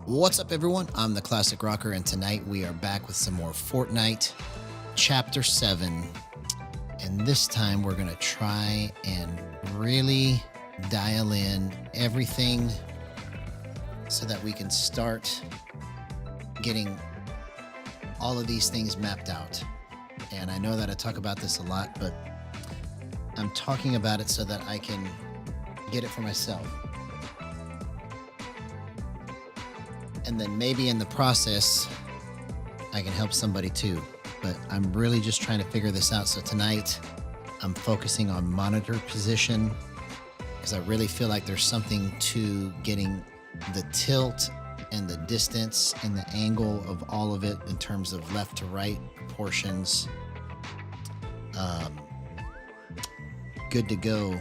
What's up, everyone? I'm the Classic Rocker, and tonight we are back with some more Fortnite Chapter 7. And this time we're going to try and really dial in everything so that we can start getting all of these things mapped out. And I know that I talk about this a lot, but I'm talking about it so that I can get it for myself. And then maybe in the process, I can help somebody too. But I'm really just trying to figure this out. So tonight, I'm focusing on monitor position because I really feel like there's something to getting the tilt and the distance and the angle of all of it in terms of left to right proportions. Good to go.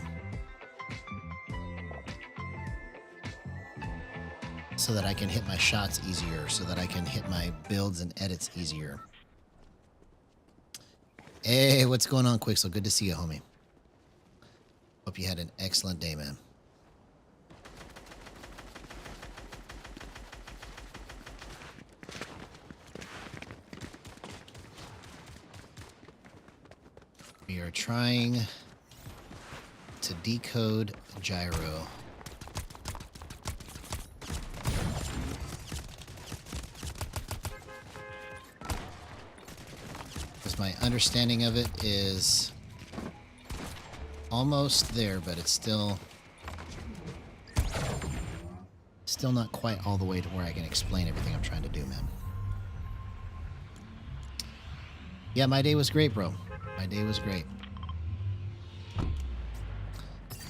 So that I can hit my shots easier, so that I can hit my builds and edits easier. Hey, what's going on, Quixel? Good to see you, homie. Hope you had an excellent day, man. We are trying to decode gyro. My understanding of it is almost there, but it's still not quite all the way to where I can explain everything I'm trying to do, man. Yeah, my day was great, bro. My day was great.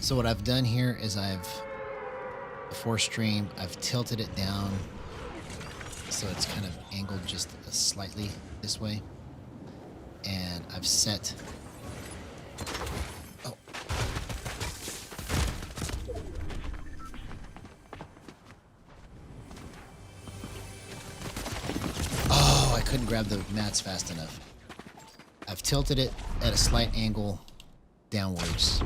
So what I've done here is before stream, I've tilted it down so it's kind of angled just slightly this way. And I've set... Oh. Oh, I couldn't grab the mats fast enough. I've tilted it at a slight angle downwards.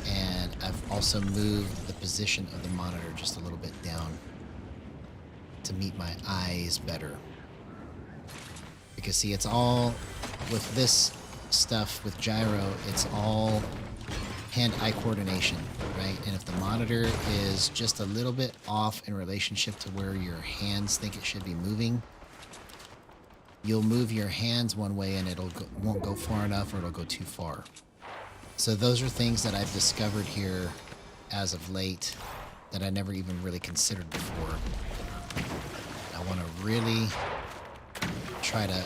And I've also moved the position of the monitor just a little bit down to meet my eyes better. Because see, it's all, with this stuff, with gyro, it's all hand-eye coordination, right? And if the monitor is just a little bit off in relationship to where your hands think it should be moving, you'll move your hands one way and won't go far enough, or it'll go too far. So those are things that I've discovered here as of late that I never even really considered before. I want to really try to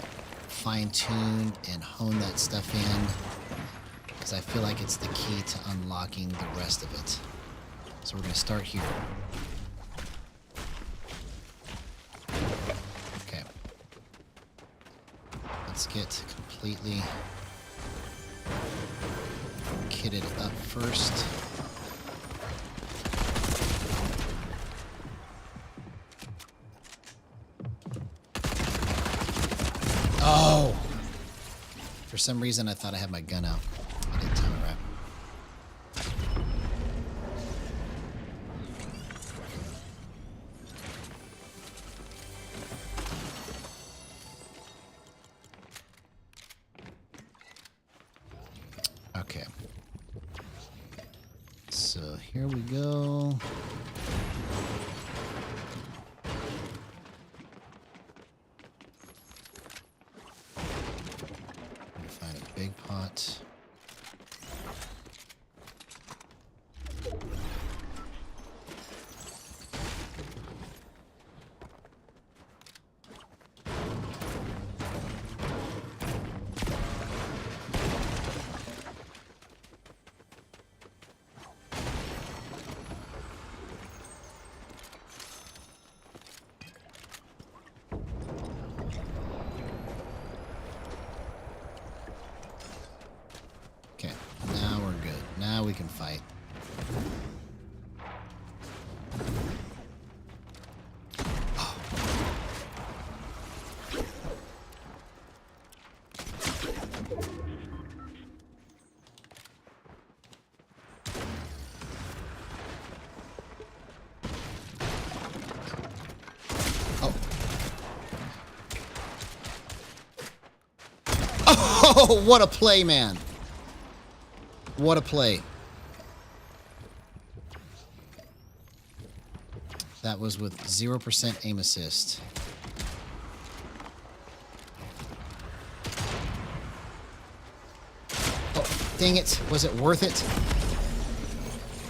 fine-tune and hone that stuff in because I feel like it's the key to unlocking the rest of it. So we're going to start here. Okay. Let's get completely kitted up first. Oh! For some reason, I thought I had my gun out. I didn't time it right. Okay. So here we go. Big pot. Oh, what a play, man. What a play. That was with 0% aim assist. Oh, dang it. Was it worth it?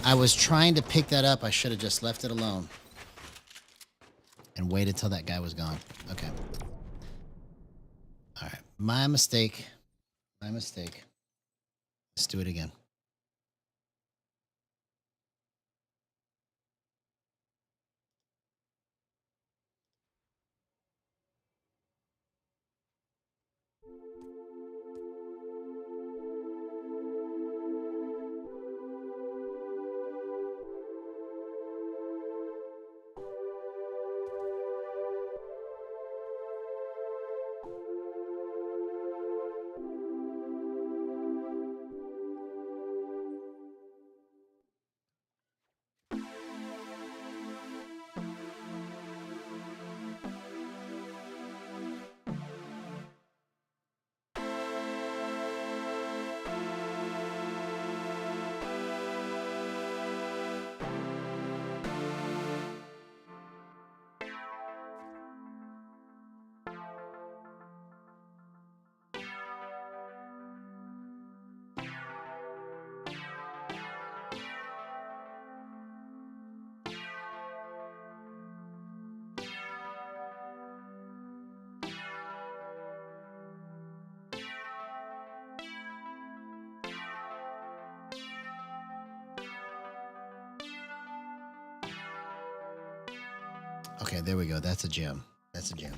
I was trying to pick that up. I should have just left it alone. And waited till that guy was gone. Okay. All right. My mistake. My mistake. Let's do it again. Okay, there we go. That's a gem. That's a gem.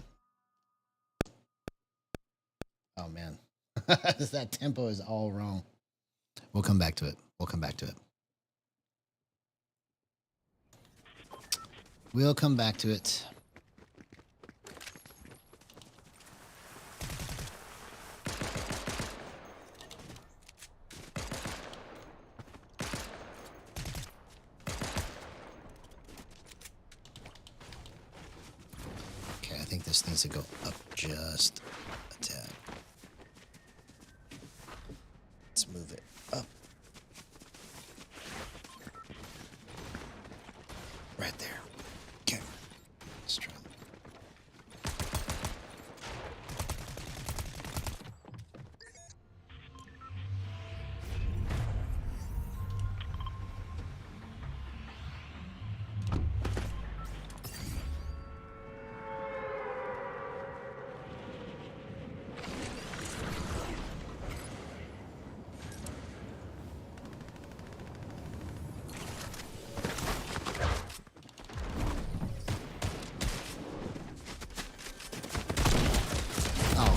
Oh, man. That tempo is all wrong. We'll come back to it. We'll come back to it. We'll come back to it. Okay, I think this needs to go up just a tad. Let's move it up. Right there. Okay. Let's try that.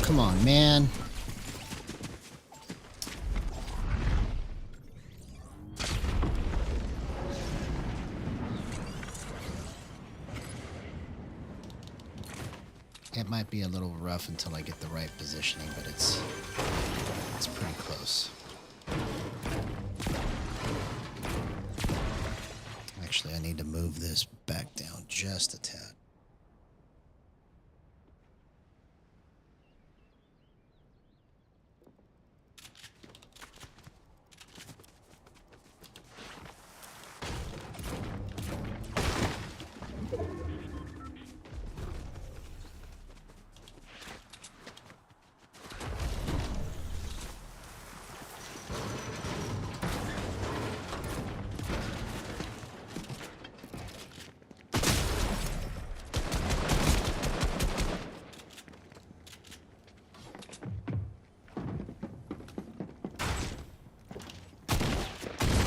Come on, man. It might be a little rough until I get the right positioning, but it's pretty close. Actually, I need to move this back down just a tad.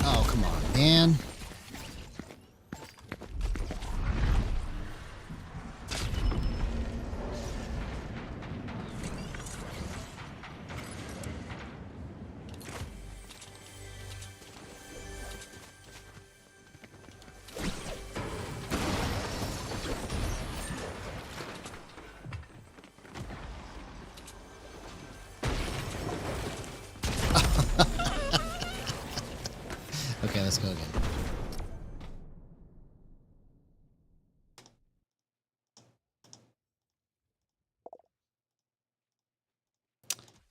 Oh, come on, man. Okay, let's go again.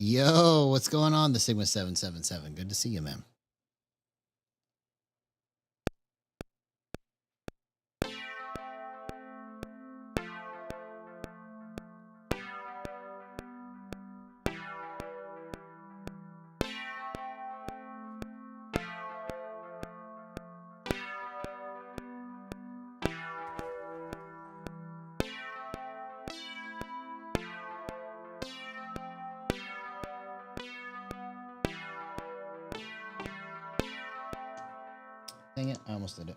Yo, what's going on, the Sigma 777? Good to see you, man. Dang it, I almost did it.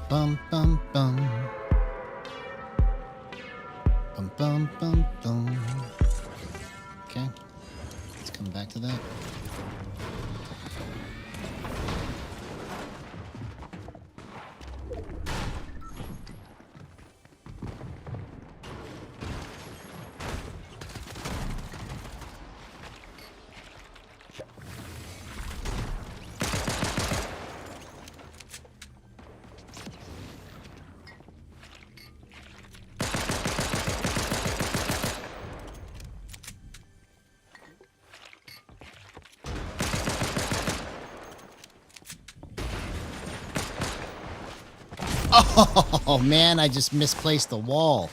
Bum bum bum. Bum bum bum bum. Okay, let's come back to that. Oh man, I just misplaced the wall.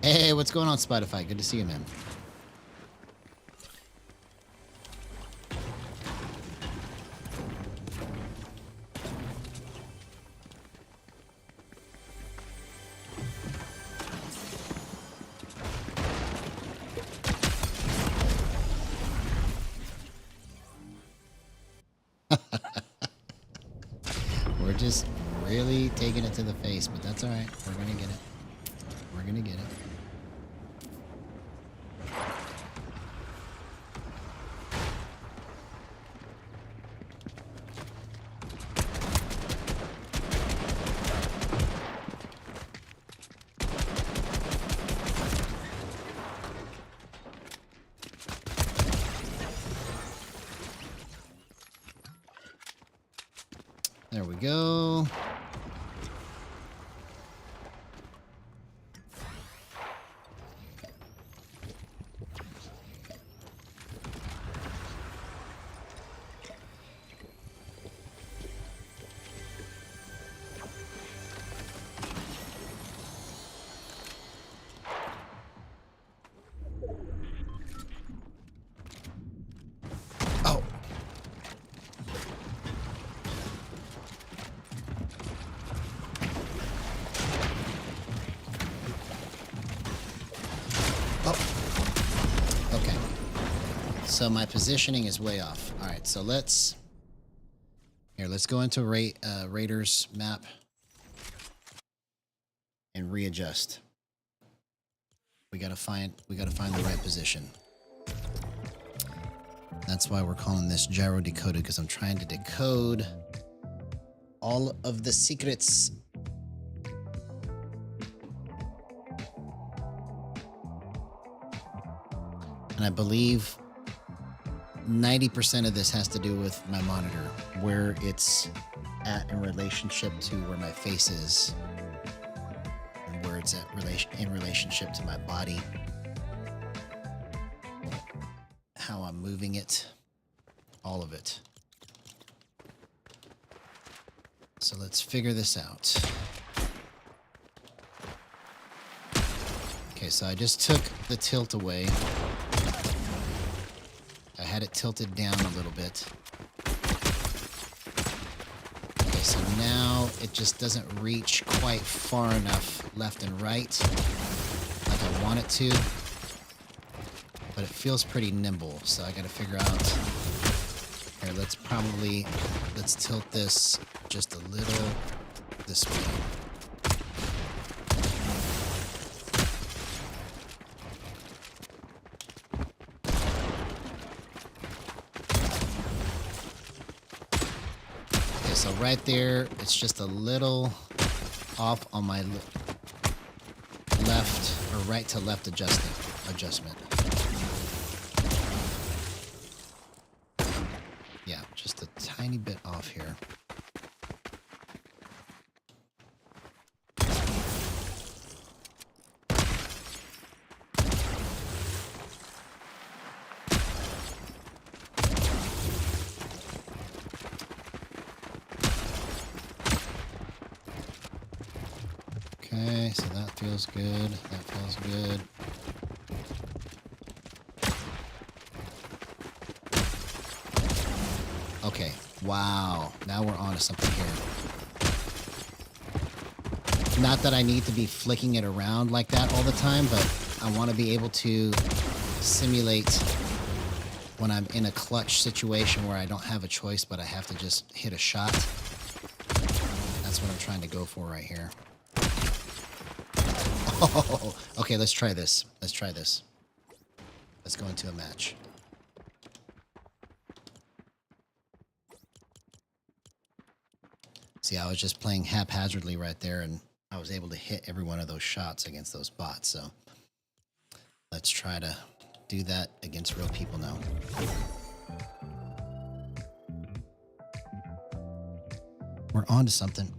Hey, what's going on, Spotify? Good to see you, man. We're just really taking it to the face, but that's all right. We're gonna get it. We're gonna get it. There we go. Oh. So my positioning is way off. All right, so let's go into Raiders map and readjust. We gotta find the right position. That's why we're calling this Gyro Decoded, because I'm trying to decode all of the secrets. And I believe 90% of this has to do with my monitor, where it's at in relationship to where my face is, and where it's at in relationship to my body, how I'm moving it, all of it. So let's figure this out. Okay, so I just took the tilt away. I had it tilted down a little bit. Okay, so now it just doesn't reach quite far enough left and right like I want it to. But it feels pretty nimble, so I gotta figure out. Here, let's tilt this just a little this way. Okay, so right there, it's just a little off on my left or right to left adjustment. Yeah, just a tiny bit off here. Okay, so that feels good. That feels good. Okay, wow. Now we're on to something here. Not that I need to be flicking it around like that all the time, but I want to be able to simulate when I'm in a clutch situation where I don't have a choice, but I have to just hit a shot. That's what I'm trying to go for right here. Oh, okay, let's try this. Let's try this. Let's go into a match. See, I was just playing haphazardly right there, and I was able to hit every one of those shots against those bots. So let's try to do that against real people now. We're on to something.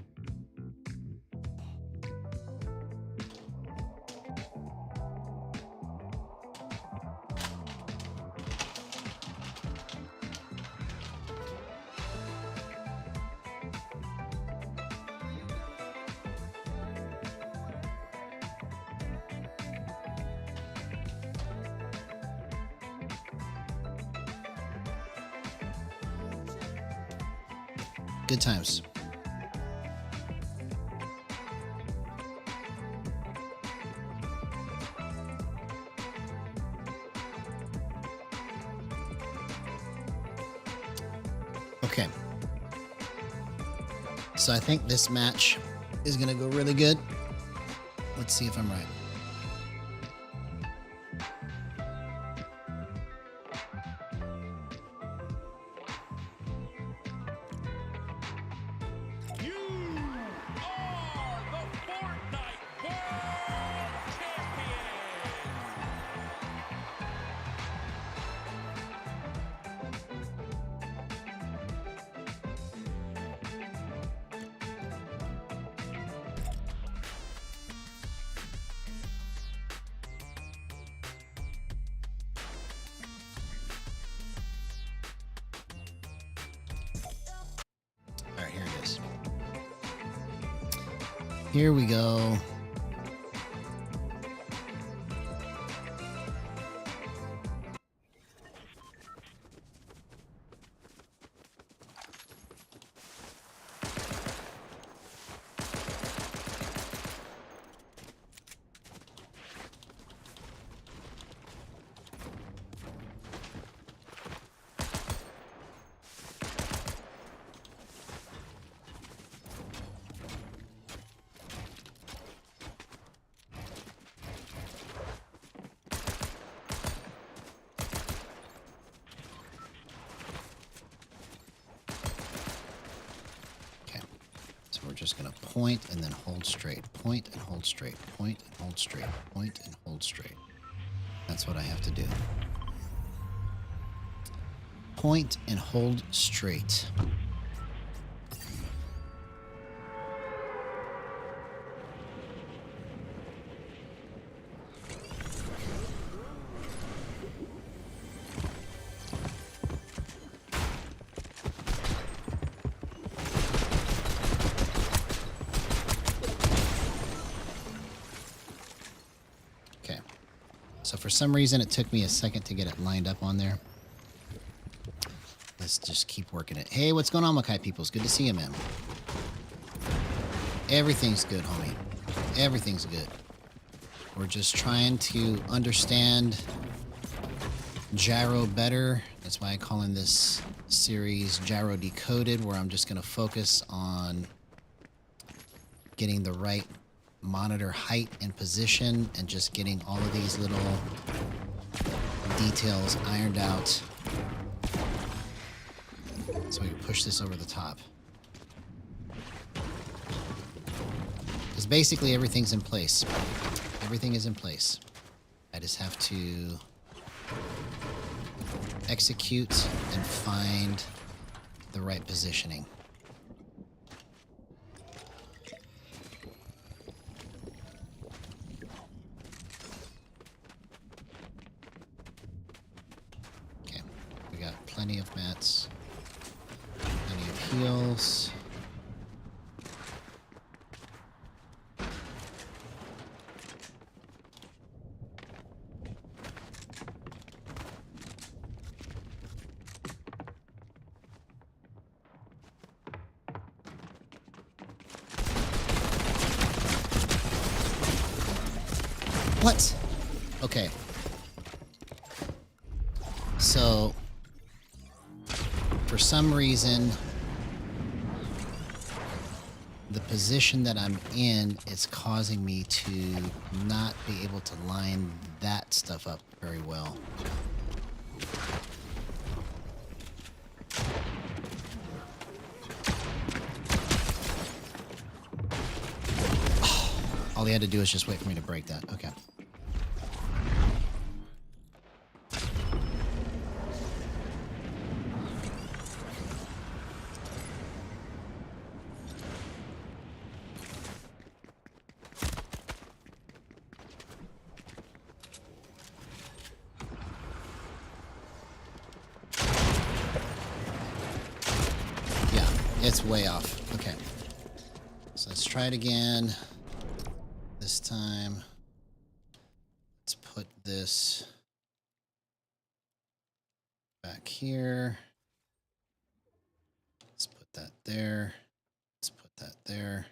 Good times. Okay. So I think this match is going to go really good. Let's see if I'm right. All right, here it is. Here we go. just going to point and then hold straight. Point and hold straight. Point and hold straight. Point and hold straight. That's what I have to do. Point and hold straight. So for some reason, it took me a second to get it lined up on there. Let's just keep working it. Hey, what's going on, Makai peoples? Good to see you, man. Everything's good, homie. Everything's good. We're just trying to understand Gyro better. That's why I call in this series Gyro Decoded, where I'm just going to focus on getting the right monitor height and position and just getting all of these little details ironed out so we can push this over the top. Because basically everything's in place. Everything is in place. I just have to execute and find the right positioning. Plenty of mats, plenty of heals. What? Okay. So for some reason, the position that I'm in is causing me to not be able to line that stuff up very well. Oh, all he had to do is just wait for me to break that. Okay. It's way off. Okay. So let's try it again. This time, let's put this back here. Let's put that there. Let's put that there.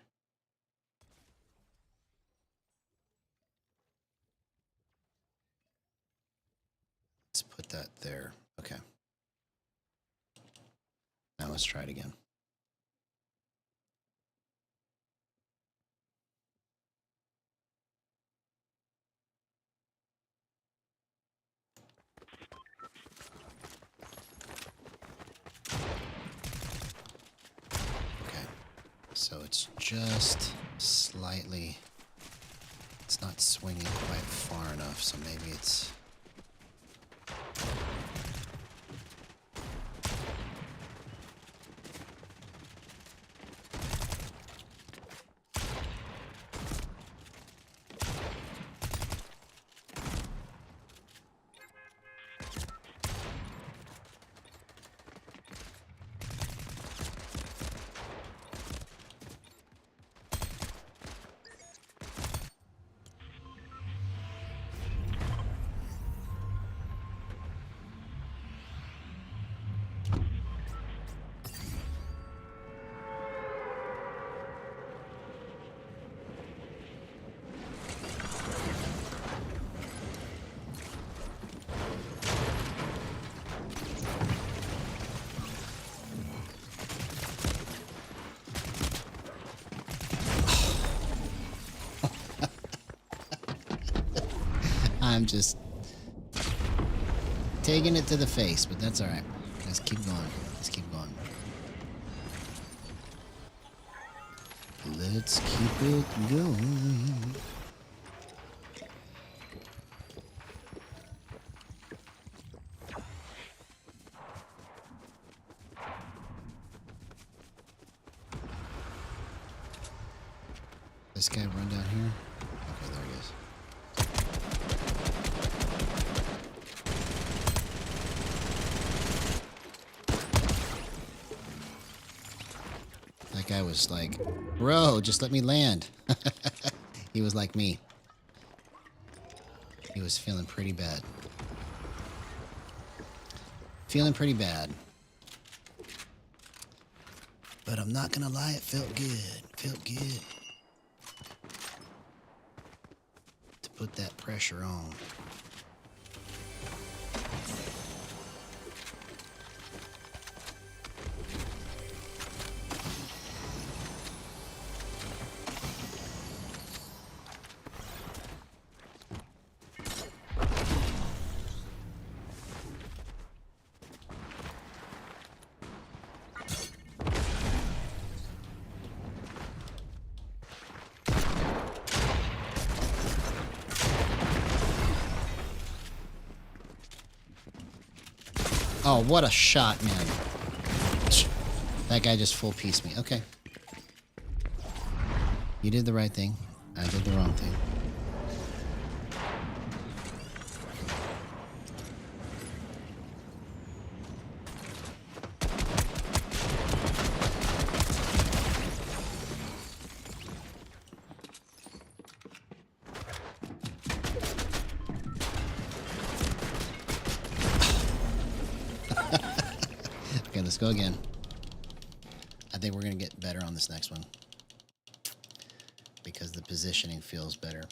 Let's put that there. Okay. Now let's try it again. So it's just slightly, it's not swinging quite far enough, so maybe it's... I'm just taking it to the face, but that's all right. Let's keep going. Let's keep going. Let's keep it going. This guy run down here? Okay, there he is. That guy was like, bro, just let me land. He was like me. He was feeling pretty bad. Feeling pretty bad. But I'm not gonna lie, it felt good. Felt good. To put that pressure on. Oh, what a shot, man. That guy just full pieced me. Okay. You did the right thing. I did the wrong thing. Okay, let's go again. I think we're going to get better on this next one. Because the positioning feels better.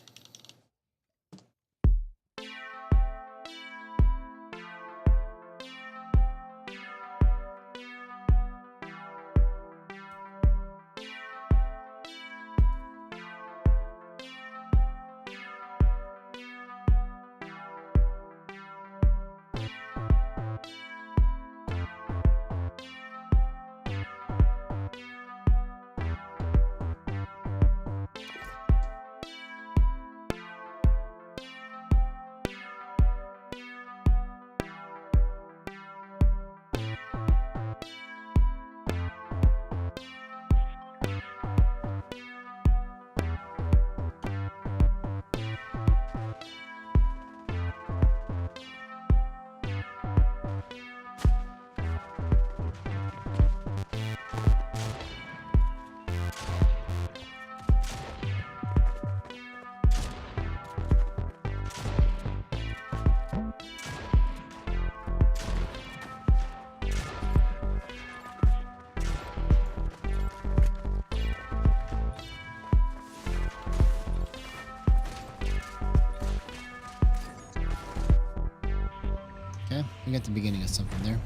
Okay, we got the beginning of something there.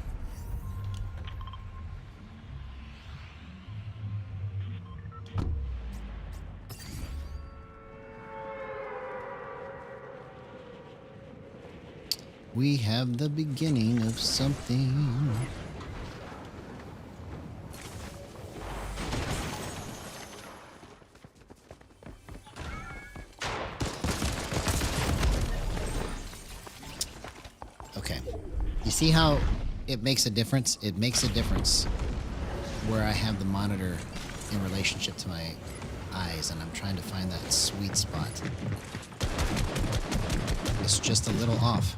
We have the beginning of something. Okay. You see how it makes a difference? It makes a difference where I have the monitor in relationship to my eyes, and I'm trying to find that sweet spot. It's just a little off.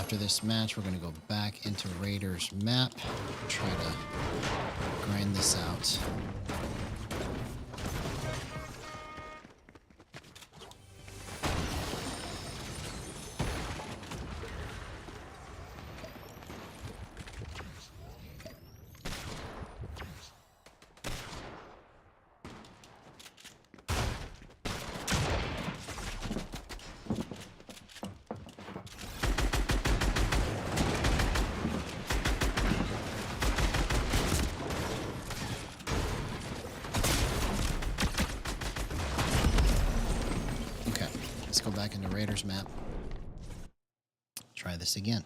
after this match, we're going to go back into Raiders map, try to grind this out. Go back into Raiders map. Try this again.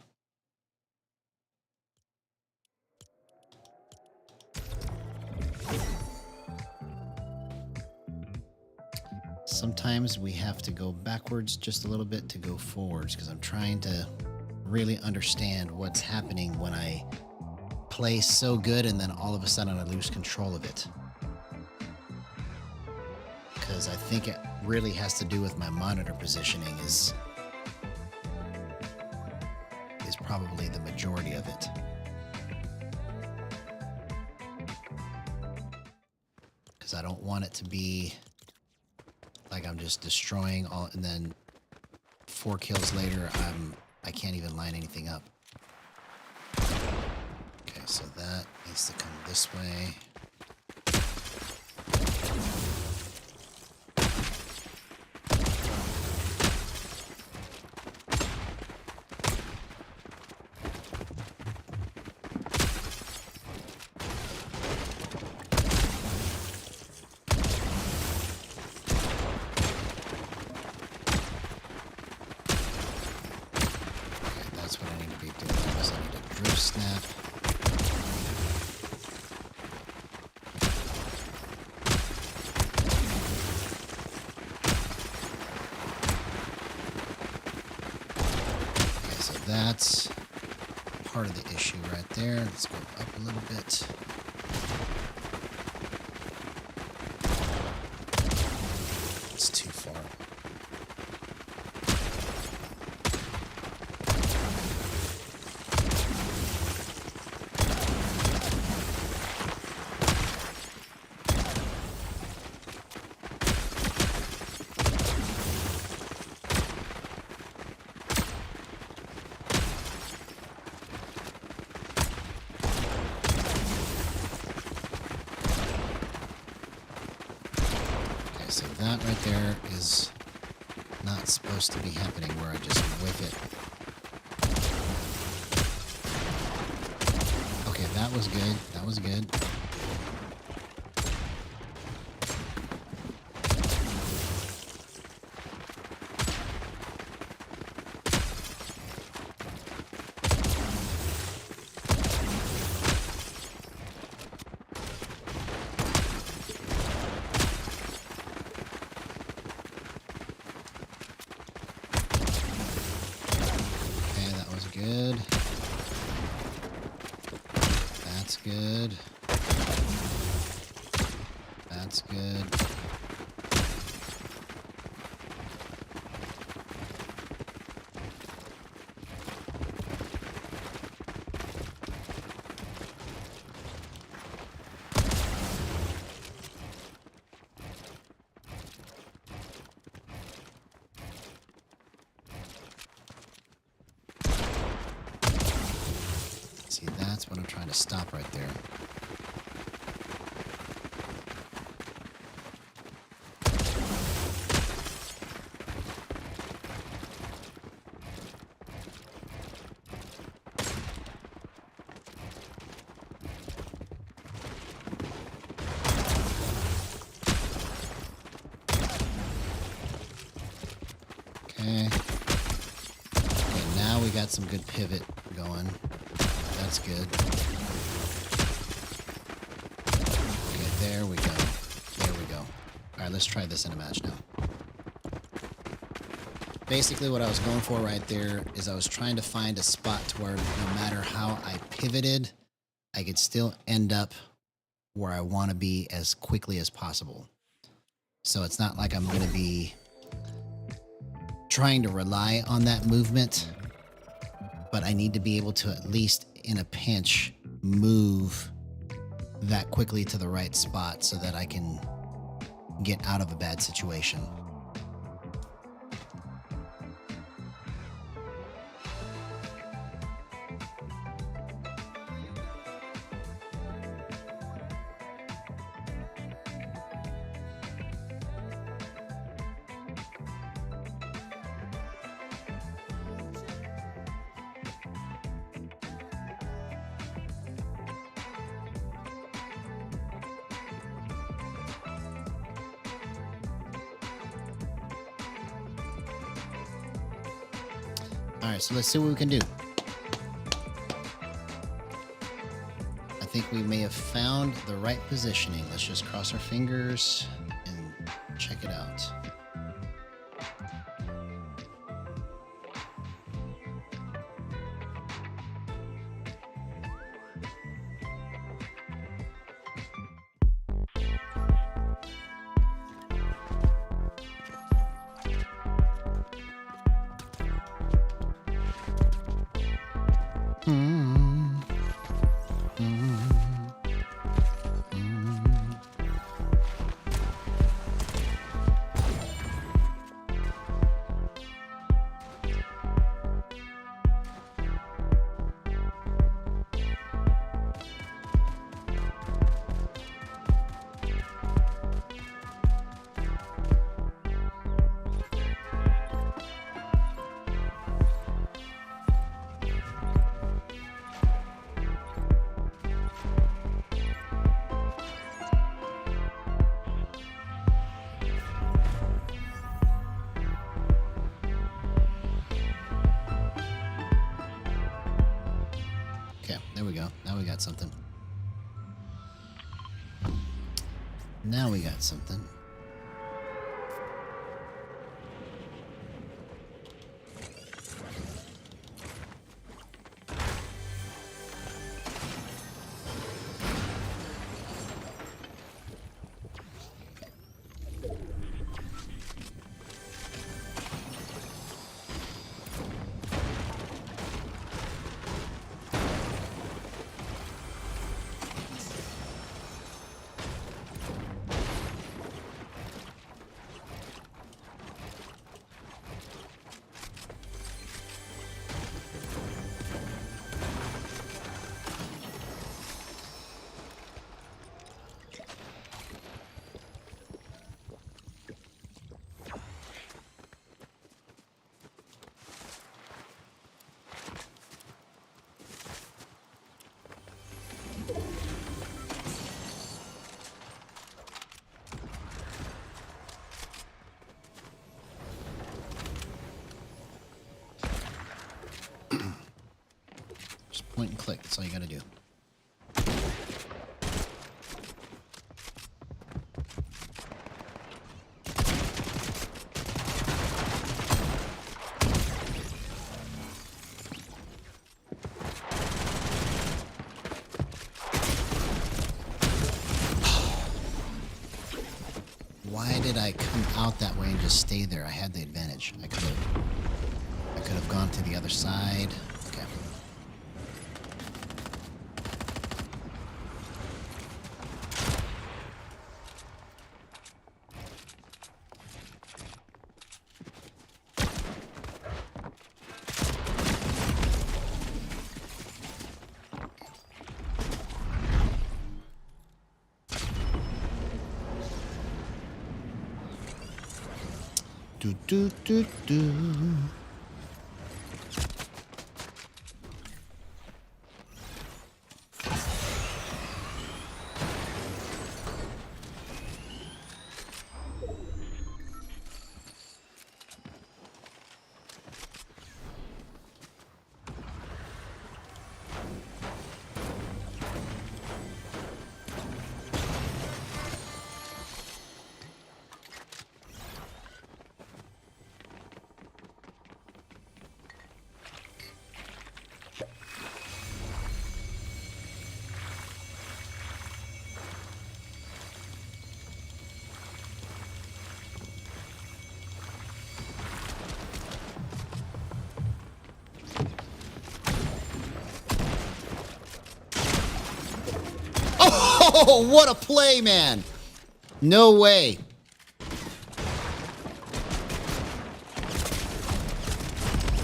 Sometimes we have to go backwards just a little bit to go forwards because I'm trying to really understand what's happening when I play so good and then all of a sudden I lose control of it. Because I think it really has to do with my monitor positioning is probably the majority of it. Because I don't want it to be like I'm just destroying all and then 4 kills later I can't even line anything up. Okay, so that needs to come this way. Snap. Okay, so that's part of the issue right there. Let's go up a little bit. It's too far. So that right there is not supposed to be happening where I just whip it. Okay, that was good. That was good. Good. That's good. That's good. See, that's what I'm trying to stop right there. Okay. Okay, now we got some good pivot going. That's good. Okay, there we go. There we go. All right, let's try this in a match now. Basically, what I was going for right there is I was trying to find a spot to where no matter how I pivoted, I could still end up where I want to be as quickly as possible. So it's not like I'm going to be trying to rely on that movement but I need to be able to, at least in a pinch, move that quickly to the right spot so that I can get out of a bad situation. All right, so let's see what we can do. I think we may have found the right positioning. Let's just cross our fingers and check it out. There we go. Now we got something. Now we got something. Point and click. That's all you got to do. Why did I come out that way and just stay there? I had the advantage. I could have gone to the other side. Okay. Do do do do. Oh, what a play, man. No way.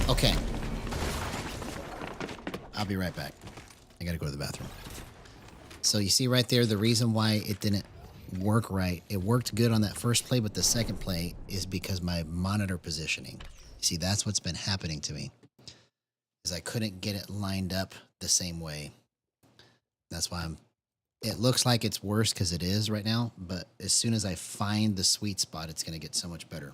Okay. I'll be right back. I gotta go to the bathroom. So you see right there, the reason why it didn't work right. It worked good on that first play, but the second play is because my monitor positioning. See, that's what's been happening to me. Is I couldn't get it lined up the same way. That's why it looks like it's worse because it is right now, but as soon as I find the sweet spot, it's going to get so much better.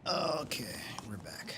Okay, we're back.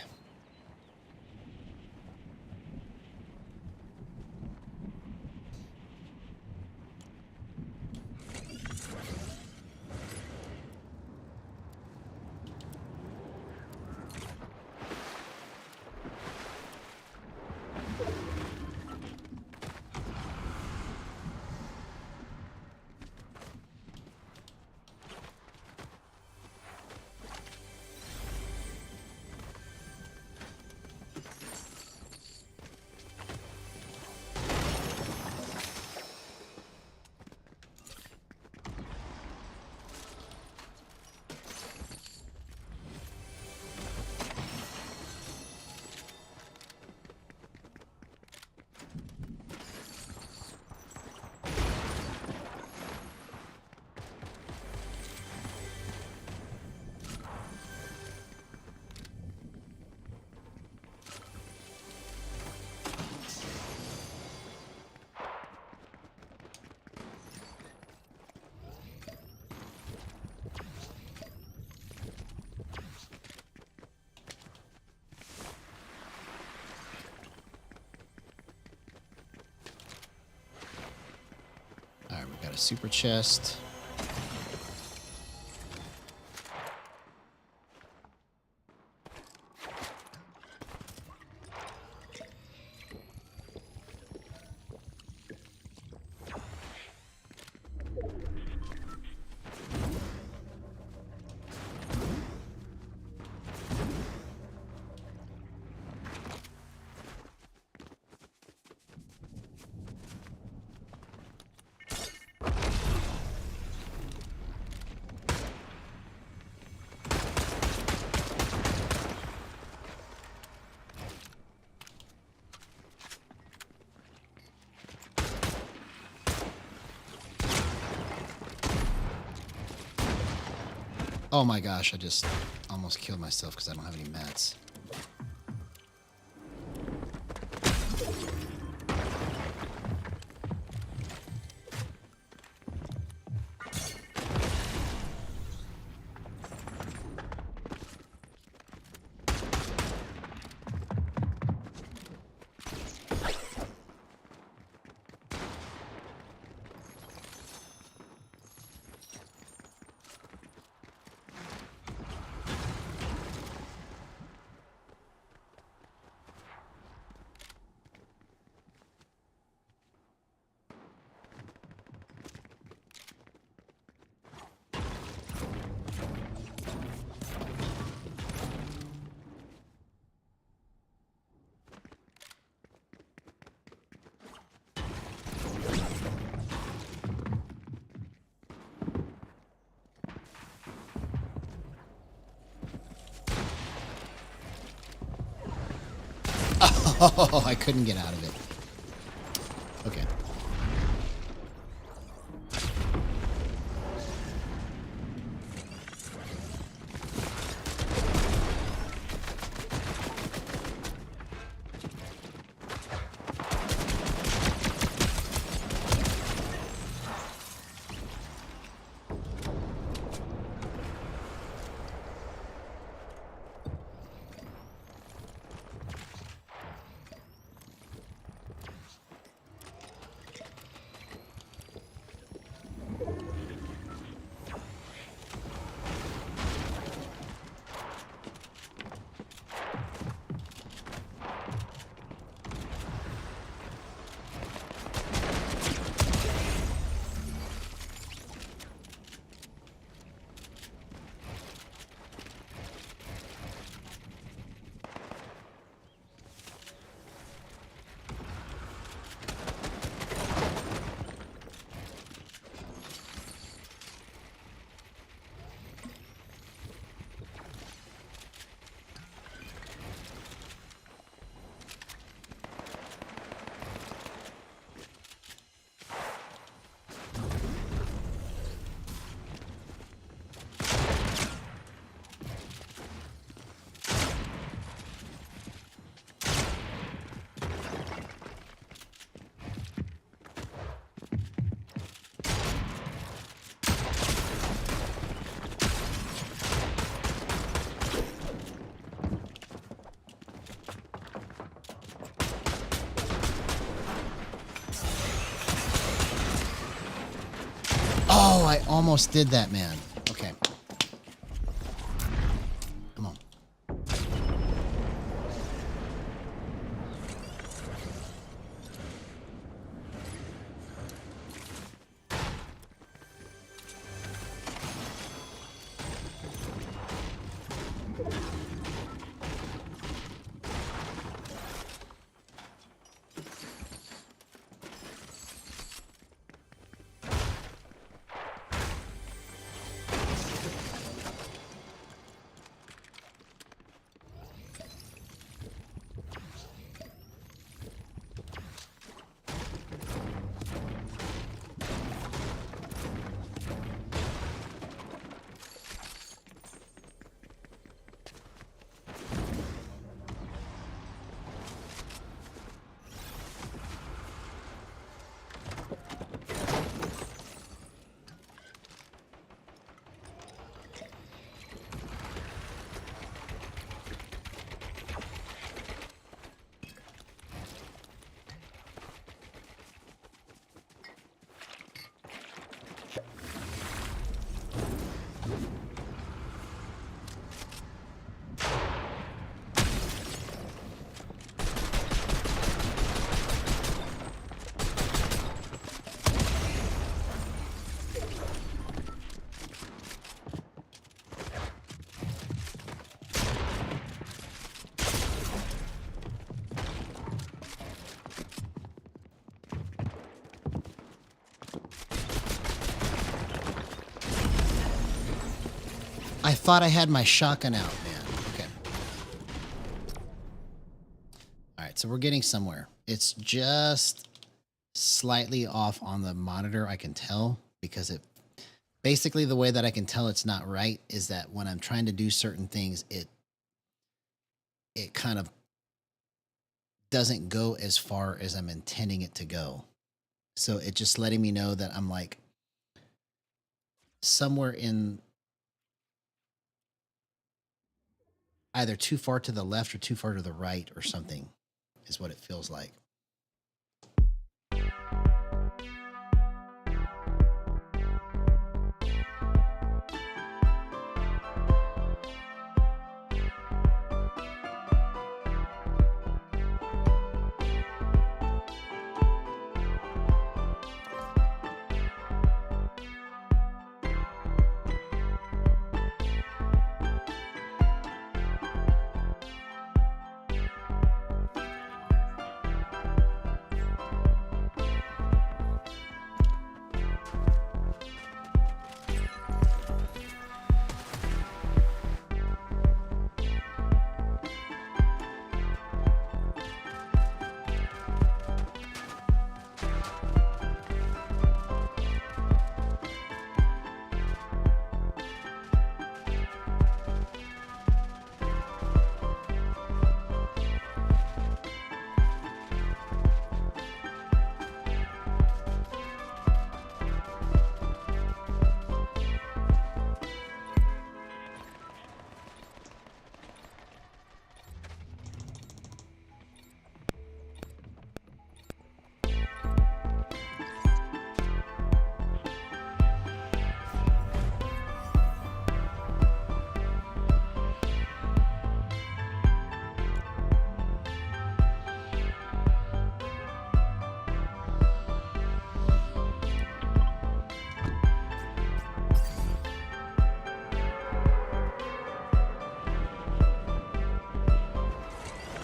All right, we got a super chest. Oh my gosh, I just almost killed myself because I don't have any mats. Oh, I couldn't get out of it. Okay. Oh, I almost did that, man. Okay. Come on. I thought I had my shotgun out, man. Okay. All right, so we're getting somewhere. It's just slightly off on the monitor, I can tell, because it basically the way that I can tell it's not right is that when I'm trying to do certain things, it kind of doesn't go as far as I'm intending it to go. So it just letting me know that I'm like somewhere in either too far to the left or too far to the right or something is what it feels like.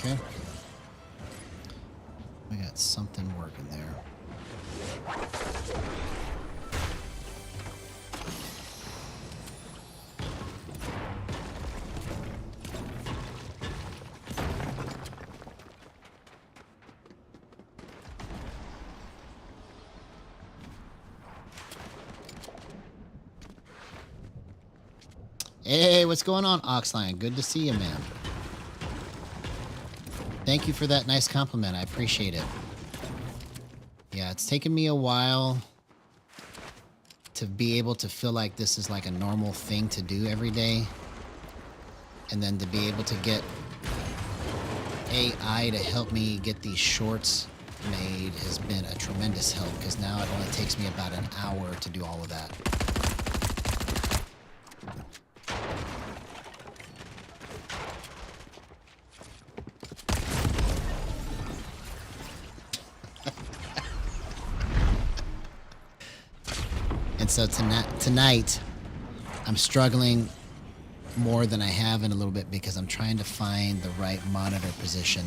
Okay. We got something working there. Hey, what's going on, Oxline? Good to see you, man. Thank you for that nice compliment. I appreciate it. Yeah, it's taken me a while to be able to feel like this is like a normal thing to do every day. And then to be able to get AI to help me get these shorts made has been a tremendous help, because now it only takes me about an hour to do all of that. And so tonight, I'm struggling more than I have in a little bit because I'm trying to find the right monitor position.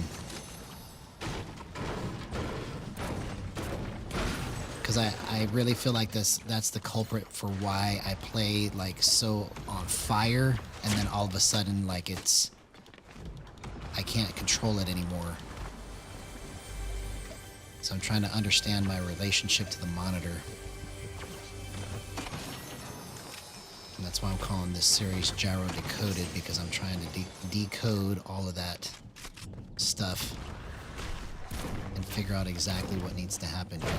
Because I really feel like that's the culprit for why I play like so on fire, and then all of a sudden like I can't control it anymore. So I'm trying to understand my relationship to the monitor. And that's why I'm calling this series Gyro Decoded, because I'm trying to decode all of that stuff and figure out exactly what needs to happen here.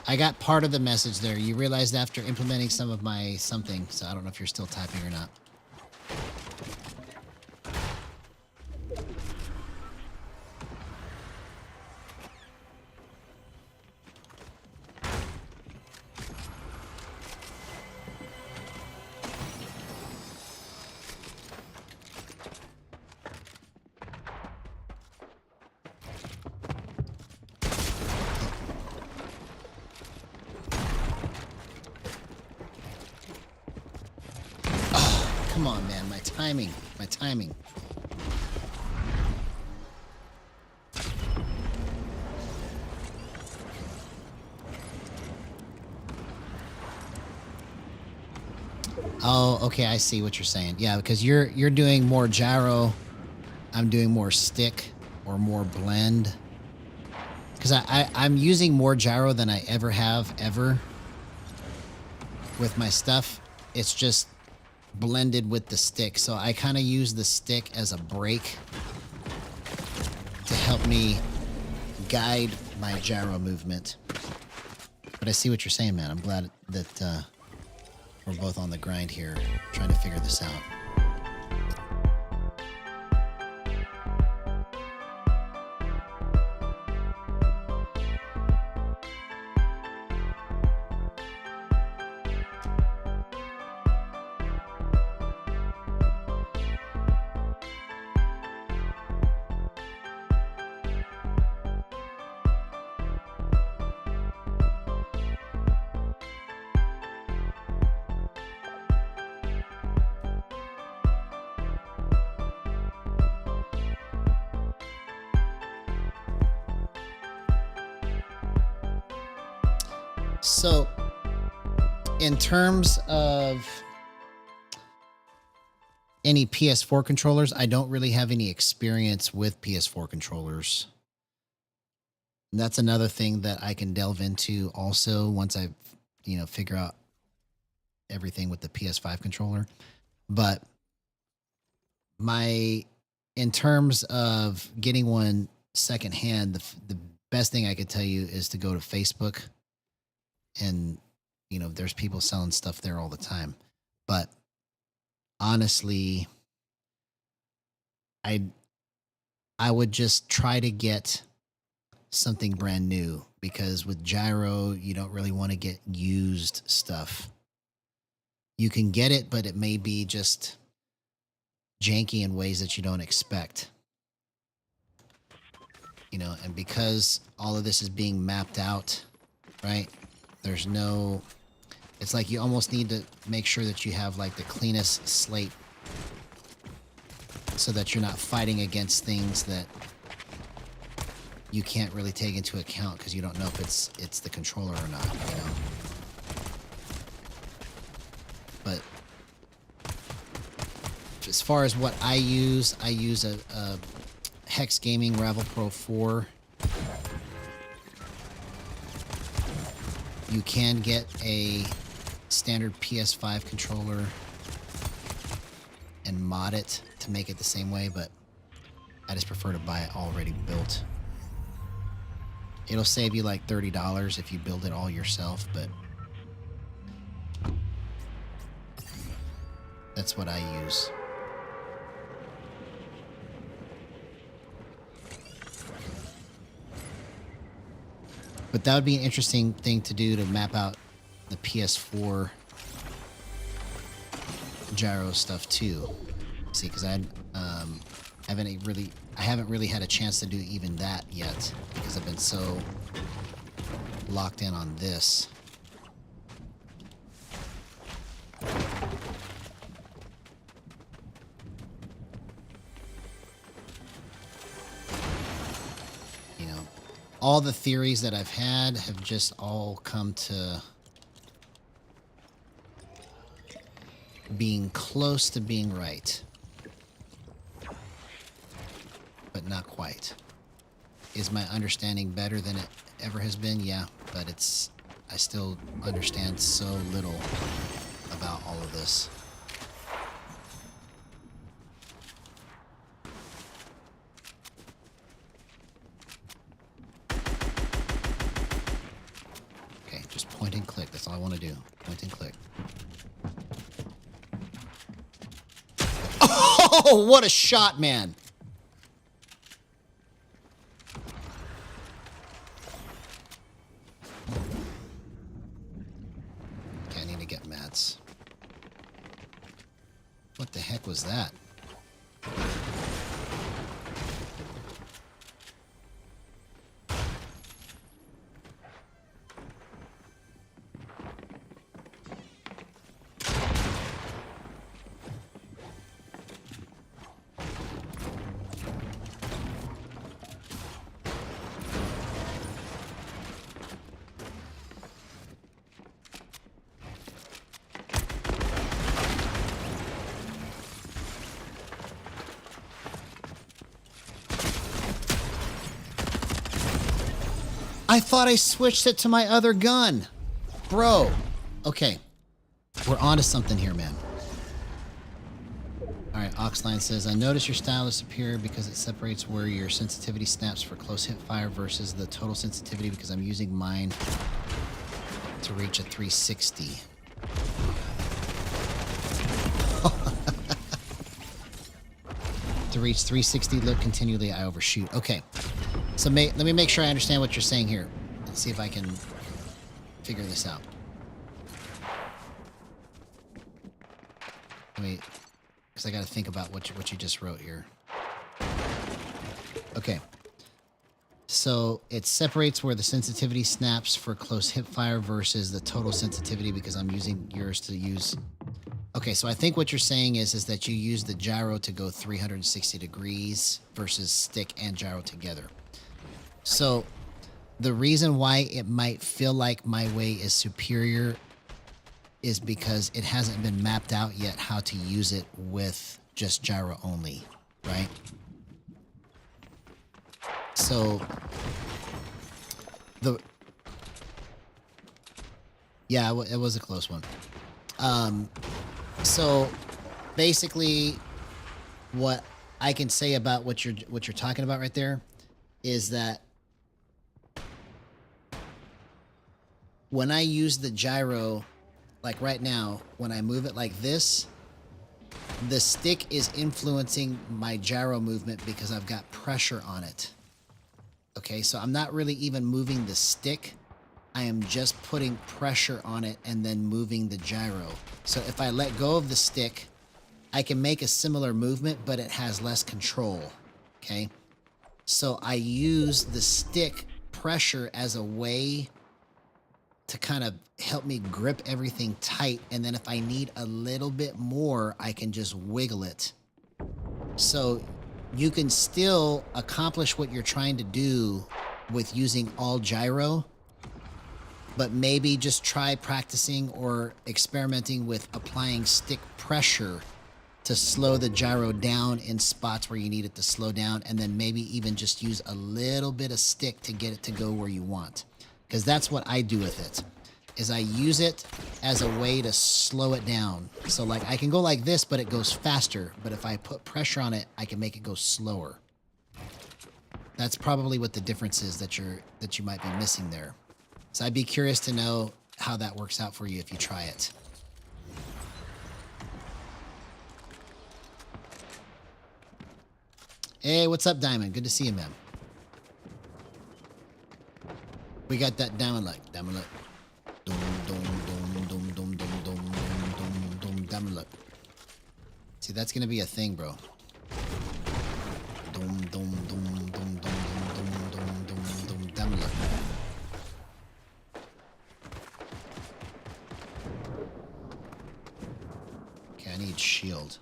I got part of the message there. You realized after implementing some of my something, so I don't know if you're still typing or not. Come on, man. My timing. My timing. Oh, okay. I see what you're saying. Yeah, because you're doing more gyro. I'm doing more stick or more blend. Because I'm using more gyro than I ever have with my stuff. It's just blended with the stick. So I kind of use the stick as a brake to help me guide my gyro movement. But I see what you're saying, man. I'm glad that we're both on the grind here, trying to figure this out. So, in terms of any PS4 controllers, I don't really have any experience with PS4 controllers. And that's another thing that I can delve into also once I, figure out everything with the PS5 controller. But in terms of getting one secondhand, the best thing I could tell you is to go to Facebook. And, there's people selling stuff there all the time. But honestly, I would just try to get something brand new, because with gyro, you don't really want to get used stuff. You can get it, but it may be just janky in ways that you don't expect. And because all of this is being mapped out, right? It's like you almost need to make sure that you have like the cleanest slate so that you're not fighting against things that you can't really take into account because you don't know if it's the controller or not, you know. But as far as what I use a Hex Gaming Ravel Pro 4. You can get a standard PS5 controller and mod it to make it the same way, but I just prefer to buy it already built. It'll save you like $30 if you build it all yourself, but that's what I use. But that would be an interesting thing to do, to map out the PS4 gyro stuff too. See, because I haven't really had a chance to do even that yet because I've been so locked in on this. You know, all the theories that I've had have just all come to being close to being right. But not quite. Is my understanding better than it ever has been? Yeah, but I still understand so little about all of this. Okay, just point and click. That's all I want to do. Point and click. Oh, what a shot, man! Okay, I need to get mats. What the heck was that? I thought I switched it to my other gun. Bro. Okay. We're on to something here, man. Alright, Oxline says, I notice your style is superior because it separates where your sensitivity snaps for close hip fire versus the total sensitivity because I'm using mine to reach a 360. To reach 360, look continually, I overshoot. Okay. So let me make sure I understand what you're saying here. Let's see if I can figure this out. Because I got to think about what you just wrote here. Okay. So it separates where the sensitivity snaps for close hip fire versus the total sensitivity because I'm using yours to use... Okay, so I think what you're saying is that you use the gyro to go 360 degrees versus stick and gyro together. So the reason why it might feel like my way is superior is because it hasn't been mapped out yet how to use it with just gyro only, right? So yeah, it was a close one. So basically what I can say about what you're talking about right there is that when I use the gyro, like right now, when I move it like this, the stick is influencing my gyro movement because I've got pressure on it. Okay, so I'm not really even moving the stick. I am just putting pressure on it and then moving the gyro. So if I let go of the stick, I can make a similar movement, but it has less control. Okay, so I use the stick pressure as a way to kind of help me grip everything tight. And then if I need a little bit more, I can just wiggle it. So you can still accomplish what you're trying to do with using all gyro, but maybe just try practicing or experimenting with applying stick pressure to slow the gyro down in spots where you need it to slow down, and then maybe even just use a little bit of stick to get it to go where you want. Because that's what I do with it, is I use it as a way to slow it down. So like I can go like this, but it goes faster. But if I put pressure on it, I can make it go slower. That's probably what the difference is that you might be missing there. So I'd be curious to know how that works out for you if you try it. Hey, what's up, Diamond? Good to see you, man. We got that diamond light. Diamond light. Dum, dum, dum, dum, dum, dum, dum, dum, dum, diamond light. See, that's gonna be a thing, bro. Dum, dum, dum, dum, dum, dum, dum, dum, dum, diamond light. Okay, I need shield.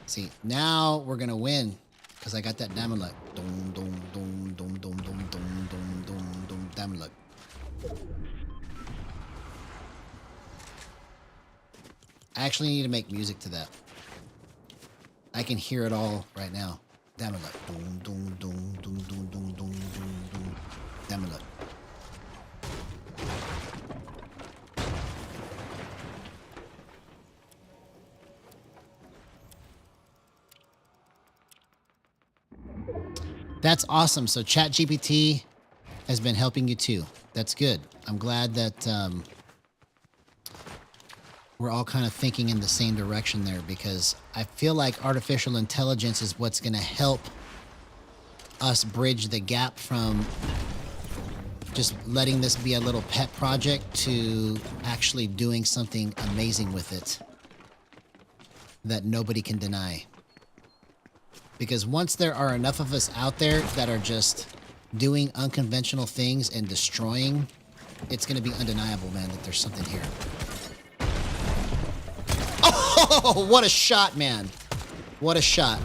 See, now we're gonna win because I got that diamond luck. Dum dum dum dum dum dum dum dum dum dum diamond luck. I actually need to make music to that. I can hear it all right now. Diamond luck. Dum dum dum dum dum dum dum dum dum diamond luck. That's awesome. So ChatGPT has been helping you too. That's good. I'm glad that we're all kind of thinking in the same direction there, because I feel like artificial intelligence is what's going to help us bridge the gap from just letting this be a little pet project to actually doing something amazing with it that nobody can deny. Because once there are enough of us out there that are just doing unconventional things and destroying, it's going to be undeniable, man, that there's something here. Oh, what a shot, man. What a shot.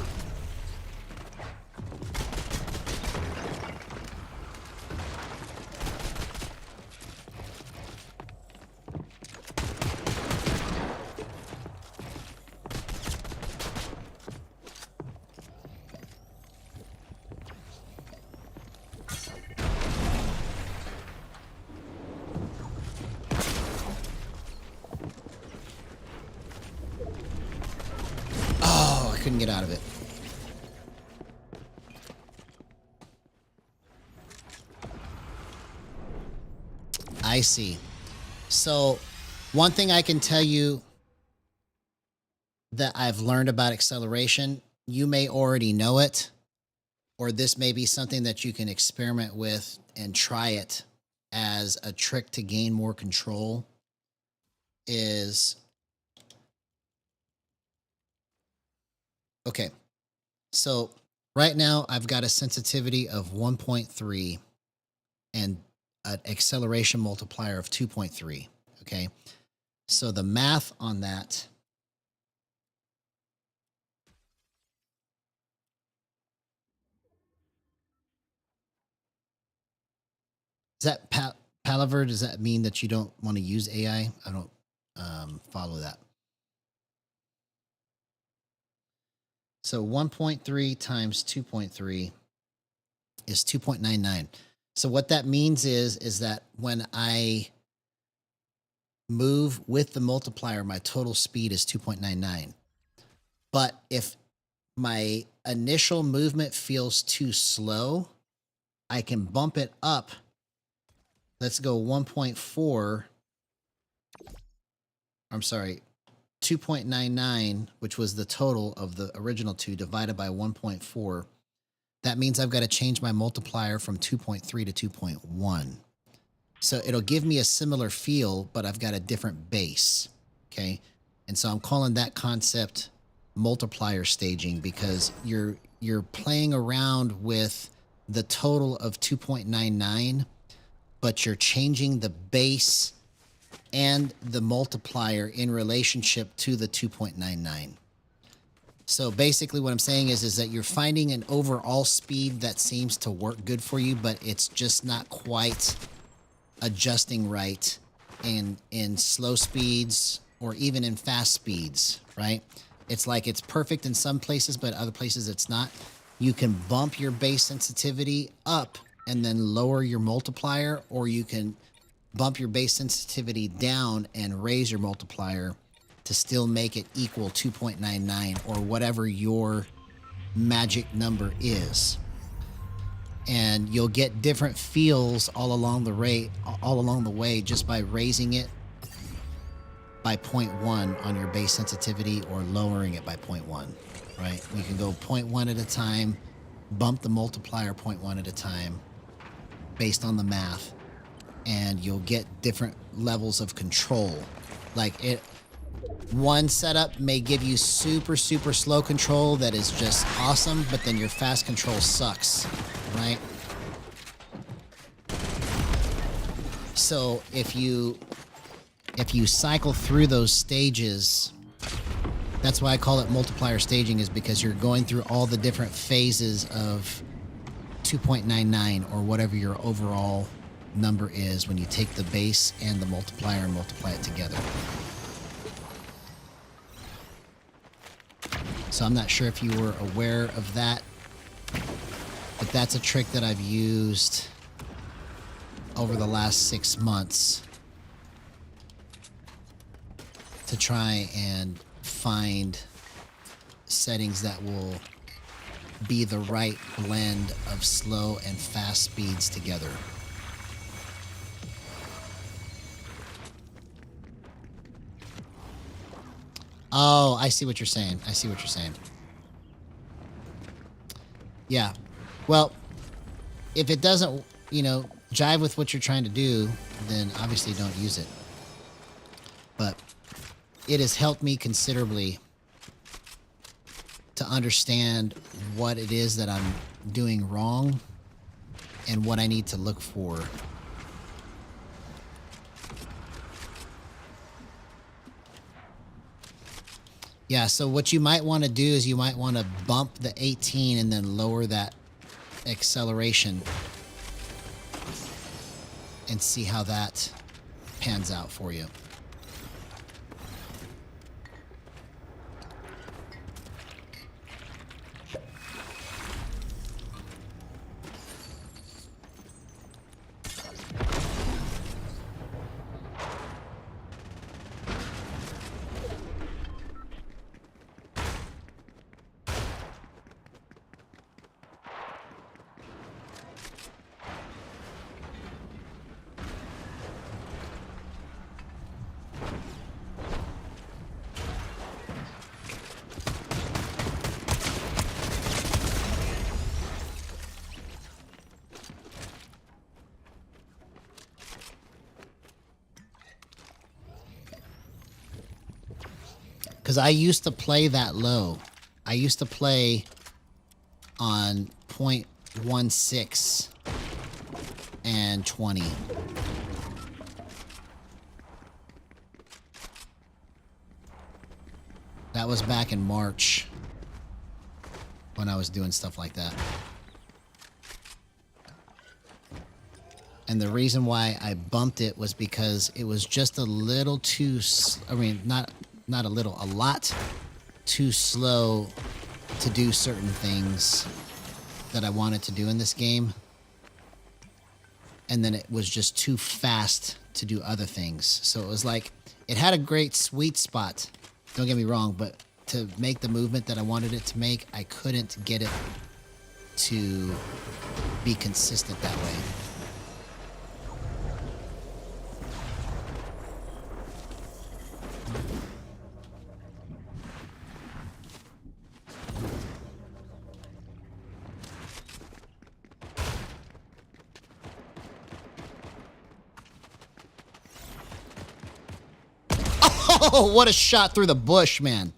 Couldn't get out of it. I see. So one thing I can tell you that I've learned about acceleration, you may already know it, or this may be something that you can experiment with and try it as a trick to gain more control, is okay, so right now I've got a sensitivity of 1.3 and an acceleration multiplier of 2.3, okay? So the math on that is that Palaver, does that mean that you don't want to use AI? I don't follow that. So 1.3 times 2.3 is 2.99. So what that means is that when I move with the multiplier, my total speed is 2.99. But if my initial movement feels too slow, I can bump it up. Let's go 1.4. I'm sorry, 2.99, which was the total of the original two, divided by 1.4. That means I've got to change my multiplier from 2.3 to 2.1. So it'll give me a similar feel, but I've got a different base. Okay. And so I'm calling that concept multiplier staging, because you're playing around with the total of 2.99, but you're changing the base and the multiplier in relationship to the 2.99. So basically what I'm saying is that you're finding an overall speed that seems to work good for you, but it's just not quite adjusting right in slow speeds or even in fast speeds, right? It's like it's perfect in some places, but other places it's not. You can bump your base sensitivity up and then lower your multiplier, or you can bump your base sensitivity down and raise your multiplier to still make it equal 2.99 or whatever your magic number is. And you'll get different feels all along the way just by raising it by 0.1 on your base sensitivity or lowering it by 0.1, right? You can go 0.1 at a time, bump the multiplier 0.1 at a time based on the math, and you'll get different levels of control. Like one setup may give you super slow control that is just awesome, but then your fast control sucks, right? So if you cycle through those stages, that's why I call it multiplier staging, is because you're going through all the different phases of 2.99 or whatever your overall number is when you take the base and the multiplier and multiply it together. So I'm not sure if you were aware of that, but that's a trick that I've used over the last 6 months to try and find settings that will be the right blend of slow and fast speeds together. Oh, I see what you're saying. I see what you're saying. Yeah. Well, if it doesn't, jive with what you're trying to do, then obviously don't use it. But it has helped me considerably to understand what it is that I'm doing wrong and what I need to look for. Yeah, so what you might want to do is you might want to bump the 18 and then lower that acceleration and see how that pans out for you. Because I used to play that low. I used to play on 0.16 and 20. That was back in March when I was doing stuff like that. And the reason why I bumped it was because it was just a little too, not a little, a lot too slow to do certain things that I wanted to do in this game. And then it was just too fast to do other things. So it was like, it had a great sweet spot, don't get me wrong, but to make the movement that I wanted it to make, I couldn't get it to be consistent that way. Oh, what a shot through the bush, man.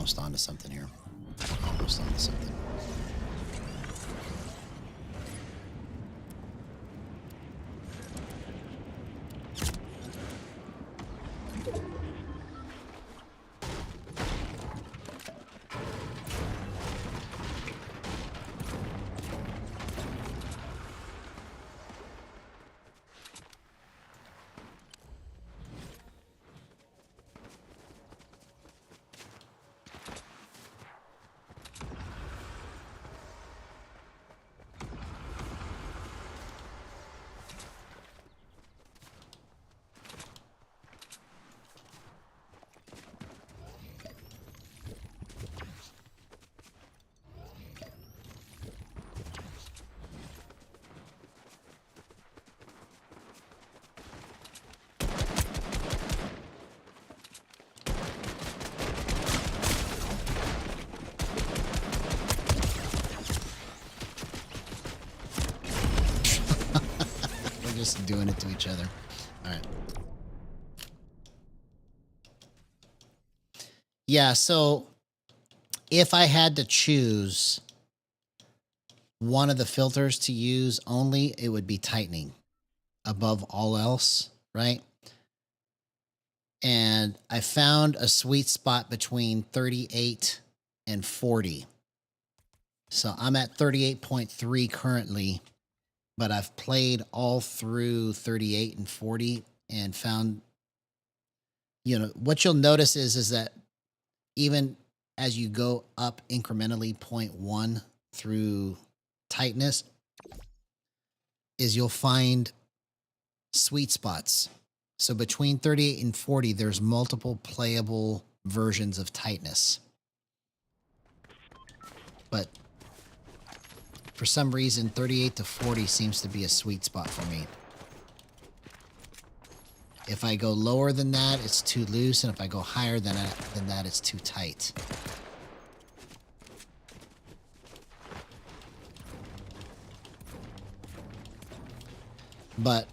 almost onto something here. Almost onto something. Just doing it to each other. All right. Yeah, so if I had to choose one of the filters to use only, it would be tightening above all else, right? And I found a sweet spot between 38 and 40. So I'm at 38.3 currently, but I've played all through 38 and 40 and found, what you'll notice is that even as you go up incrementally 0.1 through tightness, is you'll find sweet spots. So between 38 and 40, there's multiple playable versions of tightness. But for some reason, 38 to 40 seems to be a sweet spot for me. If I go lower than that, it's too loose, and if I go higher than that, it's too tight. But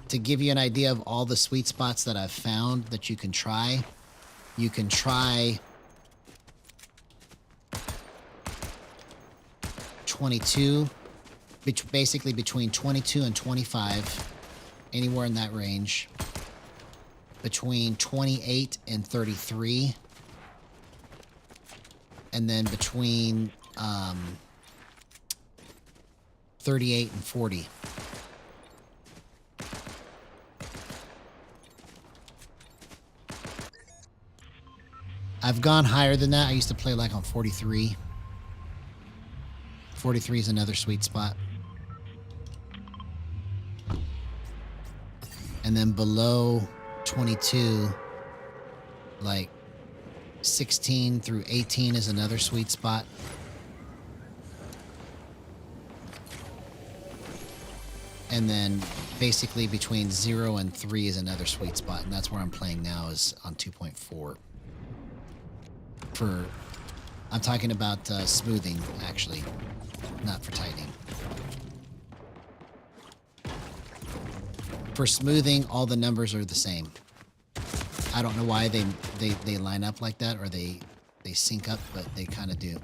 to give you an idea of all the sweet spots that I've found that you can try 22, basically between 22 and 25, anywhere in that range. Between 28 and 33, and then between 38 and 40. I've gone higher than that. I used to play like on 43. 43 is another sweet spot. And then below 22, like 16 through 18 is another sweet spot. And then basically between 0 and 3 is another sweet spot. And that's where I'm playing now, is on 2.4. I'm talking about smoothing, actually, not for tightening. For smoothing, all the numbers are the same. I don't know why they line up like that, or they sync up, but they kind of do.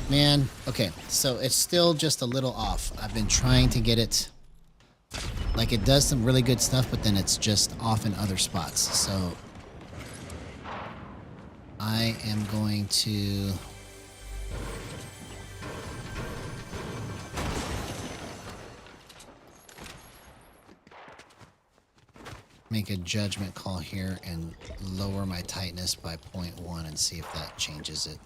Man, okay, so it's still just a little off. I've been trying to get it, like, it does some really good stuff, but then it's just off in other spots. So I am going to make a judgment call here and lower my tightness by 0.1 and see if that changes it.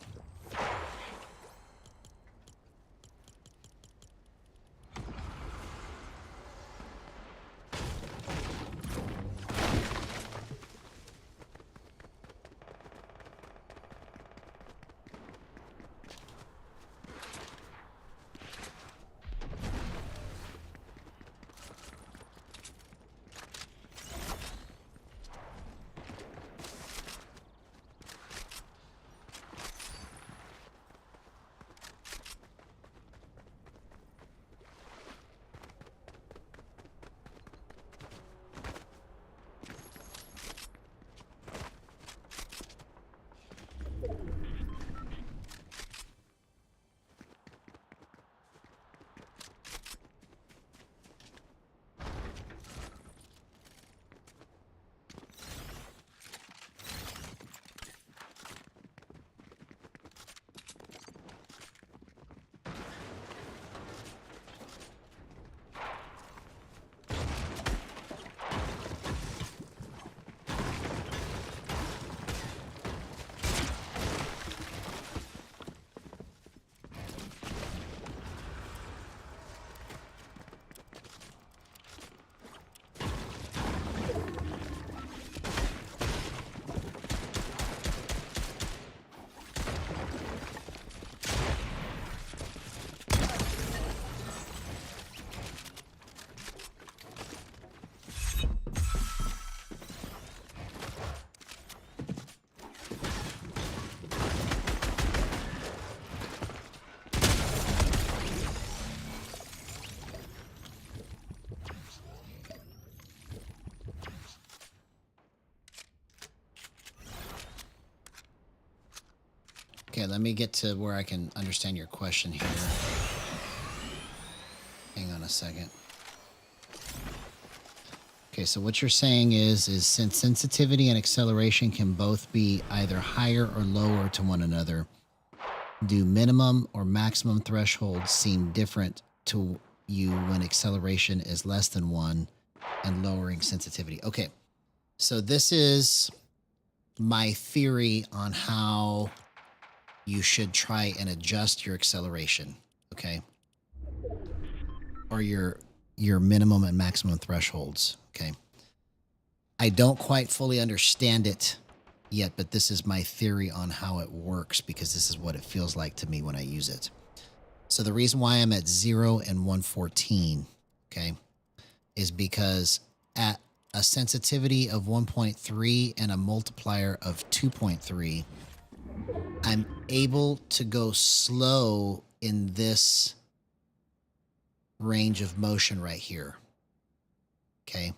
Okay, let me get to where I can understand your question here. Hang on a second. Okay, so what you're saying is since sensitivity and acceleration can both be either higher or lower to one another, do minimum or maximum thresholds seem different to you when acceleration is less than 1 and lowering sensitivity? Okay, so this is my theory on how you should try and adjust your acceleration, okay? Or your minimum and maximum thresholds, okay? I don't quite fully understand it yet, but this is my theory on how it works because this is what it feels like to me when I use it. So the reason why I'm at 0 and 114, okay, is because at a sensitivity of 1.3 and a multiplier of 2.3, I'm able to go slow in this range of motion right here. Okay.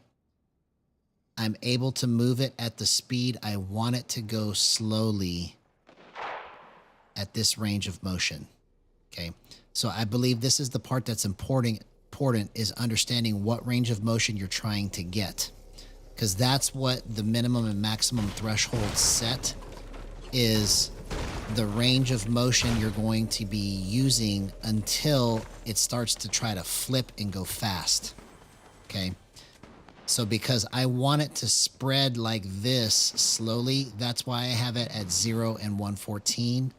I'm able to move it at the speed I want it to go slowly at this range of motion. Okay. So I believe this is the part that's important is understanding what range of motion you're trying to get. Because that's what the minimum and maximum threshold set is, the range of motion you're going to be using until it starts to try to flip and go fast. Okay. So because I want it to spread like this slowly, that's why I have it at 0 and 114.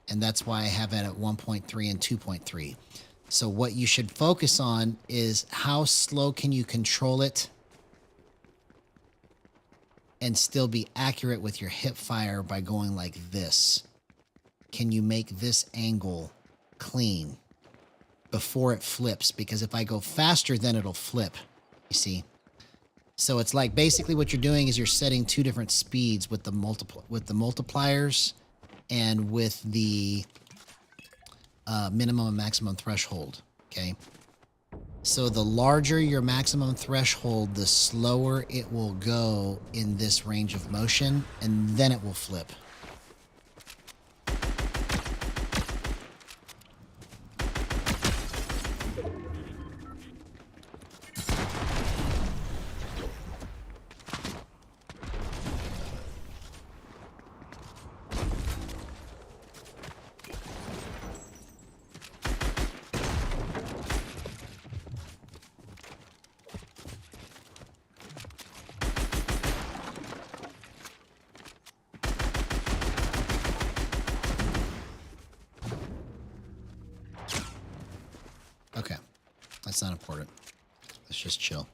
And that's why I have it at 1.3 and 2.3. So what you should focus on is how slow can you control it and still be accurate with your hip fire by going like this. Can you make this angle clean before it flips? Because if I go faster, then it'll flip, you see? So it's like basically what you're doing is you're setting two different speeds with the multipliers and with the minimum and maximum threshold, okay? So the larger your maximum threshold, the slower it will go in this range of motion, and then it will flip. Okay, that's not important. Let's just chill.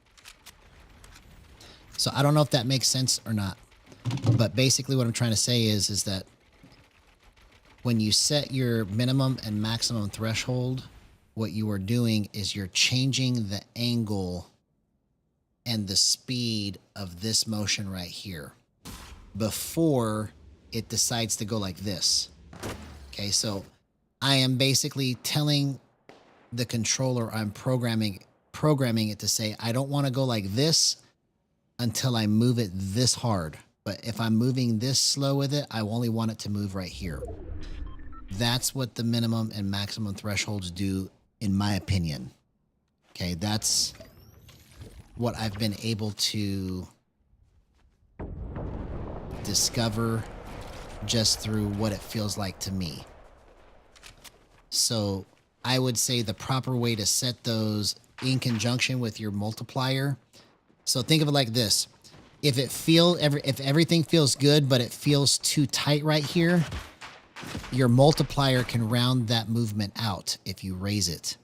So I don't know if that makes sense or not, but basically what I'm trying to say is that when you set your minimum and maximum threshold, what you are doing is you're changing the angle and the speed of this motion right here before it decides to go like this. Okay, so I am basically telling the controller I'm programming it to say, I don't want to go like this until I move it this hard. But if I'm moving this slow with it, I only want it to move right here. That's what the minimum and maximum thresholds do, in my opinion. Okay, that's what I've been able to discover just through what it feels like to me. So I would say the proper way to set those in conjunction with your multiplier. So think of it like this. If everything feels good, but it feels too tight right here, your multiplier can round that movement out if you raise it.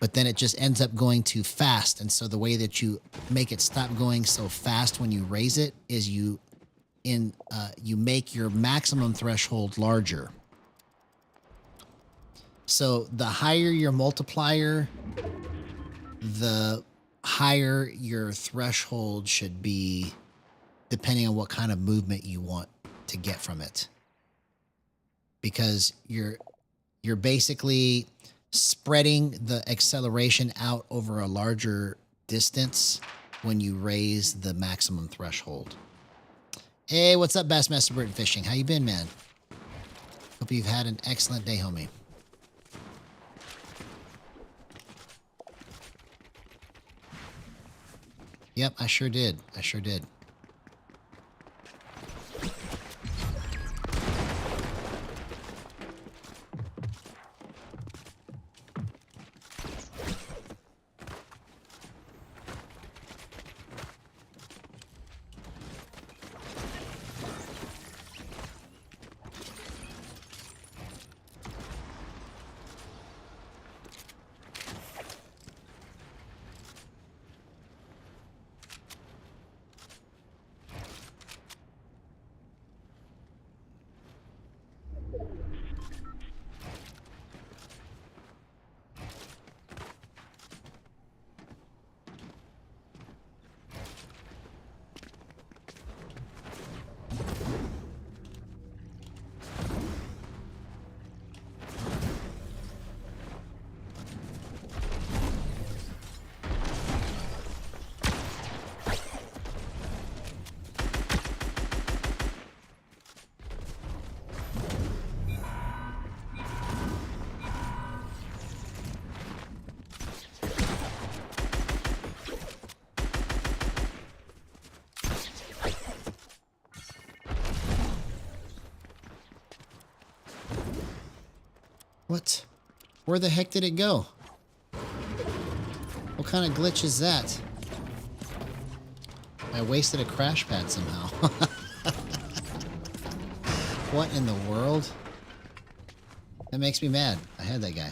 But then it just ends up going too fast. And so the way that you make it stop going so fast when you raise it is you make your maximum threshold larger. So the higher your multiplier, the higher your threshold should be, depending on what kind of movement you want to get from it. Because you're basically spreading the acceleration out over a larger distance when you raise the maximum threshold. Hey, what's up, Bassmaster Burton Fishing? How you been, man? Hope you've had an excellent day, homie. Yep, I sure did. I sure did. What? Where the heck did it go? What kind of glitch is that? I wasted a crash pad somehow. What in the world? That makes me mad. I had that guy.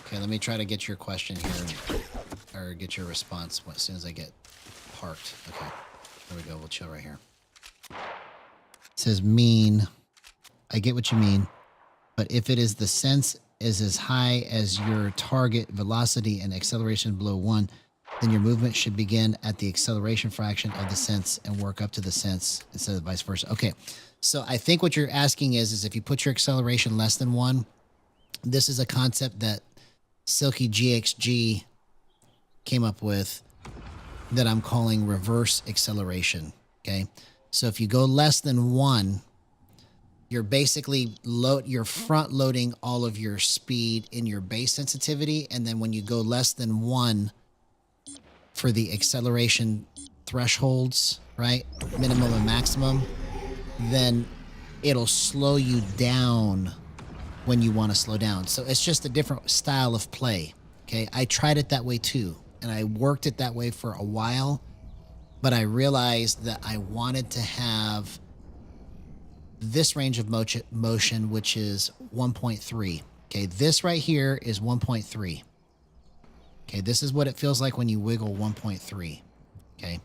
Okay, let me try to get your question here, or get your response as soon as I get parked. Okay, there we go. We'll chill right here. It says mean. I get what you mean, but if it is the sense is as high as your target velocity and acceleration below 1, then your movement should begin at the acceleration fraction of the sense and work up to the sense instead of vice versa. Okay, so I think what you're asking is if you put your acceleration less than 1, this is a concept that Silky GXG came up with that I'm calling reverse acceleration. Okay, so if you go less than 1, you're basically you're front loading all of your speed in your base sensitivity, and then when you go less than 1 for the acceleration thresholds, right, minimum and maximum, then it'll slow you down when you want to slow down. So it's just a different style of play. Okay, I tried it that way too, and I worked it that way for a while, but I realized that I wanted to have this range of motion, which is 1.3. Okay, this right here is 1.3. Okay, this is what it feels like when you wiggle 1.3. Okay,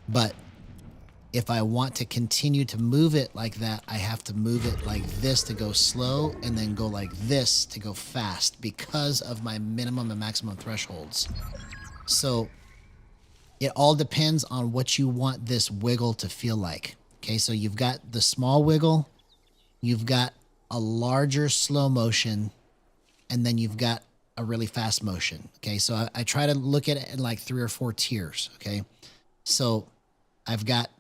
but if I want to continue to move it like that, I have to move it like this to go slow, and then go like this to go fast because of my minimum and maximum thresholds. So it all depends on what you want this wiggle to feel like. Okay, so you've got the small wiggle, you've got a larger slow motion, and then you've got a really fast motion. Okay, so I try to look at it in like 3 or 4 tiers. Okay, so I've got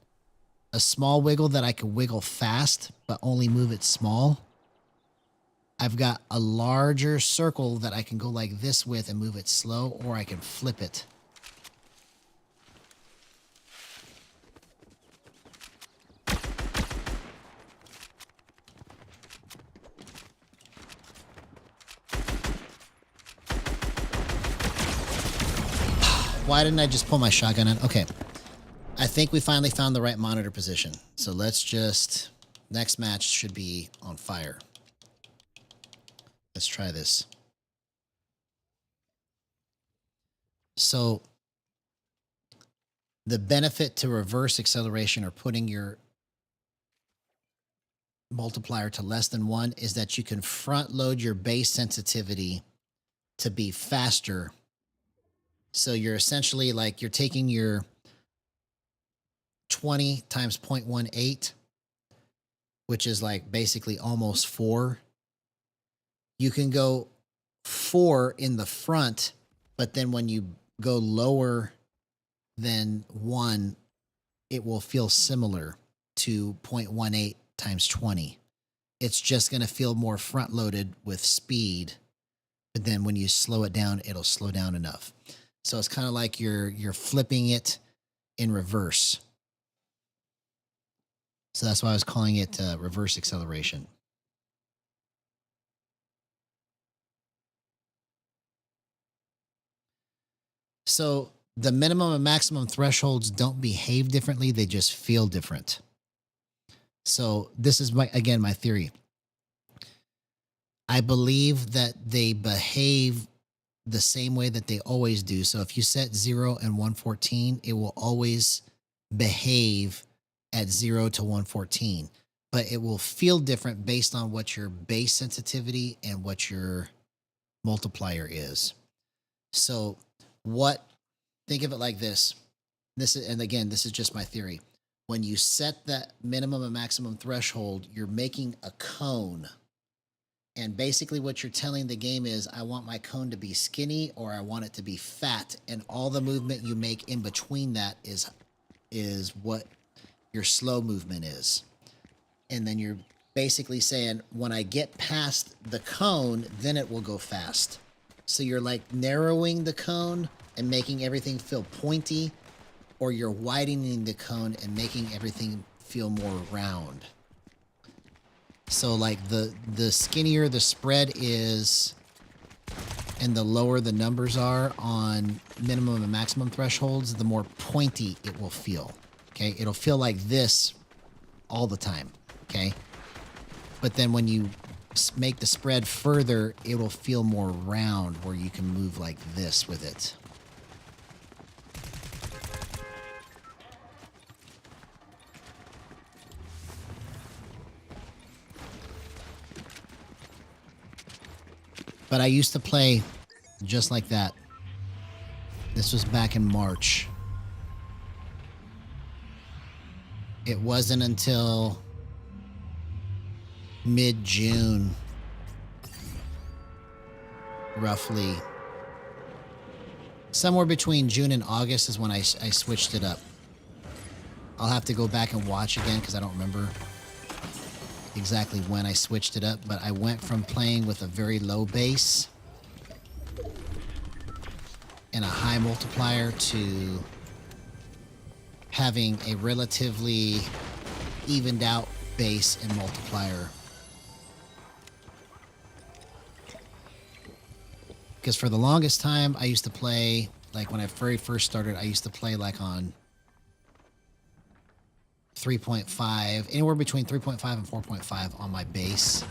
a small wiggle that I can wiggle fast, but only move it small. I've got a larger circle that I can go like this with and move it slow, or I can flip it. Why didn't I just pull my shotgun in? Okay. I think we finally found the right monitor position. So let's just... Next match should be on fire. Let's try this. So the benefit to reverse acceleration or putting your multiplier to less than 1 is that you can front load your base sensitivity to be faster. So you're essentially like you're taking your 20 times 0.18, which is like basically almost 4. You can go 4 in the front, but then when you go lower than 1, it will feel similar to 0.18 times 20. It's just going to feel more front loaded with speed, but then when you slow it down, it'll slow down enough. So it's kind of like you're flipping it in reverse. So that's why I was calling it reverse acceleration. So the minimum and maximum thresholds don't behave differently. They just feel different. So this is my theory. I believe that they behave the same way that they always do. So if you set 0 and 114, it will always behave at 0 to 114. But it will feel different based on what your base sensitivity and what your multiplier is. So think of it like this. This is just my theory. When you set that minimum and maximum threshold, you're making a cone. And basically what you're telling the game is, I want my cone to be skinny or I want it to be fat. And all the movement you make in between that is what your slow movement is. And then you're basically saying, when I get past the cone, then it will go fast. So you're like narrowing the cone and making everything feel pointy, or you're widening the cone and making everything feel more round. So like the skinnier the spread is and the lower the numbers are on minimum and maximum thresholds, the more pointy it will feel. Okay, it'll feel like this all the time. Okay, but then when you make the spread further, it will feel more round where you can move like this with it. But I used to play just like that. This was back in March. It wasn't until mid-June, roughly. Somewhere between June and August is when I switched it up. I'll have to go back and watch again because I don't remember exactly when I switched it up, but I went from playing with a very low base and a high multiplier to having a relatively evened out base and multiplier. Because for the longest time, I used to play, like when I very first started, I used to play like on 3.5, anywhere between 3.5 and 4.5 on my base.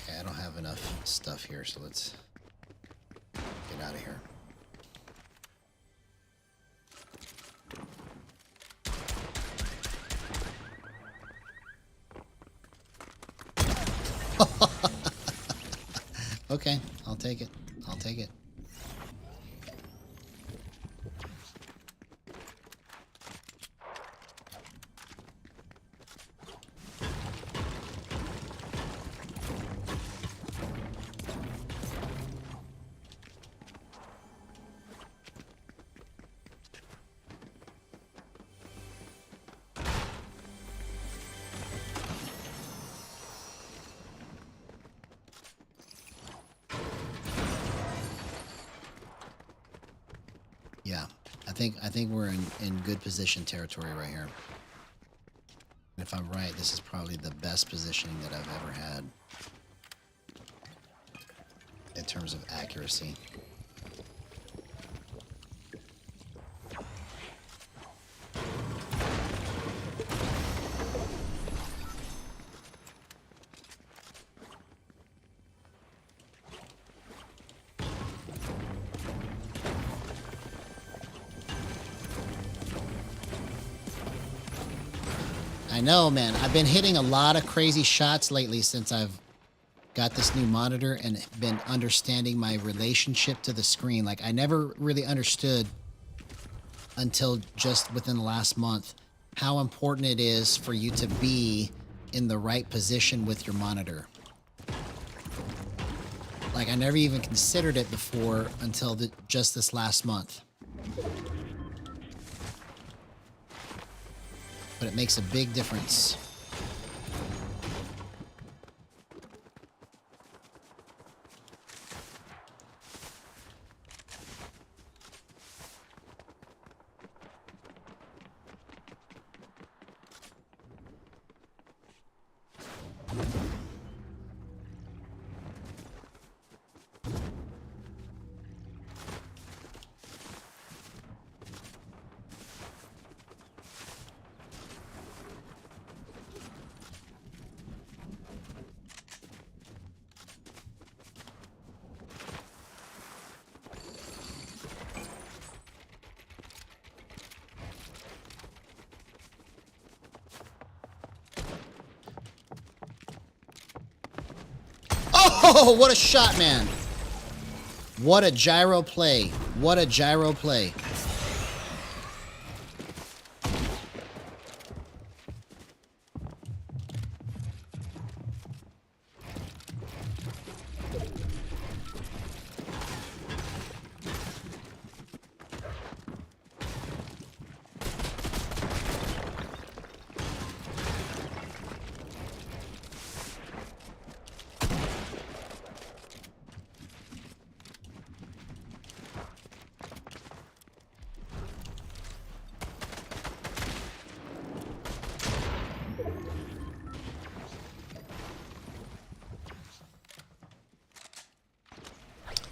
Okay, I don't have enough stuff here, so let's get out of here. Okay, I'll take it. I'll take it. Yeah, I think we're in good position territory right here. And if I'm right, this is probably the best positioning that I've ever had in terms of accuracy. I know, man. I've been hitting a lot of crazy shots lately since I've got this new monitor and been understanding my relationship to the screen. Like, I never really understood until just within the last month how important it is for you to be in the right position with your monitor. Like, I never even considered it before until just this last month. But it makes a big difference. Oh, what a shot, man. What a gyro play. What a gyro play.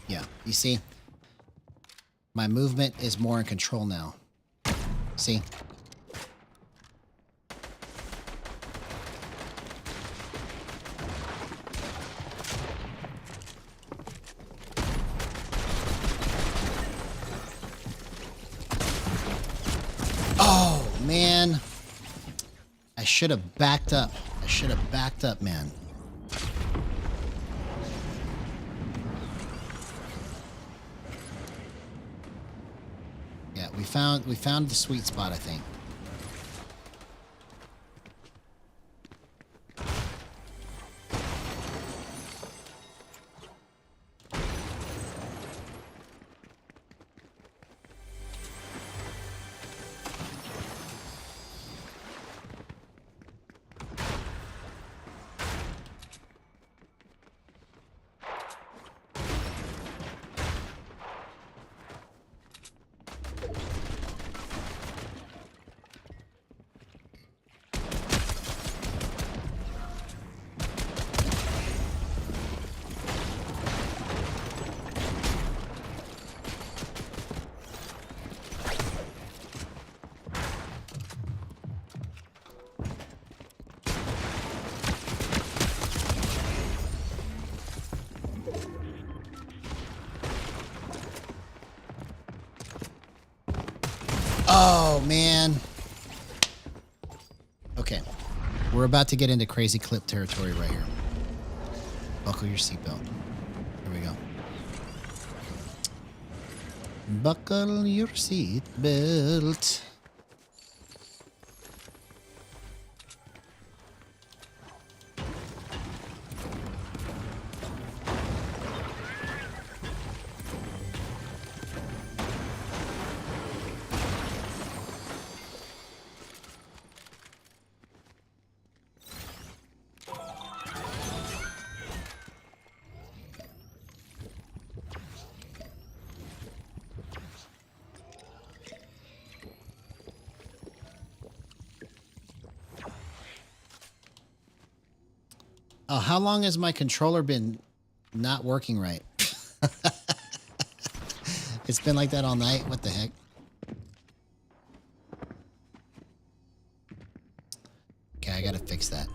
Yeah, you see? My movement is more in control now. See? Oh, man. I should have backed up. I should have backed up, man. Yeah, we found the sweet spot, I think. Oh, man. Okay. We're about to get into crazy clip territory right here. Buckle your seatbelt. Here we go. Buckle your seatbelt. Oh, how long has my controller been not working right? It's been like that all night. What the heck? Okay, I gotta fix that.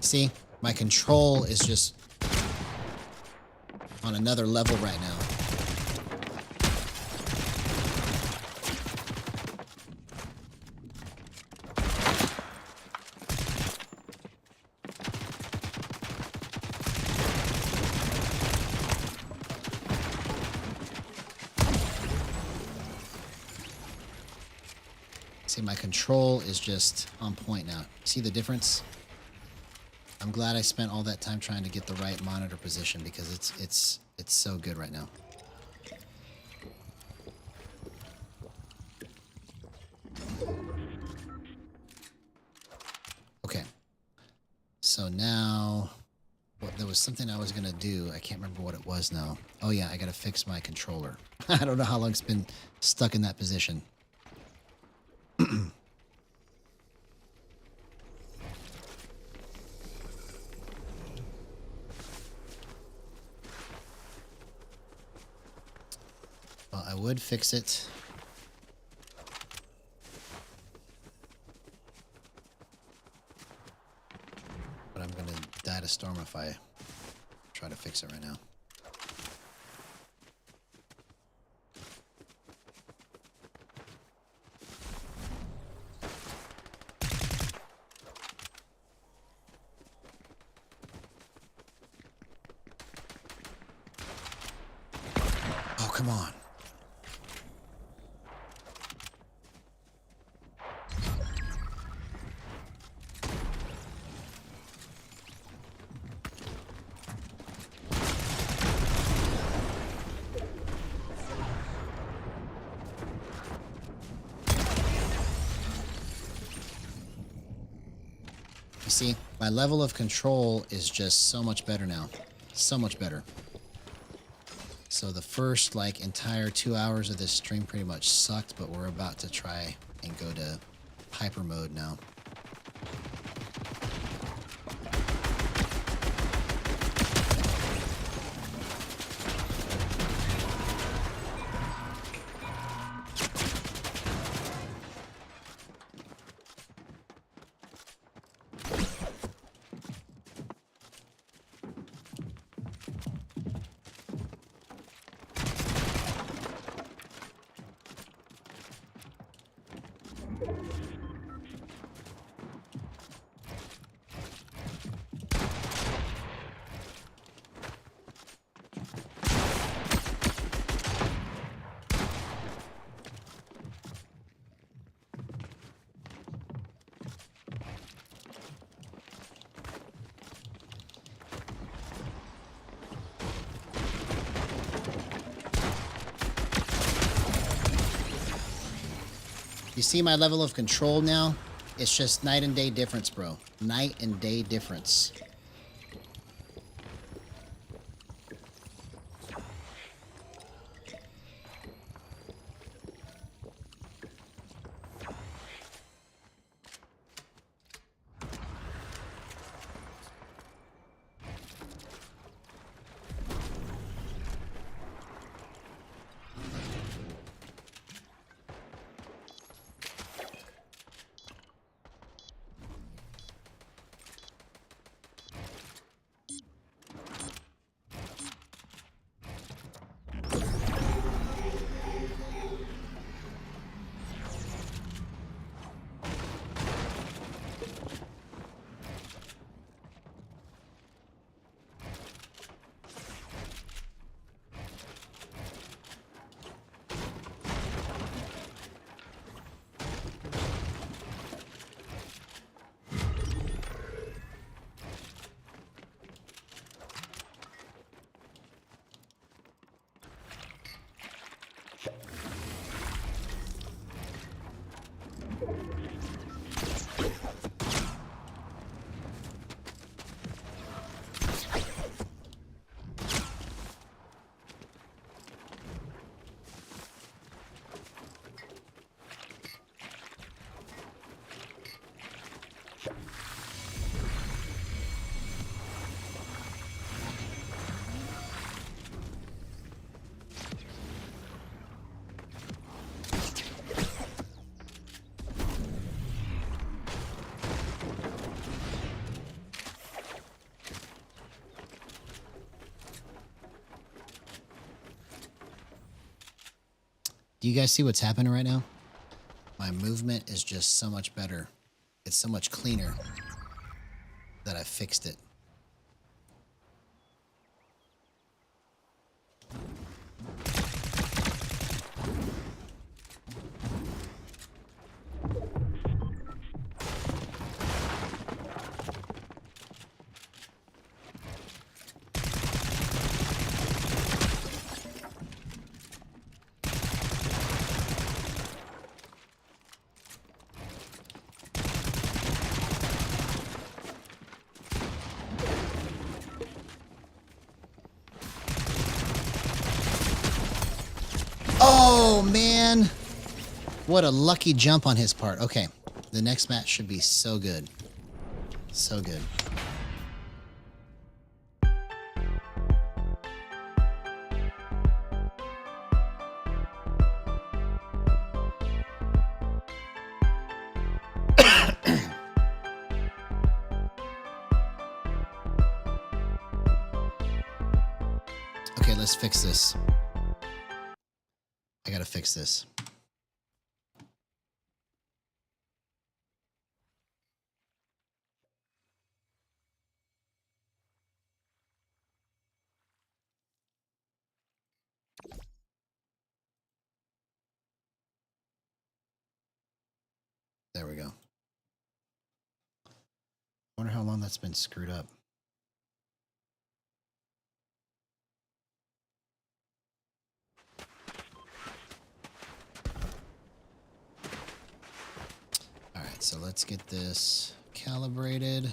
See, my control is just on another level right now. See, my control is just on point now. See the difference? I'm glad I spent all that time trying to get the right monitor position because it's so good right now. Okay. So now, well, there was something I was gonna do. I can't remember what it was now. Oh yeah, I gotta fix my controller. I don't know how long it's been stuck in that position. Well, I would fix it. But I'm gonna die to storm if I try to fix it right now. Oh, come on. You see, my level of control is just so much better now. So much better. So the first, like, entire 2 hours of this stream pretty much sucked, but we're about to try and go to hyper mode now. You see my level of control now? It's just night and day difference, bro. Night and day difference. Do you guys see what's happening right now? My movement is just so much better. It's so much cleaner that I fixed it. What a lucky jump on his part. Okay, the next match should be so good. So good. Okay, let's fix this. I gotta fix this. There we go. Wonder how long that's been screwed up. All right, so let's get this calibrated.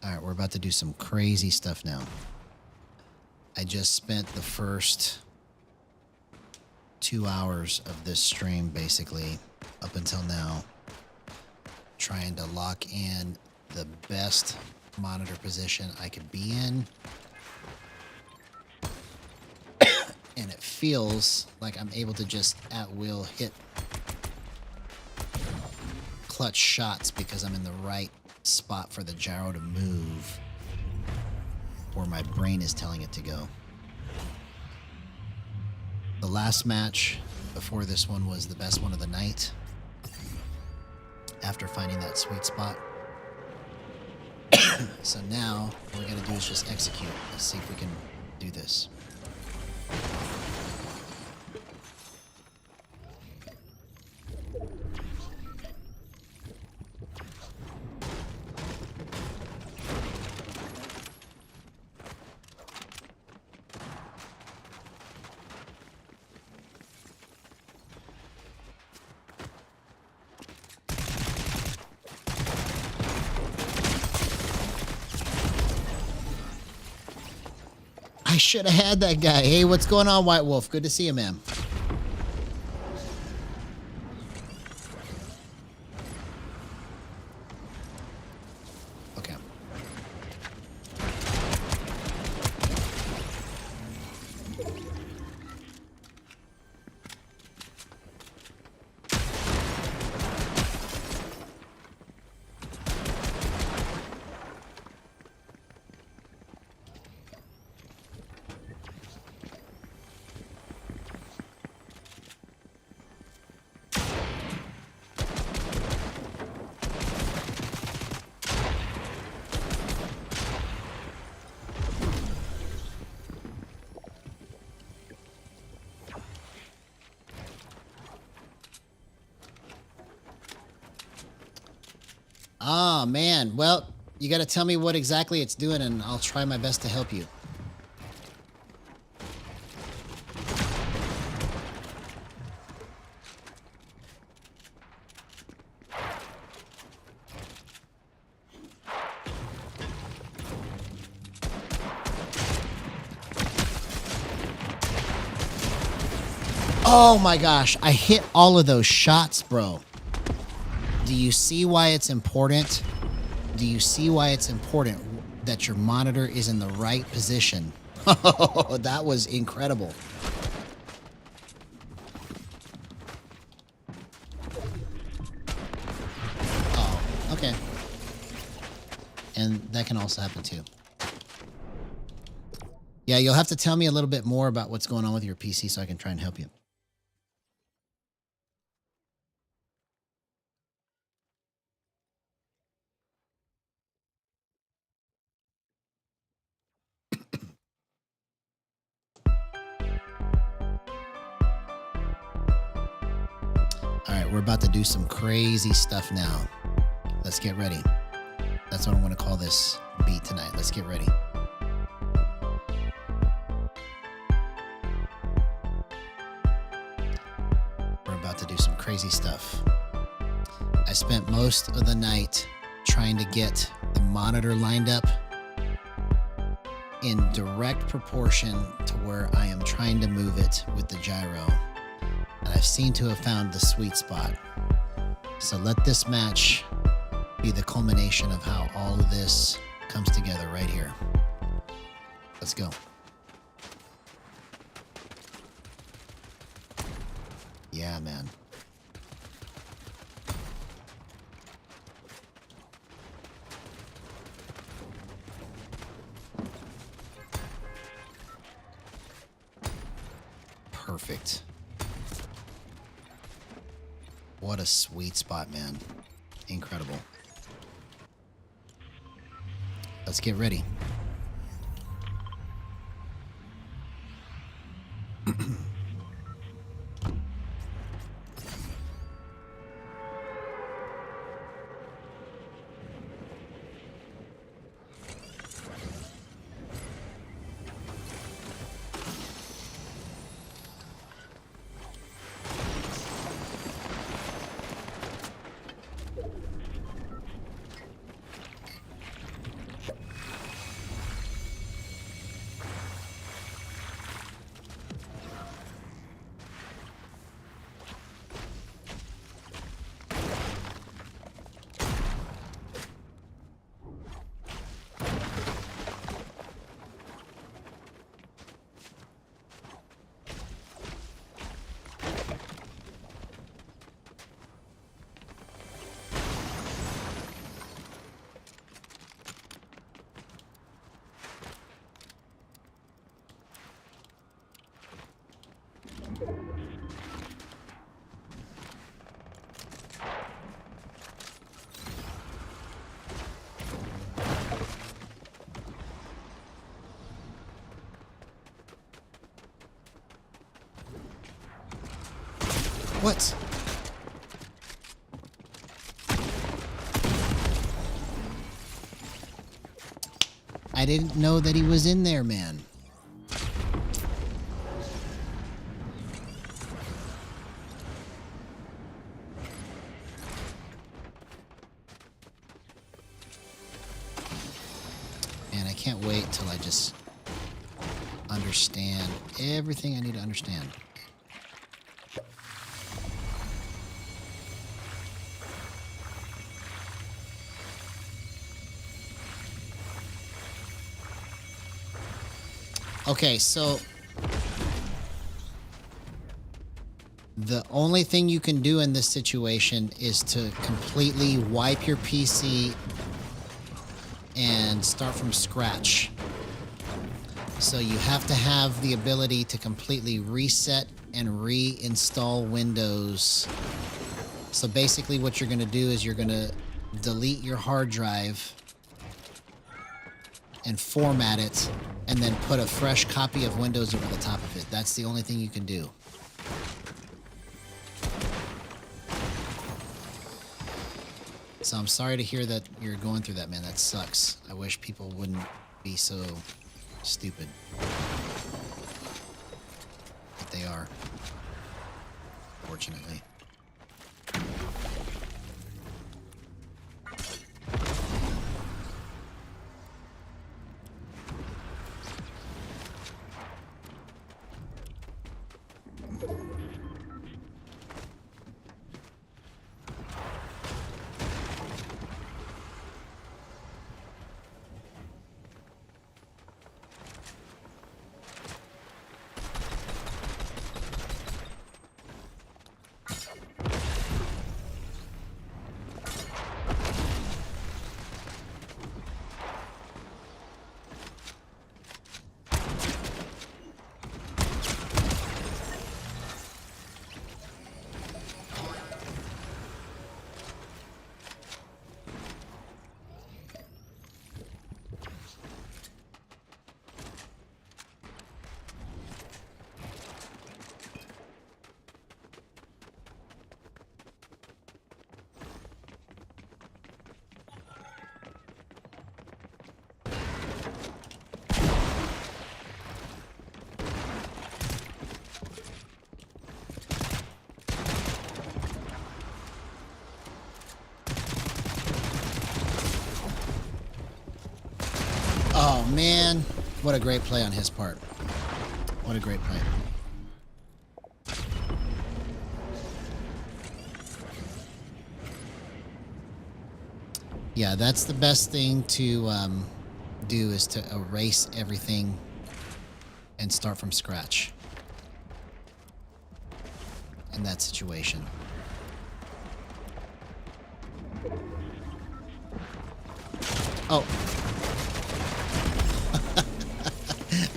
All right, we're about to do some crazy stuff now. I just spent the first 2 hours of this stream, basically, up until now, trying to lock in the best monitor position I could be in. And it feels like I'm able to just at will hit clutch shots because I'm in the right spot for the gyro to move where my brain is telling it to go. The last match before this one was the best one of the night after finding that sweet spot. So now what we're going to do is just execute. Let's see if we can do this. I should have had that guy. Hey, what's going on, White Wolf? Good to see you, man. Okay. Oh, man. Well, you got to tell me what exactly it's doing, and I'll try my best to help you. Oh, my gosh. I hit all of those shots, bro. Do you see why it's important? Do you see why it's important that your monitor is in the right position? Oh, that was incredible. Oh, okay. And that can also happen too. Yeah, you'll have to tell me a little bit more about what's going on with your PC so I can try and help you. All right, we're about to do some crazy stuff now. Let's get ready. That's what I want to call this beat tonight. Let's get ready. We're about to do some crazy stuff. I spent most of the night trying to get the monitor lined up in direct proportion to where I am trying to move it with the gyro. And I've seemed to have found the sweet spot. So let this match be the culmination of how all of this comes together right here. Let's go. Yeah, man. Perfect. What a sweet spot, man. Incredible. Let's get ready. What? I didn't know that he was in there, man. And I can't wait till I just understand everything I need to understand. Okay, so the only thing you can do in this situation is to completely wipe your PC and start from scratch. So you have to have the ability to completely reset and reinstall Windows. So basically what you're going to do is you're going to delete your hard drive and format it, and then put a fresh copy of Windows over the top of it. That's the only thing you can do. So I'm sorry to hear that you're going through that, man. That sucks. I wish people wouldn't be so stupid. But they are, fortunately. Oh, man. What a great play on his part. What a great play. Yeah, that's the best thing to do, is to erase everything and start from scratch in that situation. Oh.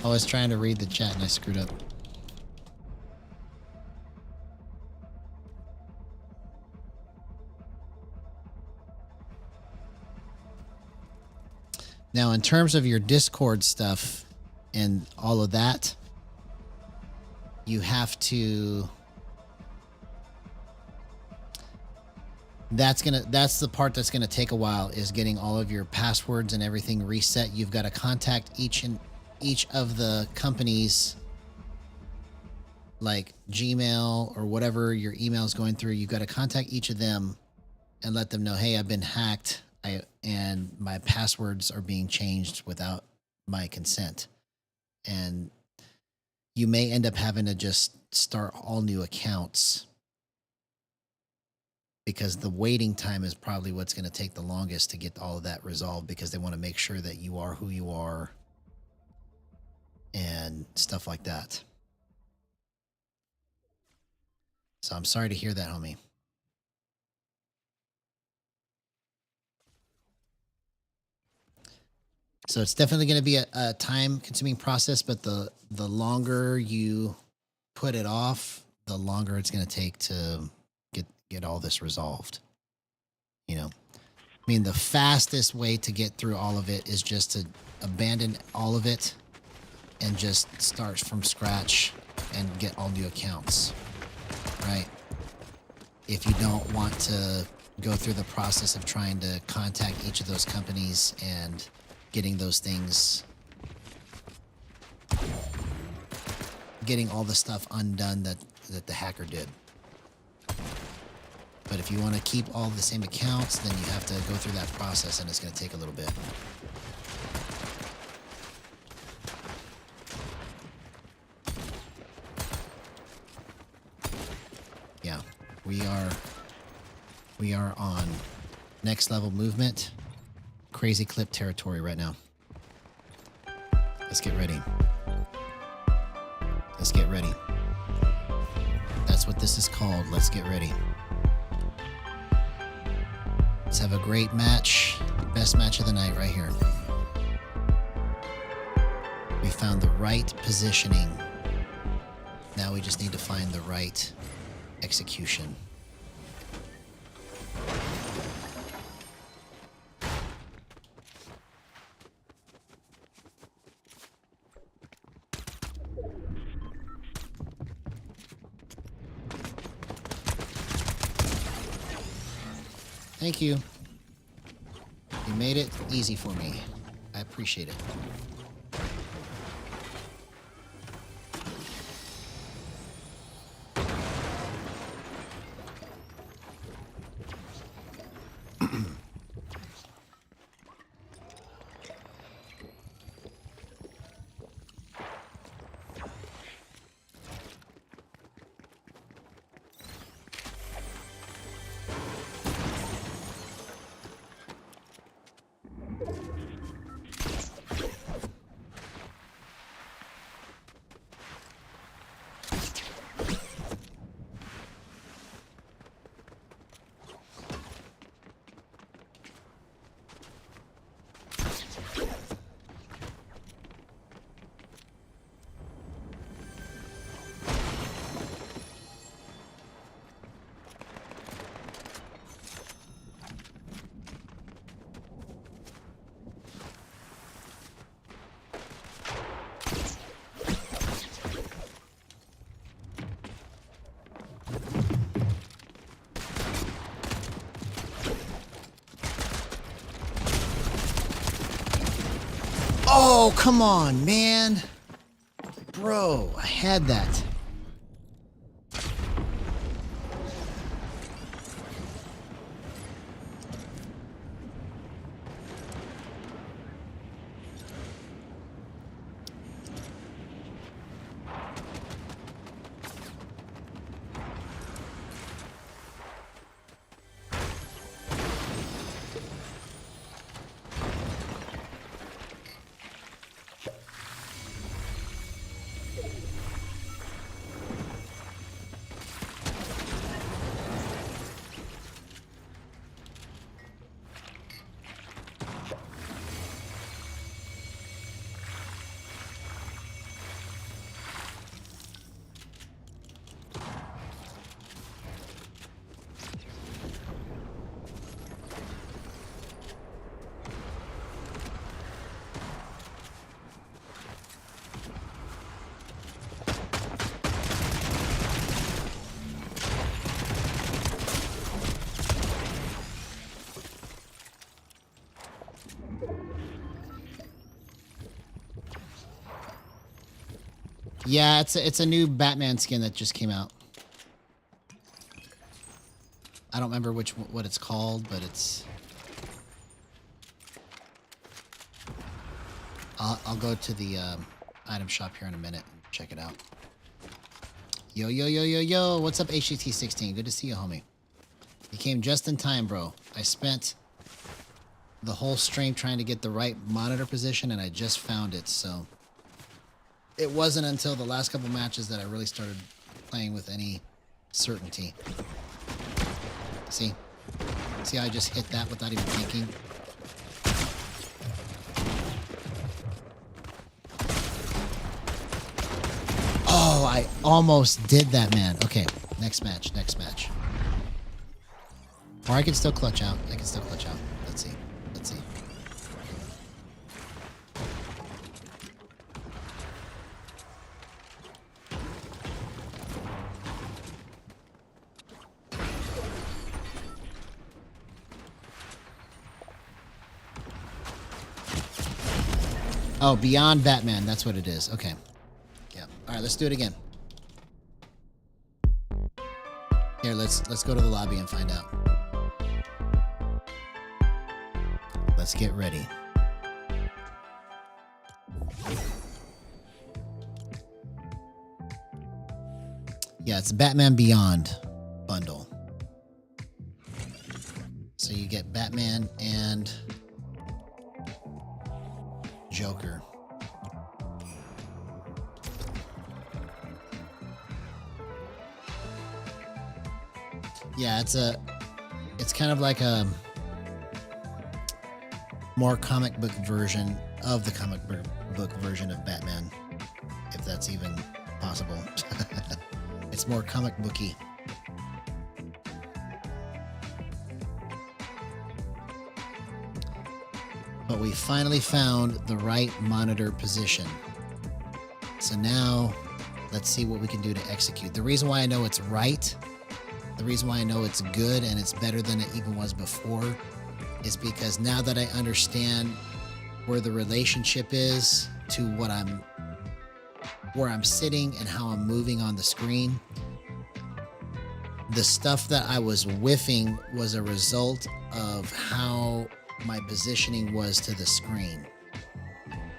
I was trying to read the chat and I screwed up. Now, in terms of your Discord stuff and all of that, you have to... That's the part that's gonna take a while, is getting all of your passwords and everything reset. You've got to contact each of the companies, like Gmail or whatever your email is going through. You've got to contact each of them and let them know, hey, I've been hacked, and my passwords are being changed without my consent. And you may end up having to just start all new accounts, because the waiting time is probably what's going to take the longest to get all of that resolved, because they want to make sure that you are who you are and stuff like that. So I'm sorry to hear that, homie. So it's definitely going to be a time-consuming process, but the longer you put it off, the longer it's going to take to get all this resolved. You know, I mean, the fastest way to get through all of it is just to abandon all of it and just start from scratch and get all new accounts, right? If you don't want to go through the process of trying to contact each of those companies and getting those things, getting all the stuff undone that the hacker did. But if you want to keep all the same accounts, then you have to go through that process, and it's going to take a little bit. Yeah, we are on next level movement, crazy clip territory right now. Let's get ready. Let's get ready. That's what this is called. Let's get ready. Let's have a great match. Best match of the night right here. We found the right positioning. Now we just need to find the right execution. Thank you. You made it easy for me. I appreciate it. Oh, come on, man. Bro, I had that. Yeah, it's a new Batman skin that just came out. I don't remember what it's called, but it's. I'll go to the item shop here in a minute and check it out. Yo, yo, yo, yo, yo. What's up, HGT16? Good to see you, homie. You came just in time, bro. I spent the whole stream trying to get the right monitor position, and I just found it, so... It wasn't until the last couple matches that I really started playing with any certainty. See? See how I just hit that without even thinking? Oh, I almost did that, man. Okay, next match, next match. Or I can still clutch out. I can still clutch out. Let's see. Let's see. Oh, Beyond Batman. That's what it is. Okay. Yeah. All right, let's do it again. Here, let's go to the lobby and find out. Let's get ready. Yeah, it's Batman Beyond bundle. So you get Batman and Joker. Yeah, it's kind of like a more comic book version of the comic book version of Batman, if that's even possible. It's more comic booky. But we finally found the right monitor position. So now let's see what we can do to execute. The reason why I know it's right, the reason why I know it's good and it's better than it even was before, is because now that I understand where the relationship is to where I'm sitting and how I'm moving on the screen, the stuff that I was whiffing was a result of how my positioning was to the screen.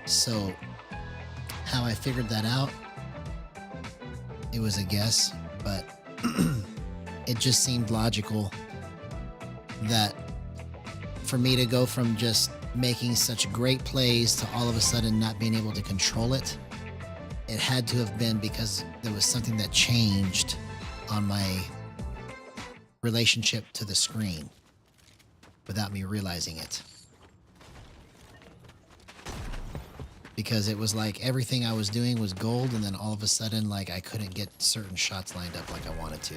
So how I figured that out, it was a guess, but it just seemed logical that for me to go from just making such great plays to all of a sudden not being able to control it, it had to have been because there was something that changed on my relationship to the screen without me realizing it. Because it was like everything I was doing was gold, and then all of a sudden, like, I couldn't get certain shots lined up like I wanted to.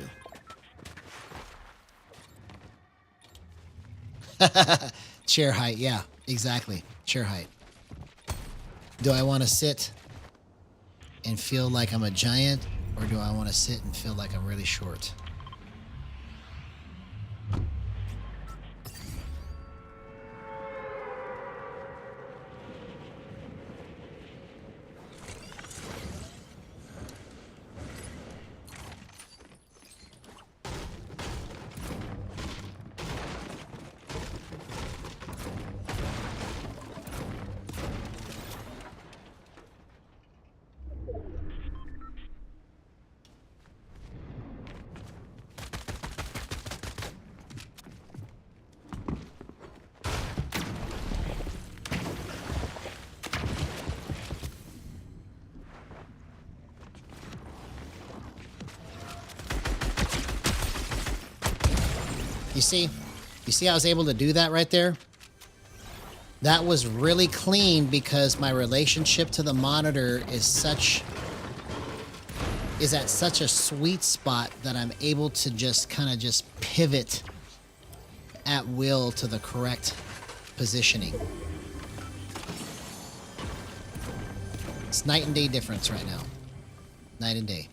Chair height, yeah, exactly. Chair height. Do I want to sit and feel like I'm a giant, or do I want to sit and feel like I'm really short? You see I was able to do that right there? That was really clean because my relationship to the monitor is at such a sweet spot that I'm able to just kind of just pivot at will to the correct positioning. It's night and day difference right now. Night and day.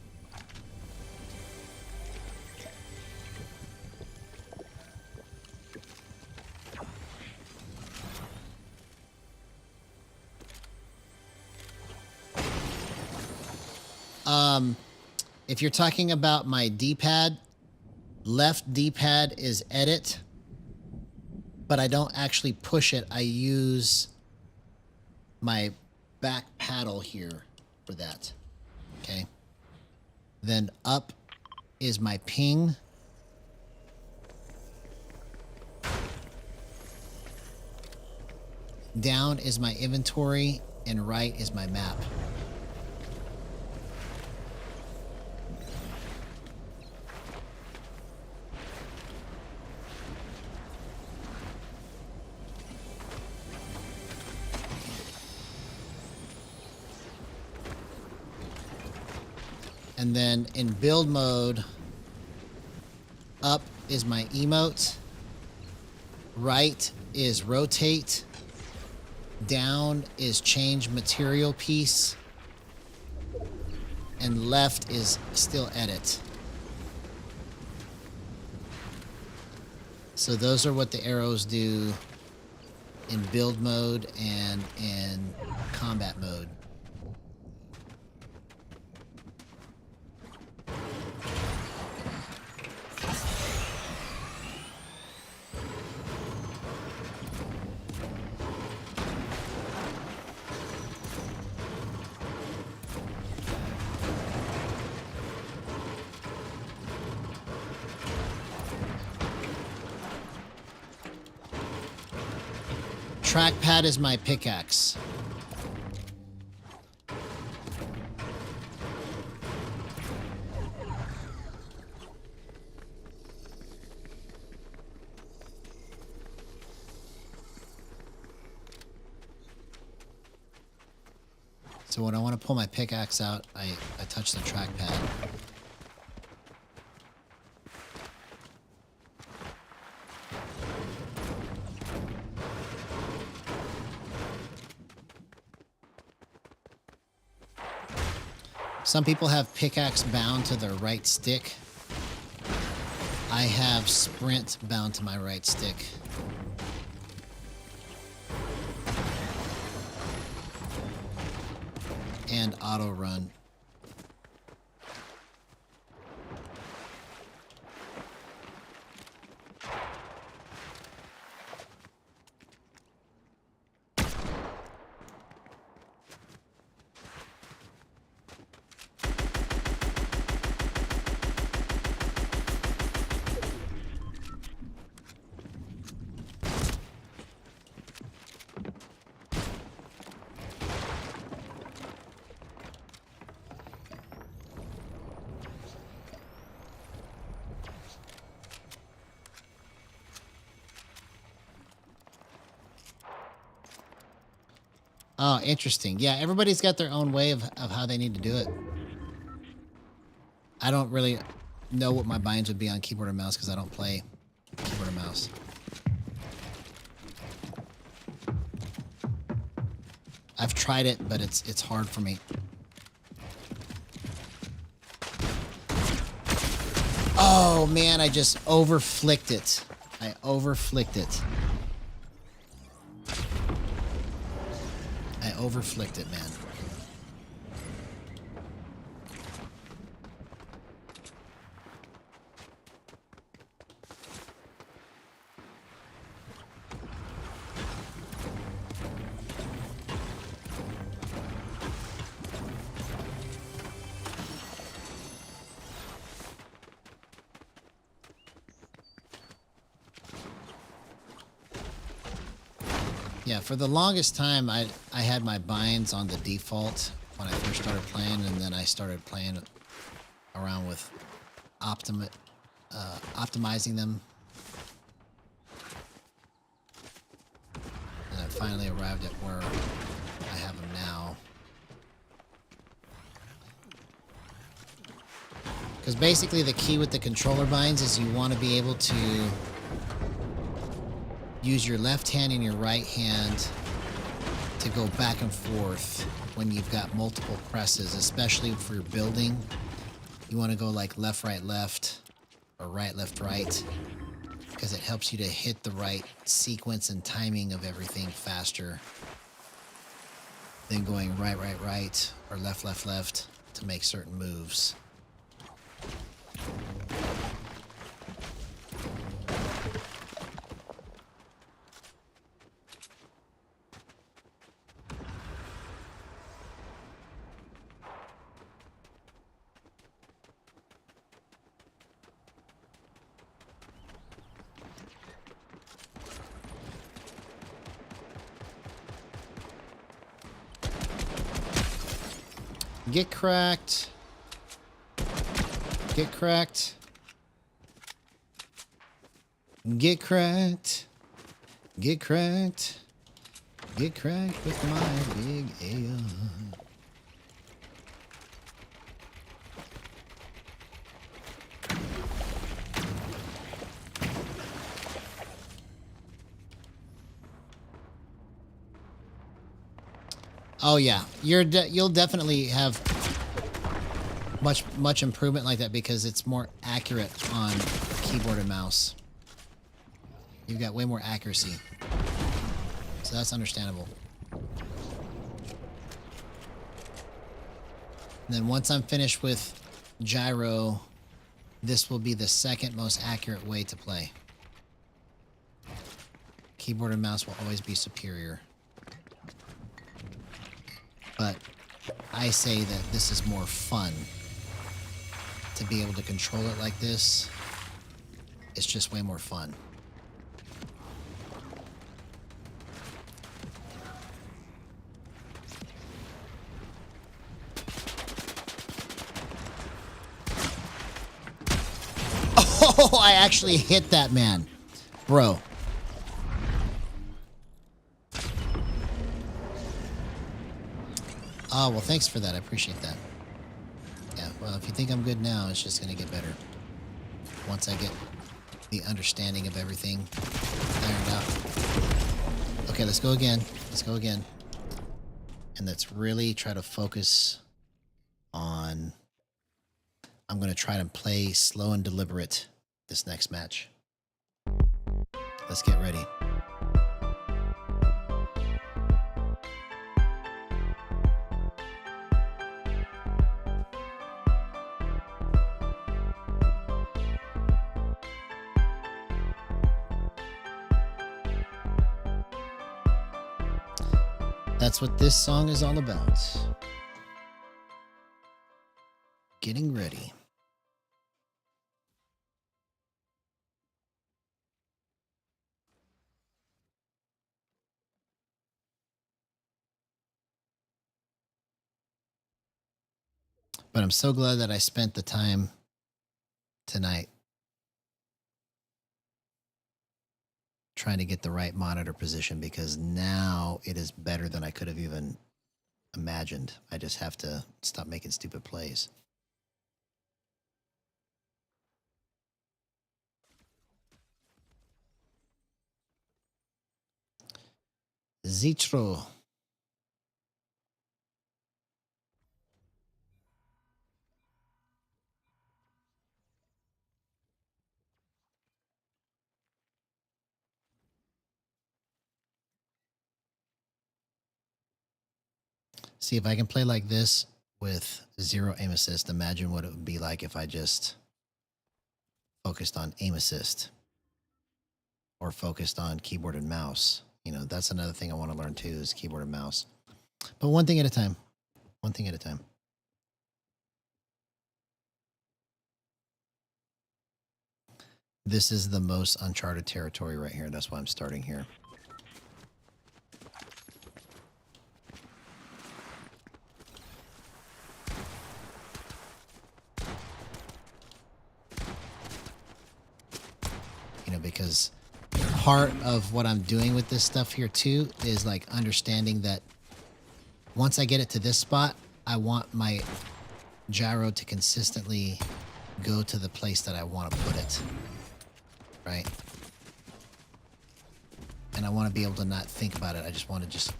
If you're talking about my D-pad, left D-pad is edit, but I don't actually push it. I use my back paddle here for that. Okay. Then up is my ping. Down is my inventory, and right is my map. And then in build mode, up is my emote, right is rotate, down is change material piece, and left is still edit. So those are what the arrows do in build mode and in combat mode. Trackpad is my pickaxe. So when I want to pull my pickaxe out, I touch the trackpad. Some people have pickaxe bound to their right stick. I have sprint bound to my right stick. And auto run. Oh, interesting. Yeah, everybody's got their own way of how they need to do it. I don't really know what my binds would be on keyboard or mouse because I don't play keyboard or mouse. I've tried it, but it's hard for me. Oh, man, I just overflicked it. I overflicked it. I overflicked it, man. Yeah, for the longest time, I had my binds on the default when I first started playing, and then I started playing around with optimizing them. And I finally arrived at where I have them now. Because basically the key with the controller binds is you want to be able to use your left hand and your right hand to go back and forth when you've got multiple presses, especially for your building. You want to go like left, right, or right, left, right, because it helps you to hit the right sequence and timing of everything faster than going right, right, right, or left, left, left. to make certain moves. Get cracked. Get cracked. Get cracked. Get cracked. Get cracked with my big AI. Oh yeah, you'll definitely have much improvement like that because it's more accurate on keyboard and mouse. You've got way more accuracy, so that's understandable. And then once I'm finished with gyro, this will be the second most accurate way to play. Keyboard and mouse will always be superior. But I say that this is more fun to be able to control it like this. It's just way more fun. Oh, I actually hit that man, bro. Oh, well, thanks for that. I appreciate that. Yeah, well, if you think I'm good now, it's just going to get better. Once I get the understanding of everything ironed out. Okay, let's go again. Let's go again. And let's really try to focus on... I'm going to try to play slow and deliberate this next match. Let's get ready. That's what this song is all about. Getting ready. But I'm so glad that I spent the time tonight trying to get the right monitor position because now it is better than I could have even imagined. I just have to stop making stupid plays. Zitro. See, if I can play like this with zero aim assist, imagine what it would be like if I just focused on aim assist or focused on keyboard and mouse. You know, that's another thing I want to learn too is keyboard and mouse. But one thing at a time. One thing at a time. This is the most uncharted territory right here. That's why I'm starting here. You know, because part of what I'm doing with this stuff here too is like understanding that once I get it to this spot, I want my gyro to consistently go to the place that I want to put it. Right? And I want to be able to not think about it. I just want to just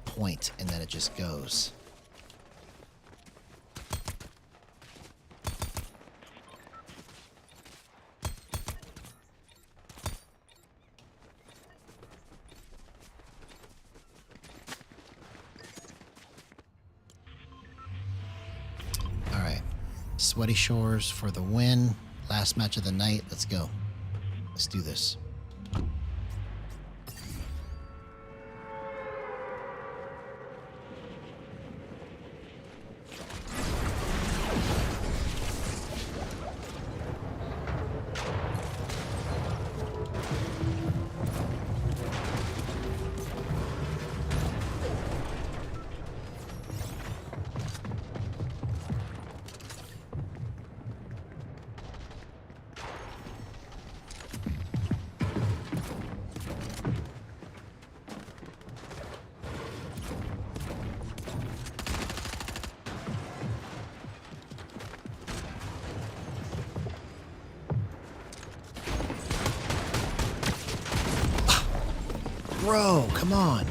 point and then it just goes. Sweaty Shores for the win. Last match of the night. Let's go. Let's do this. Bro, come on.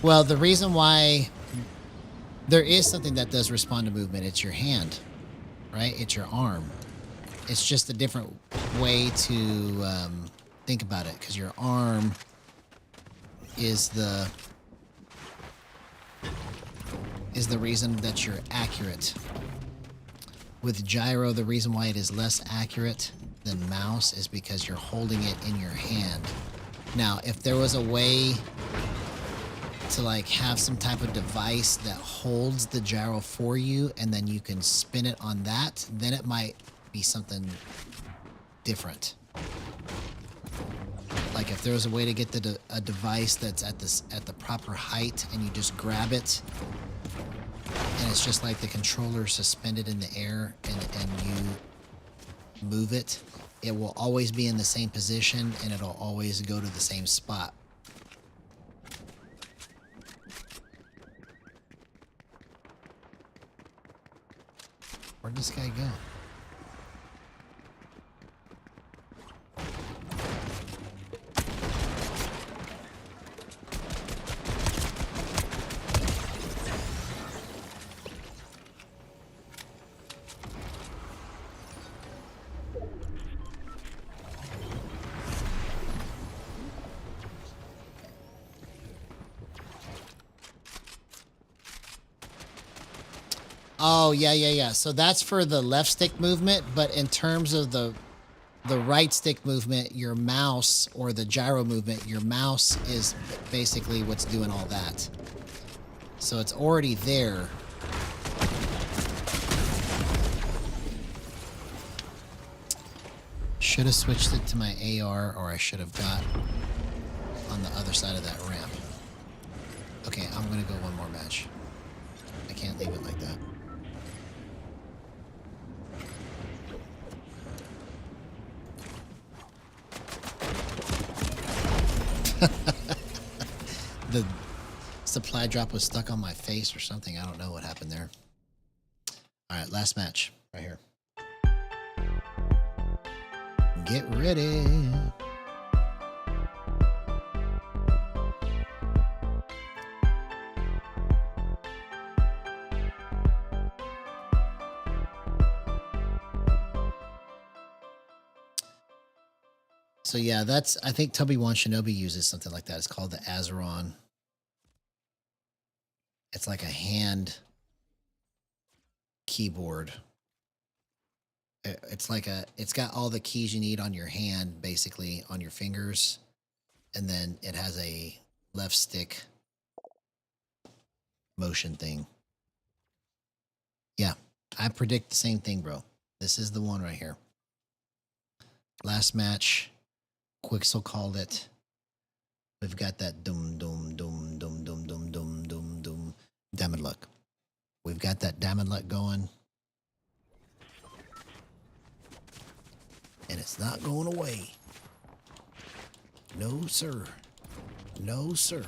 Well, the reason why there is something that does respond to movement, it's your hand, right? It's your arm. It's just a different way to think about it, because your arm is the reason that you're accurate. With gyro, the reason why it is less accurate than mouse is because you're holding it in your hand. Now, if there was a way to like have some type of device that holds the gyro for you and then you can spin it on that, then it might be something different. Like if there was a way to get a device that's at the proper height and you just grab it, and it's just like the controller suspended in the air and you move it, it will always be in the same position and it'll always go to the same spot. Where'd this guy go? Oh, yeah. So that's for the left stick movement, but in terms of the right stick movement, your mouse, or the gyro movement, your mouse is basically what's doing all that. So it's already there. Should have switched it to my AR, or I should have got on the other side of that ramp. Okay, I'm gonna go one more match. I can't leave it like that. The supply drop was stuck on my face or something. I don't know what happened there. All right, last match right here. Get ready. So yeah, that's, I think Ep.1 Shinobi uses something like that. It's called the Azeron. It's like a hand keyboard. It's like it's got all the keys you need on your hand, basically on your fingers. And then it has a left stick motion thing. Yeah, I predict the same thing, bro. This is the one right here. Last match, Quixel called it. We've got that doom, doom, doom, doom, doom, doom, doom, doom, doom. Damn it, luck. We've got that damn it luck going. And it's not going away. No, sir. No, sir.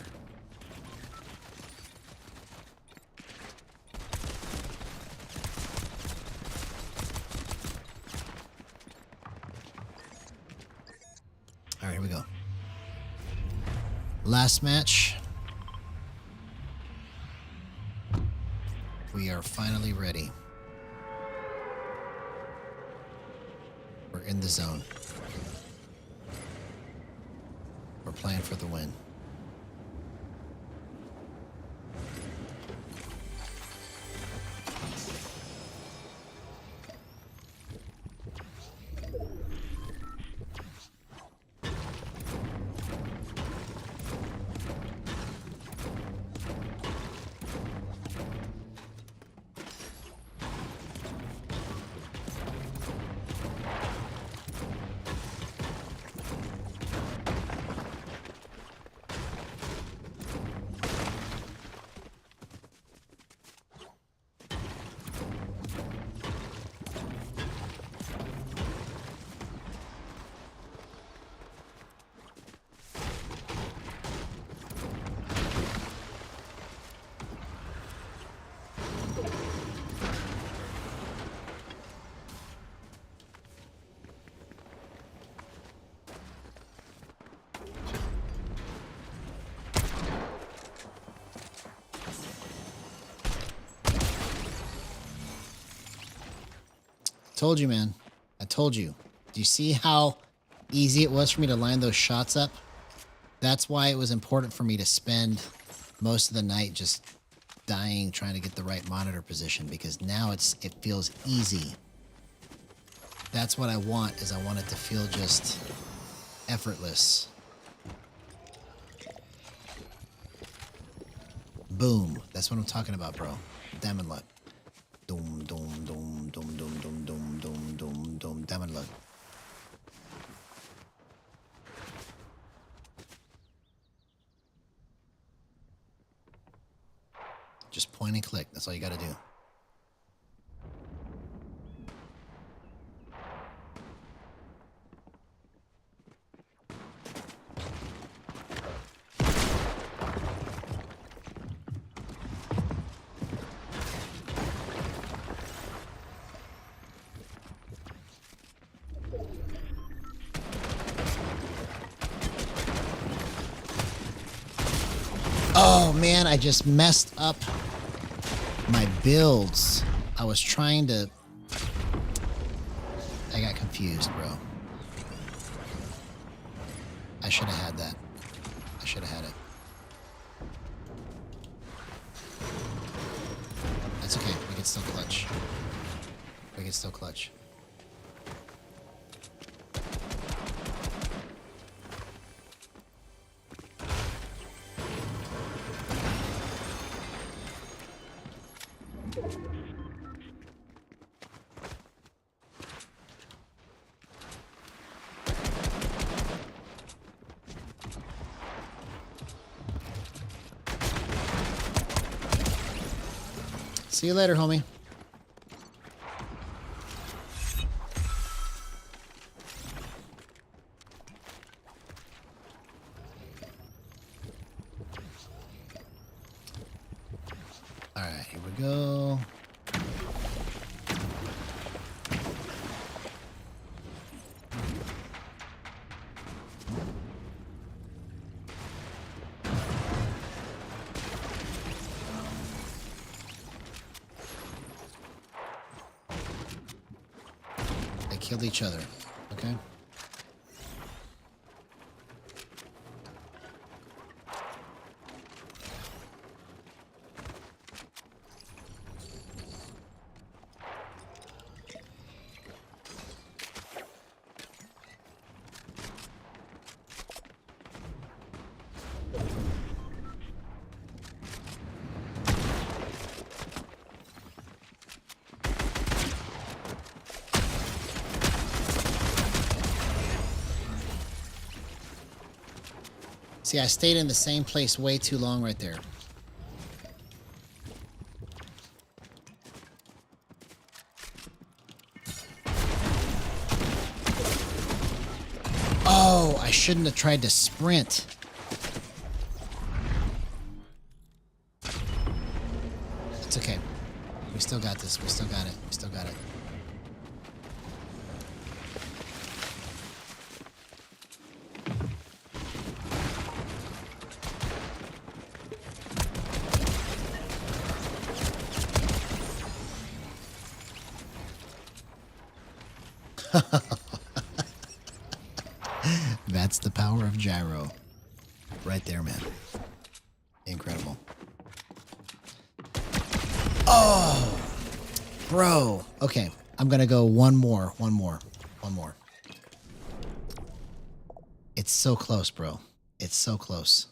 All right, here we go. Last match. We are finally ready. We're in the zone. We're playing for the win. told you, man. I told you. Do you see how easy it was for me to line those shots up? That's why it was important for me to spend most of the night just dying trying to get the right monitor position, because now it feels easy. That's what I want, is I want it to feel just effortless. Boom. That's what I'm talking about, bro. Diamond luck. Doom, doom, doom, doom, doom, doom, doom, doom, doom, doom. Diamond luck. Just point and click. That's all you got to do. Oh man, I just messed up my builds. I was trying to... I got confused, bro. I should have had that. I should have had it. That's okay. We can still clutch. We can still clutch. See you later, homie. All right, here we go. Killed each other. Okay. See, I stayed in the same place way too long right there. Oh, I shouldn't have tried to sprint. It's okay. We still got this. We still got it. We still got it. That's the power of gyro. Right there, man. Incredible. Oh, bro. Okay, I'm gonna go one more. It's so close, bro. It's so close.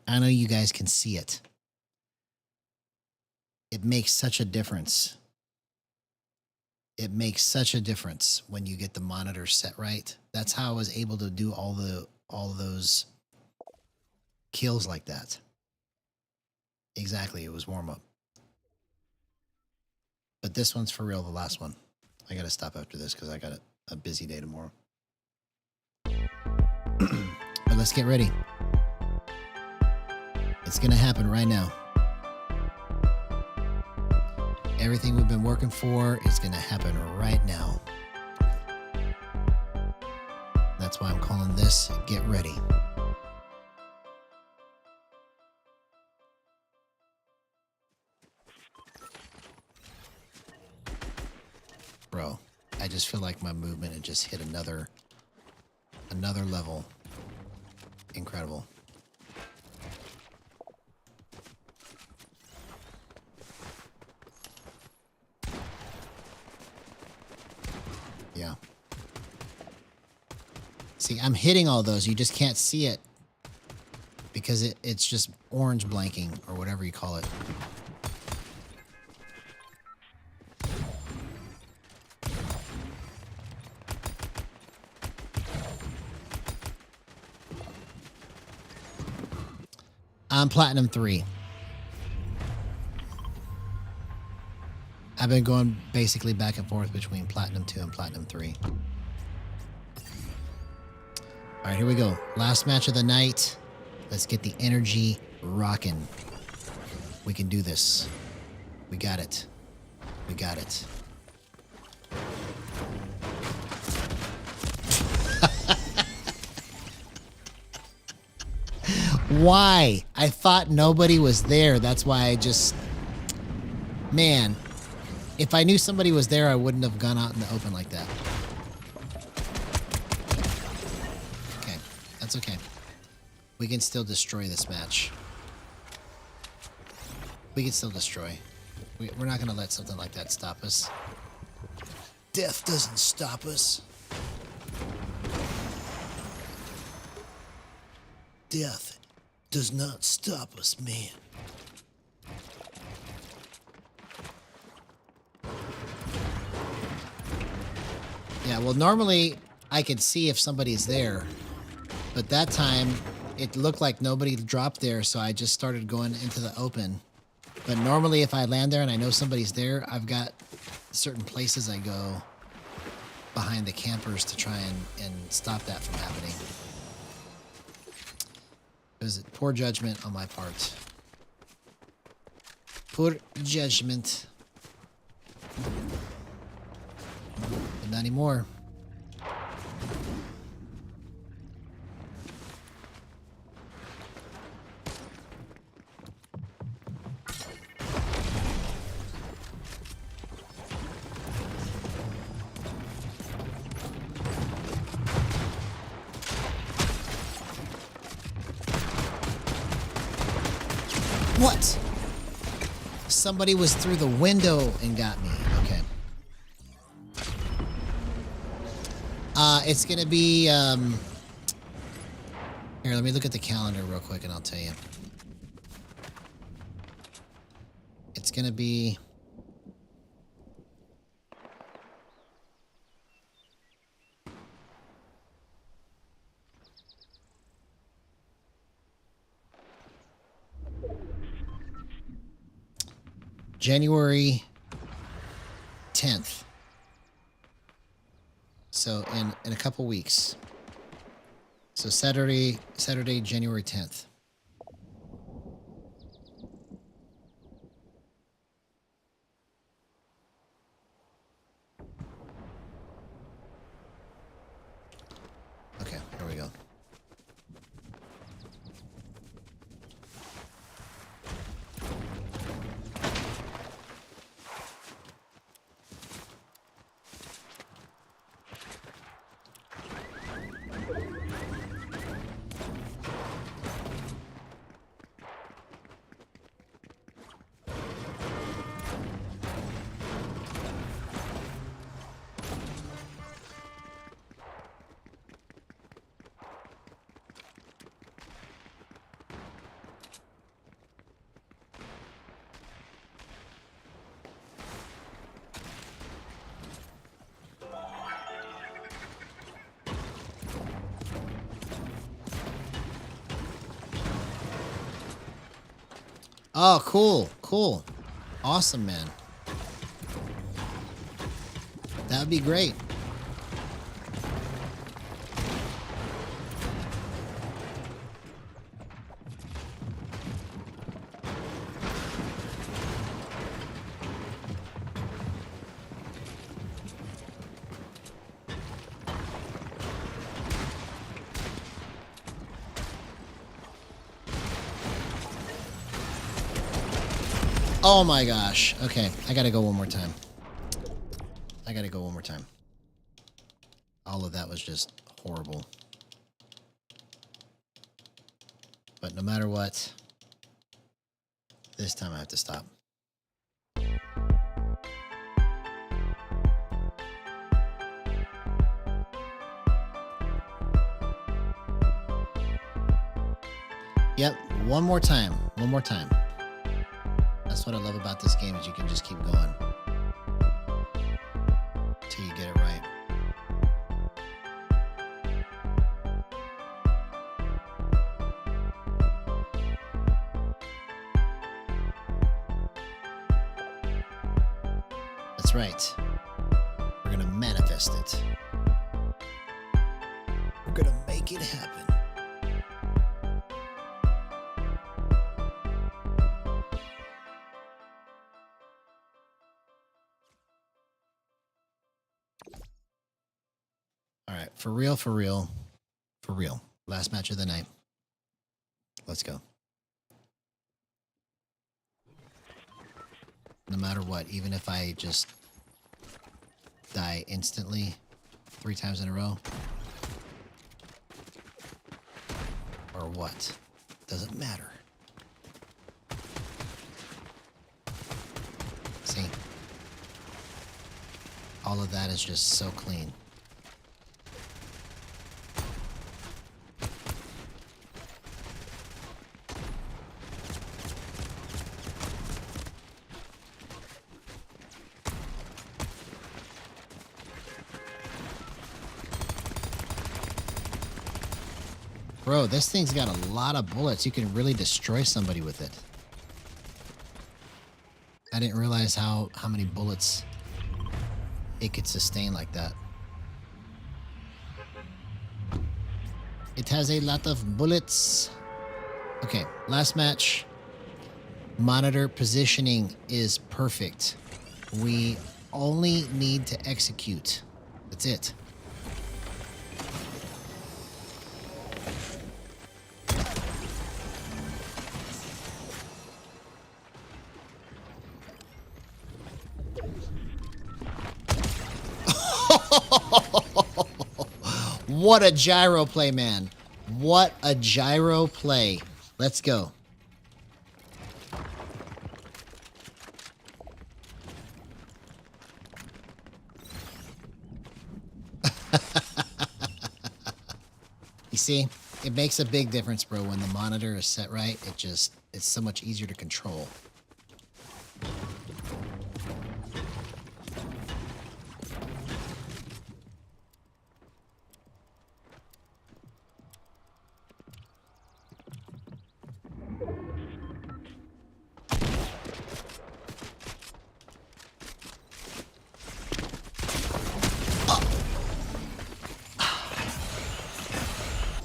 I know you guys can see it. It makes such a difference. It makes such a difference when you get the monitor set right. That's how I was able to do all those kills like that. Exactly, it was warm up. But this one's for real, the last one. I gotta stop after this because I got a busy day tomorrow. But let's get ready. It's gonna happen right now. Everything we've been working for is going to happen right now. That's why I'm calling this Get Ready. just feel like my movement had just hit another level. Incredible. Yeah. See, I'm hitting all those. You just can't see it because it's just orange blanking or whatever you call it. I'm Platinum 3. I've been going basically back and forth between Platinum 2 and Platinum 3. All right, here we go. Last match of the night. Let's get the energy rocking. We can do this. We got it. We got it. Why? I thought nobody was there. That's why I just... Man, if I knew somebody was there, I wouldn't have gone out in the open like that. Okay, that's okay. We can still destroy this match. We can still destroy. We're not going to let something like that stop us. Death doesn't stop us. Death does not stop us, man. Yeah, well, normally I could see if somebody's there, but that time it looked like nobody dropped there, so I just started going into the open. But normally if I land there and I know somebody's there, I've got certain places I go behind the campers to try and stop that from happening. It was poor judgment on my part. Poor judgment. But not anymore. What? Somebody was through the window and got me. Okay. It's gonna be, here, let me look at the calendar real quick and I'll tell you. It's gonna be... January 10th. So in a couple weeks. So Saturday, January 10th. Okay, here we go. Oh, cool, cool. Awesome, man. That would be great. Oh my gosh. Okay, I gotta go one more time. I gotta go one more time. All of that was just horrible. But no matter what, this time I have to stop. Yep, one more time. One more time. That's what I love about this game is you can just keep going till you get it right. That's right. We're gonna manifest it. We're gonna make it happen. All right, for real, for real, for real. Last match of the night. Let's go. No matter what, even if I just die instantly 3 times in a row, or what, doesn't matter. See? All of that is just so clean. Bro, this thing's got a lot of bullets. You can really destroy somebody with it. I didn't realize how many bullets it could sustain like that. It has a lot of bullets. Okay, last match. Monitor positioning is perfect. We only need to execute. That's it. What a gyro play, man. What a gyro play. Let's go. You see, it makes a big difference, bro, when the monitor is set right. It's so much easier to control.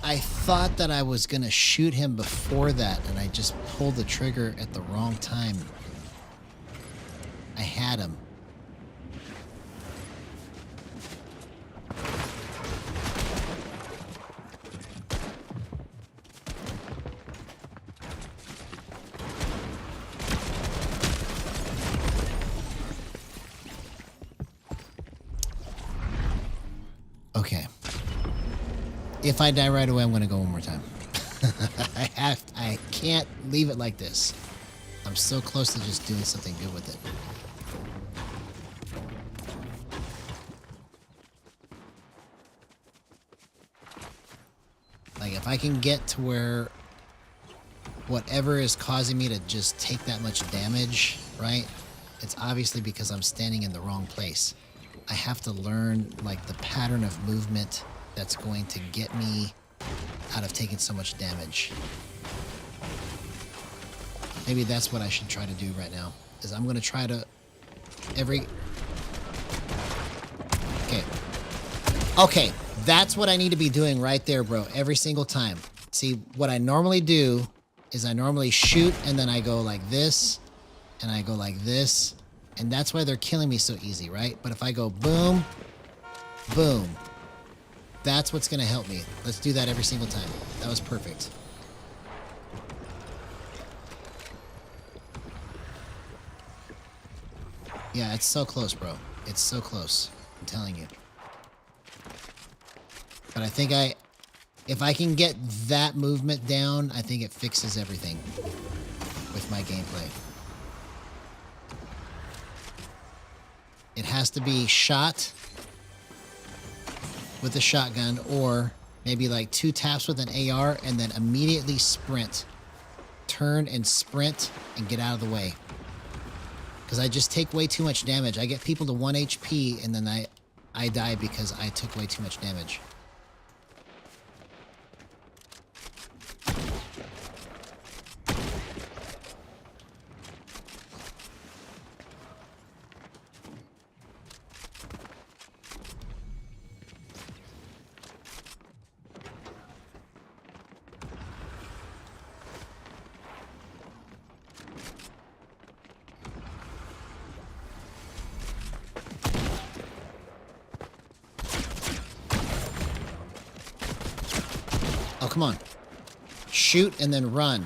I thought that I was going to shoot him before that, and I just pulled the trigger at the wrong time. I had him. Okay. If I die right away, I'm going to go one more time. I can't leave it like this. I'm so close to just doing something good with it. Like, if I can get to where whatever is causing me to just take that much damage, right? It's obviously because I'm standing in the wrong place. I have to learn, like, the pattern of movement that's going to get me out of taking so much damage. Maybe that's what I should try to do right now, is I'm going to try to Okay, that's what I need to be doing right there, bro, every single time. See, what I normally do is I normally shoot, and then I go like this, and I go like this, and that's why they're killing me so easy, right? But if I go boom, boom, that's what's going to help me. Let's do that every single time. That was perfect. Yeah, it's so close, bro. It's so close. I'm telling you. But I think if I can get that movement down, I think it fixes everything with my gameplay. It has to be shot with a shotgun, or maybe like 2 taps with an AR and then immediately sprint. Turn and sprint and get out of the way. Because I just take way too much damage. I get people to 1 HP and then I die because I took way too much damage. Oh, come on. Shoot and then run.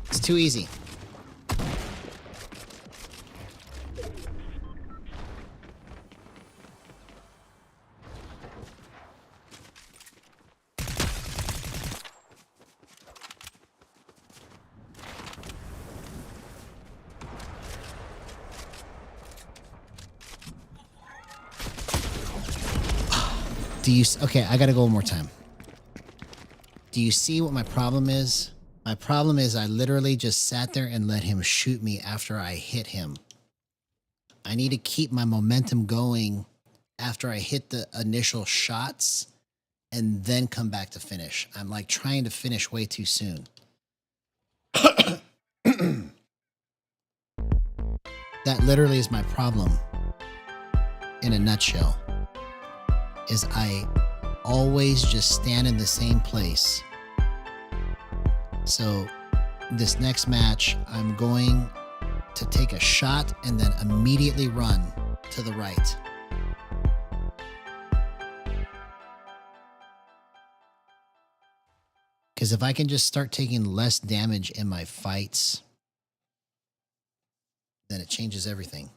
It's too easy. Okay, I gotta go one more time. Do you see what my problem is? My problem is I literally just sat there and let him shoot me after I hit him. I need to keep my momentum going after I hit the initial shots and then come back to finish. I'm like trying to finish way too soon. That literally is my problem in a nutshell. Is I always just stand in the same place. So this next match, I'm going to take a shot and then immediately run to the right. Because if I can just start taking less damage in my fights, then it changes everything.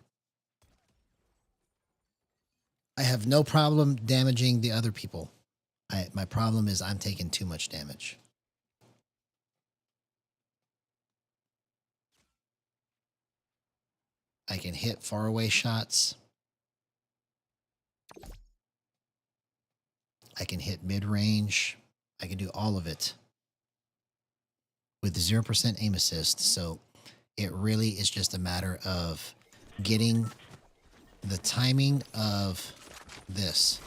I have no problem damaging the other people. My problem is I'm taking too much damage. I can hit faraway shots. I can hit mid-range. I can do all of it with 0% aim assist. So it really is just a matter of getting the timing of this.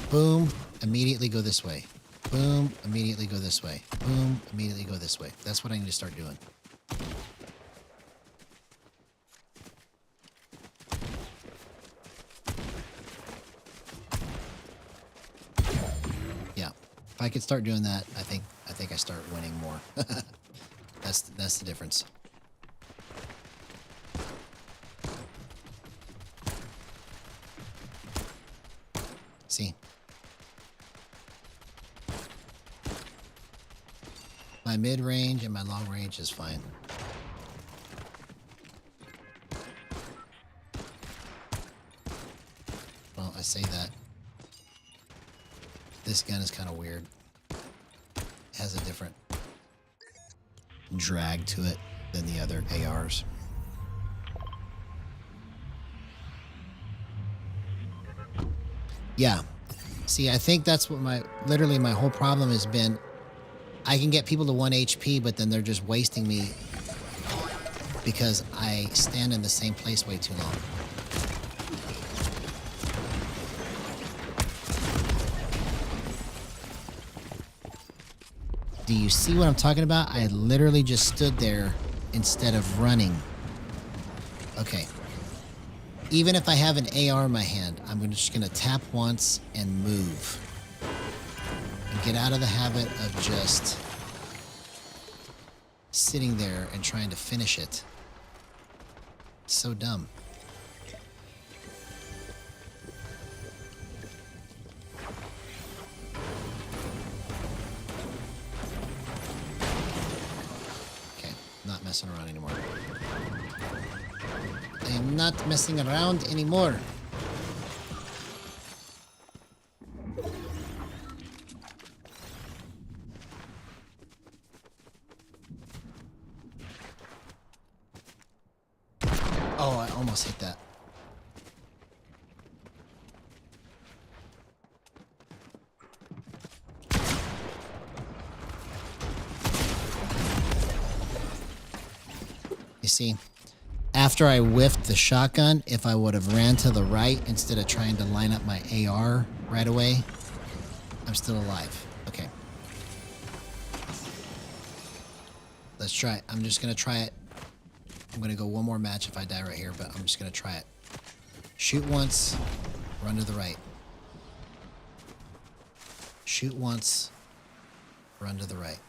Boom, immediately go this way. Boom, immediately go this way. Boom, immediately go this way. That's what I need to start doing. Yeah. If I could start doing that, I think I start winning more. That's the difference. See? My mid-range and my long range is fine. Well, I say that. This gun is kind of weird. It has a different drag to it than the other ARs. Yeah. See, I think that's what literally my whole problem has been. I can get people to 1 HP, but then they're just wasting me because I stand in the same place way too long. Do you see what I'm talking about? I literally just stood there instead of running. Okay. Even if I have an AR in my hand, I'm just going to tap once and move. And get out of the habit of just sitting there and trying to finish it. It's so dumb. Not messing around anymore. I am not messing around anymore. Oh, I almost hit that. You see, after I whiffed the shotgun, if I would have ran to the right instead of trying to line up my AR right away, I'm still alive. Okay. Let's try it. I'm just going to try it. I'm going to go one more match if I die right here, but I'm just going to try it. Shoot once, run to the right. Shoot once, run to the right.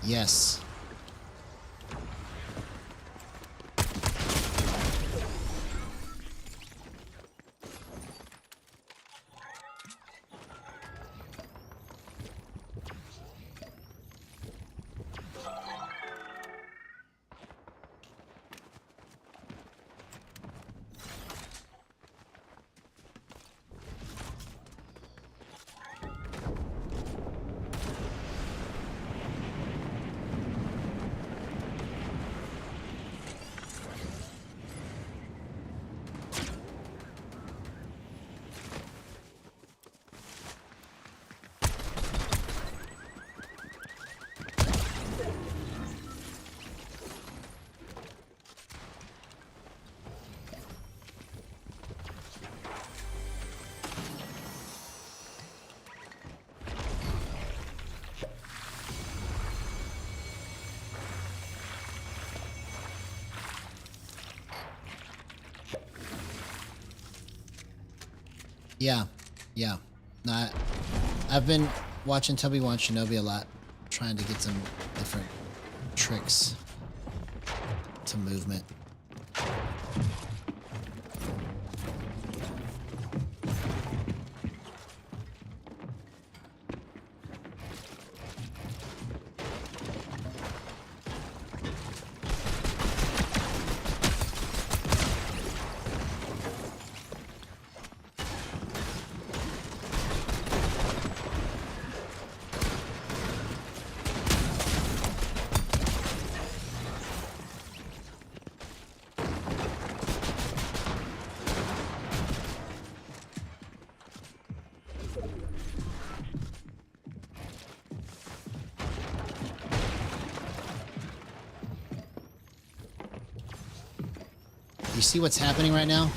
Yes. Yeah. No, I've been watching Obi-Wan Shinobi a lot, trying to get some different tricks to movement. You see what's happening right now?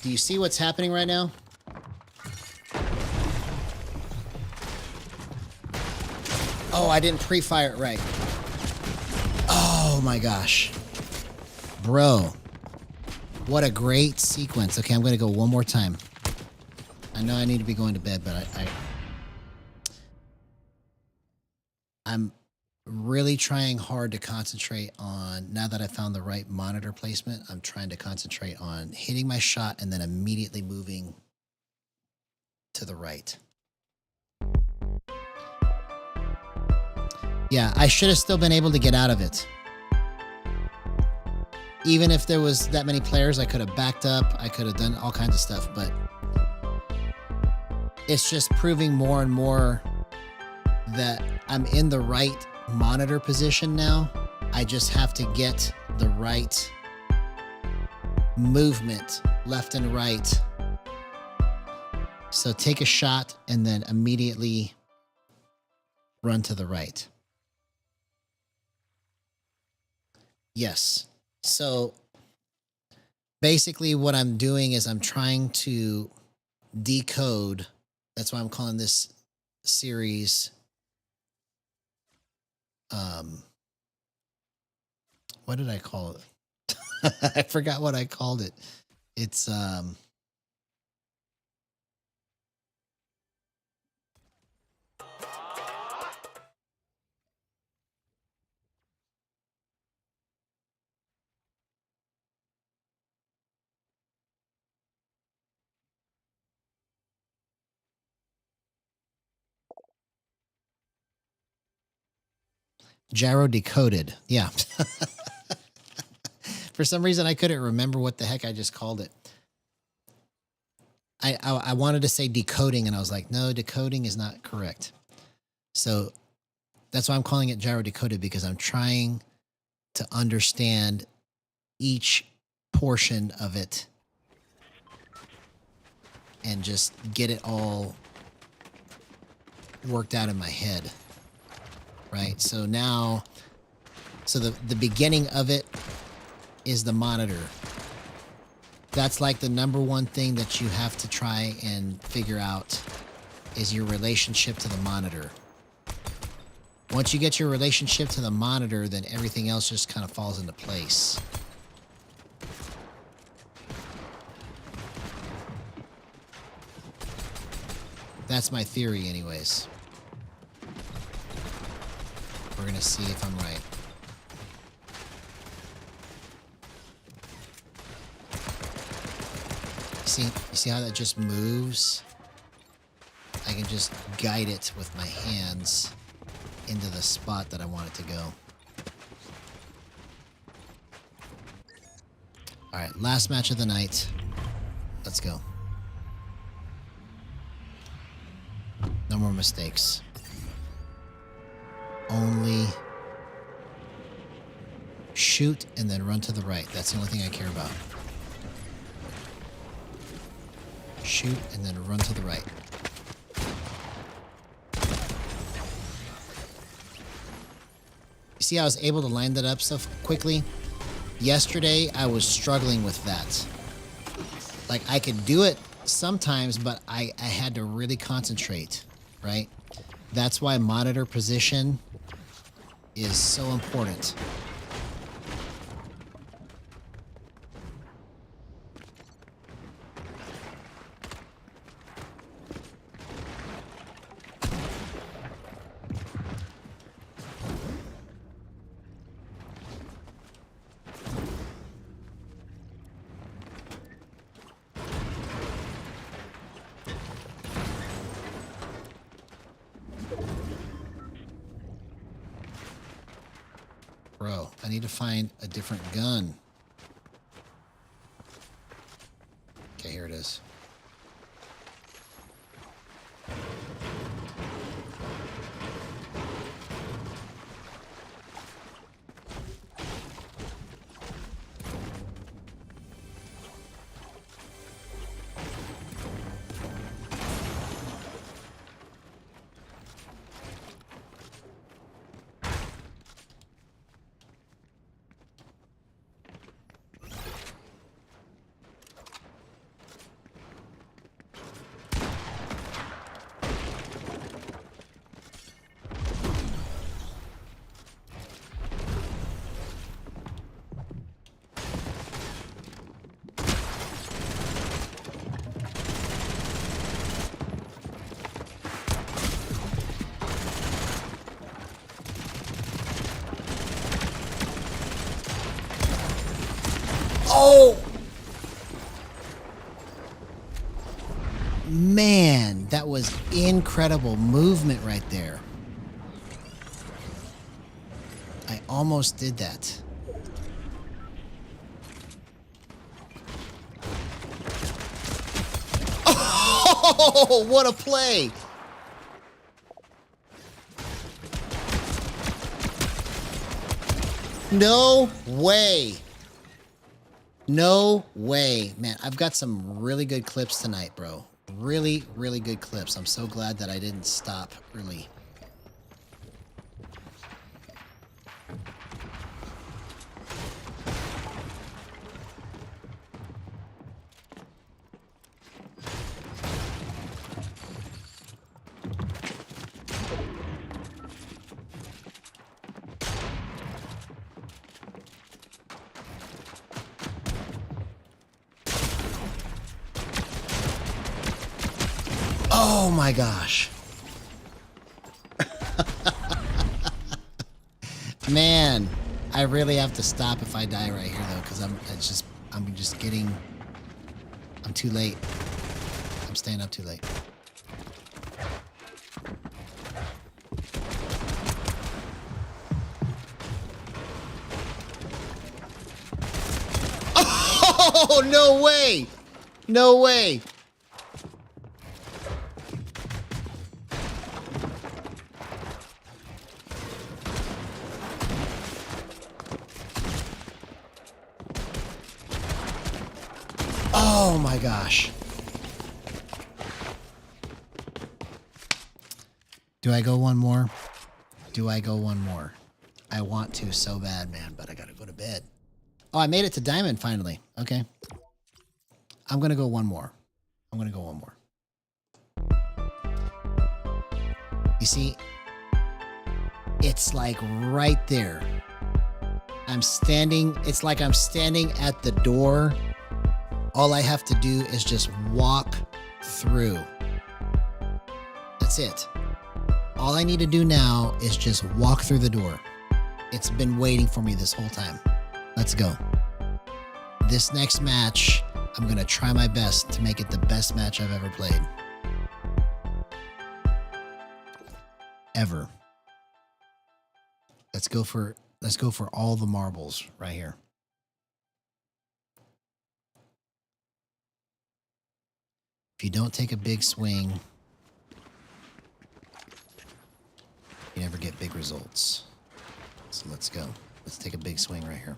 Do you see what's happening right now? Oh, I didn't pre-fire it right. Oh my gosh. Bro. What a great sequence. Okay, I'm going to go one more time. I know I need to be going to bed, but I'm really trying hard to concentrate on, now that I found the right monitor placement, I'm trying to concentrate on hitting my shot and then immediately moving to the right. Yeah, I should have still been able to get out of it. Even if there was that many players, I could have backed up. I could have done all kinds of stuff, but it's just proving more and more that I'm in the right monitor position now. I just have to get the right movement left and right. So take a shot and then immediately run to the right. Yes. So basically what I'm doing is I'm trying to decode. That's why I'm calling this series what did I call it? I forgot what I called it. It's Gyro Decoded. Yeah. For some reason I couldn't remember what the heck I just called it. I wanted to say decoding, and I was like, no, decoding is not correct. So that's why I'm calling it Gyro Decoded, because I'm trying to understand each portion of it and just get it all worked out in my head. Right? So now, so the beginning of it is the monitor. That's like the number one thing that you have to try and figure out is your relationship to the monitor. Once you get your relationship to the monitor, then everything else just kind of falls into place. That's my theory anyways. We're going to see if I'm right. You see how that just moves? I can just guide it with my hands into the spot that I want it to go. All right, last match of the night. Let's go. No more mistakes. Only shoot and then run to the right. That's the only thing I care about. Shoot and then run to the right. You see, I was able to line that up so quickly. Yesterday, I was struggling with that. Like, I could do it sometimes, but I had to really concentrate, right? That's why monitor position is so important. Bro, I need to find a different gun. Okay, here it is. Oh! Man, that was incredible movement right there. I almost did that. Oh, what a play! No way. No way. Man, I've got some really good clips tonight, bro. Really, really good clips. I'm so glad that I didn't stop early. Oh my gosh. Man, I really have to stop if I die right here though, because I'm too late. I'm staying up too late. Oh, no way! No way! Oh my gosh. Do I go one more? Do I go one more? I want to so bad, man, but I gotta go to bed. Oh, I made it to diamond finally. Okay. I'm gonna go one more. I'm gonna go one more. You see, it's like right there. It's like I'm standing at the door. All I have to do is just walk through. That's it. All I need to do now is just walk through the door. It's been waiting for me this whole time. Let's go. This next match, I'm going to try my best to make it the best match I've ever played. Ever. Let's go for all the marbles right here. If you don't take a big swing, you never get big results. So let's go. Let's take a big swing right here.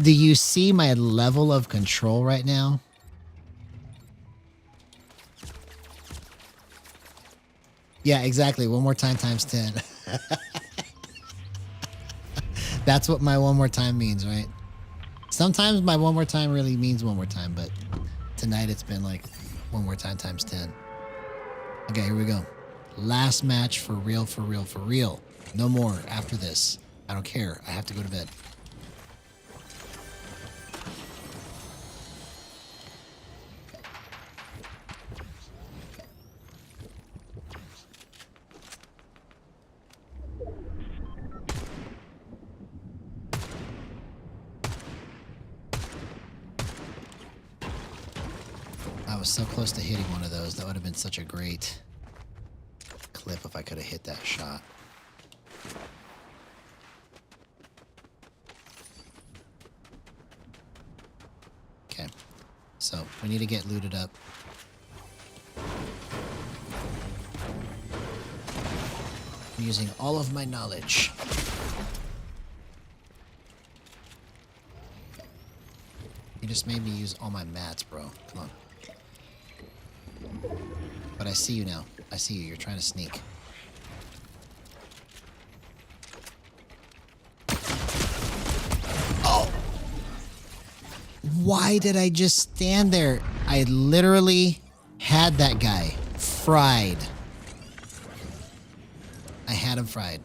Do you see my level of control right now? Yeah, exactly. One more time times 10. That's what my one more time means, right? Sometimes my one more time really means one more time, but tonight it's been like one more time times 10. Okay, here we go. Last match for real, for real, for real. No more after this. I don't care. I have to go to bed. I was so close to hitting one of those. That would have been such a great clip if I could have hit that shot. Okay, so we need to get looted up. I'm using all of my knowledge. You just made me use all my mats, bro. Come on. But I see you now. I see you. You're trying to sneak. Oh! Why did I just stand there? I literally had that guy fried. I had him fried.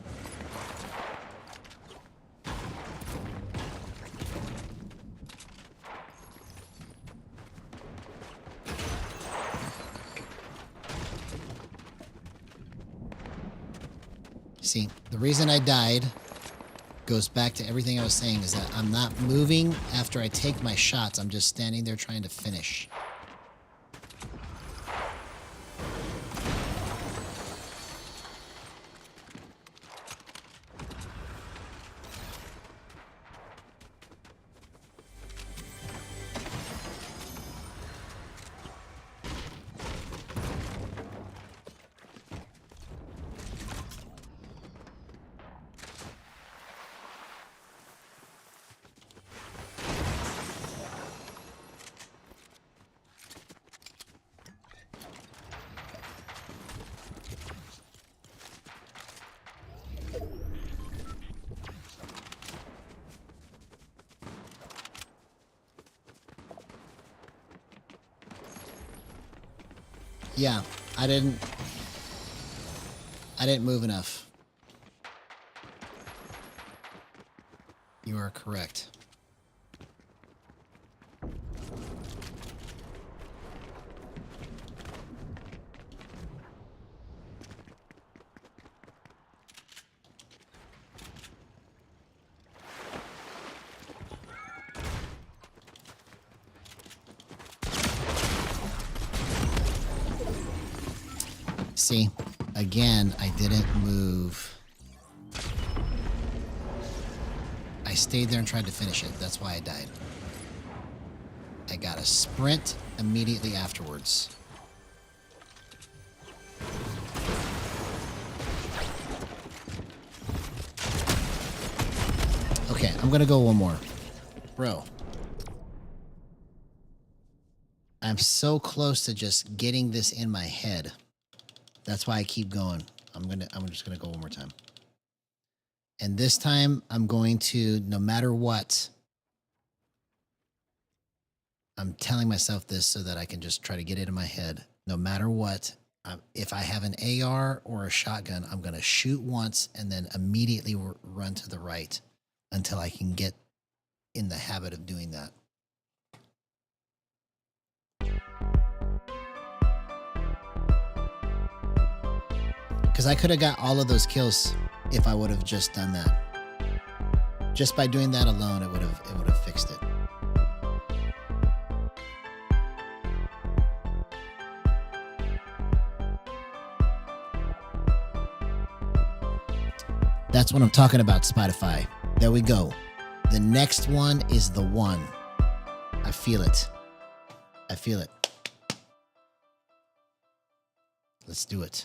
See, the reason I died goes back to everything I was saying, is that I'm not moving after I take my shots. I'm just standing there trying to finish. Yeah, I didn't move enough. You are correct. See, again, I didn't move. I stayed there and tried to finish it. That's why I died. I got a sprint immediately afterwards. Okay, I'm gonna go one more. Bro. I'm so close to just getting this in my head. That's why I keep going. I'm just gonna go one more time. And this time I'm going to, no matter what, I'm telling myself this so that I can just try to get it in my head. No matter what, if I have an AR or a shotgun, I'm gonna shoot once and then immediately run to the right until I can get in the habit of doing that. Because I could have got all of those kills if I would have just done that. Just by doing that alone, it would have fixed it. That's what I'm talking about, Spotify. There we go. The next one is the one. I feel it. I feel it. Let's do it.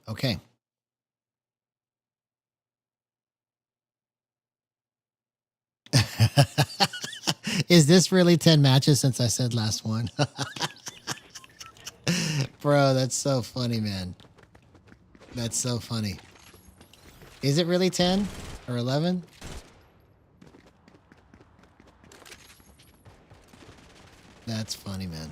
Okay. Is this really 10 matches since I said last one? Bro, that's so funny, man. That's so funny. Is it really 10 or 11? That's funny, man.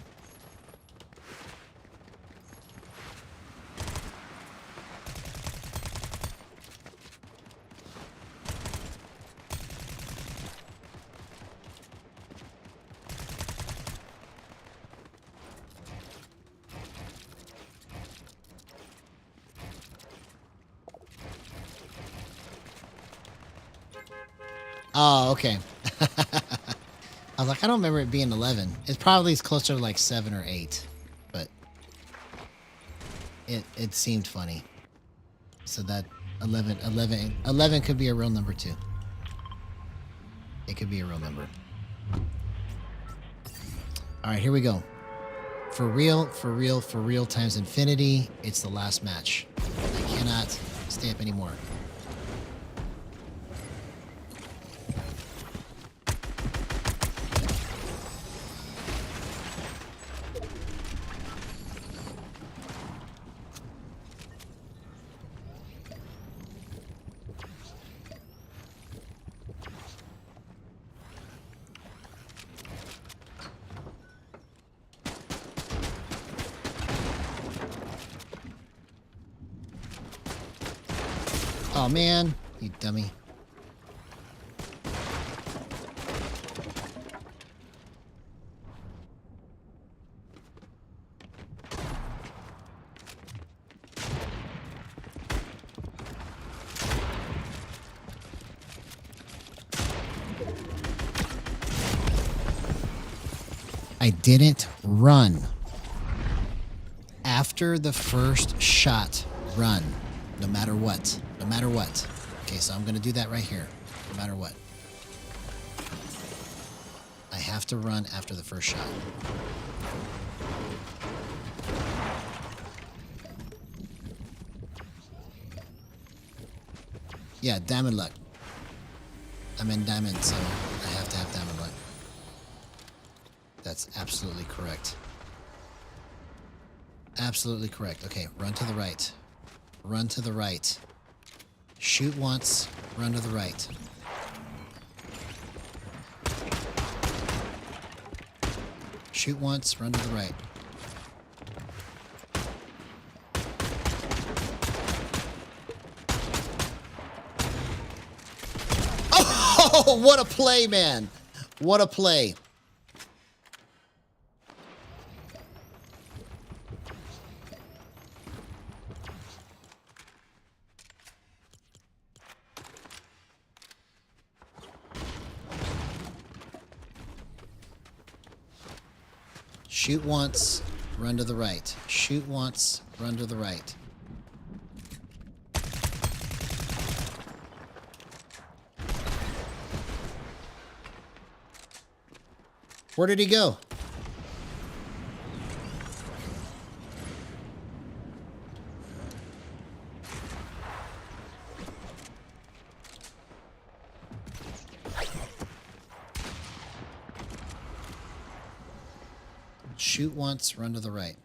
Oh, okay. I was like, I don't remember it being 11. It probably is closer to like 7 or 8, but it seemed funny. So that 11 could be a real number too. It could be a real number. All right, here we go. For real, for real, for real times infinity. It's the last match. I cannot stay up anymore. Oh man, you dummy. I didn't run. After the first shot, run. No matter what. No matter what. Okay, so I'm going to do that right here. No matter what. I have to run after the first shot. Yeah, diamond luck. I'm in diamond, so I have to have diamond luck. That's absolutely correct. Absolutely correct. Okay, run to the right. Run to the right. Shoot once, run to the right. Shoot once, run to the right. Oh, what a play, man. What a play. Shoot once, run to the right. Shoot once, run to the right. Where did he go? Shoot once, run to the right.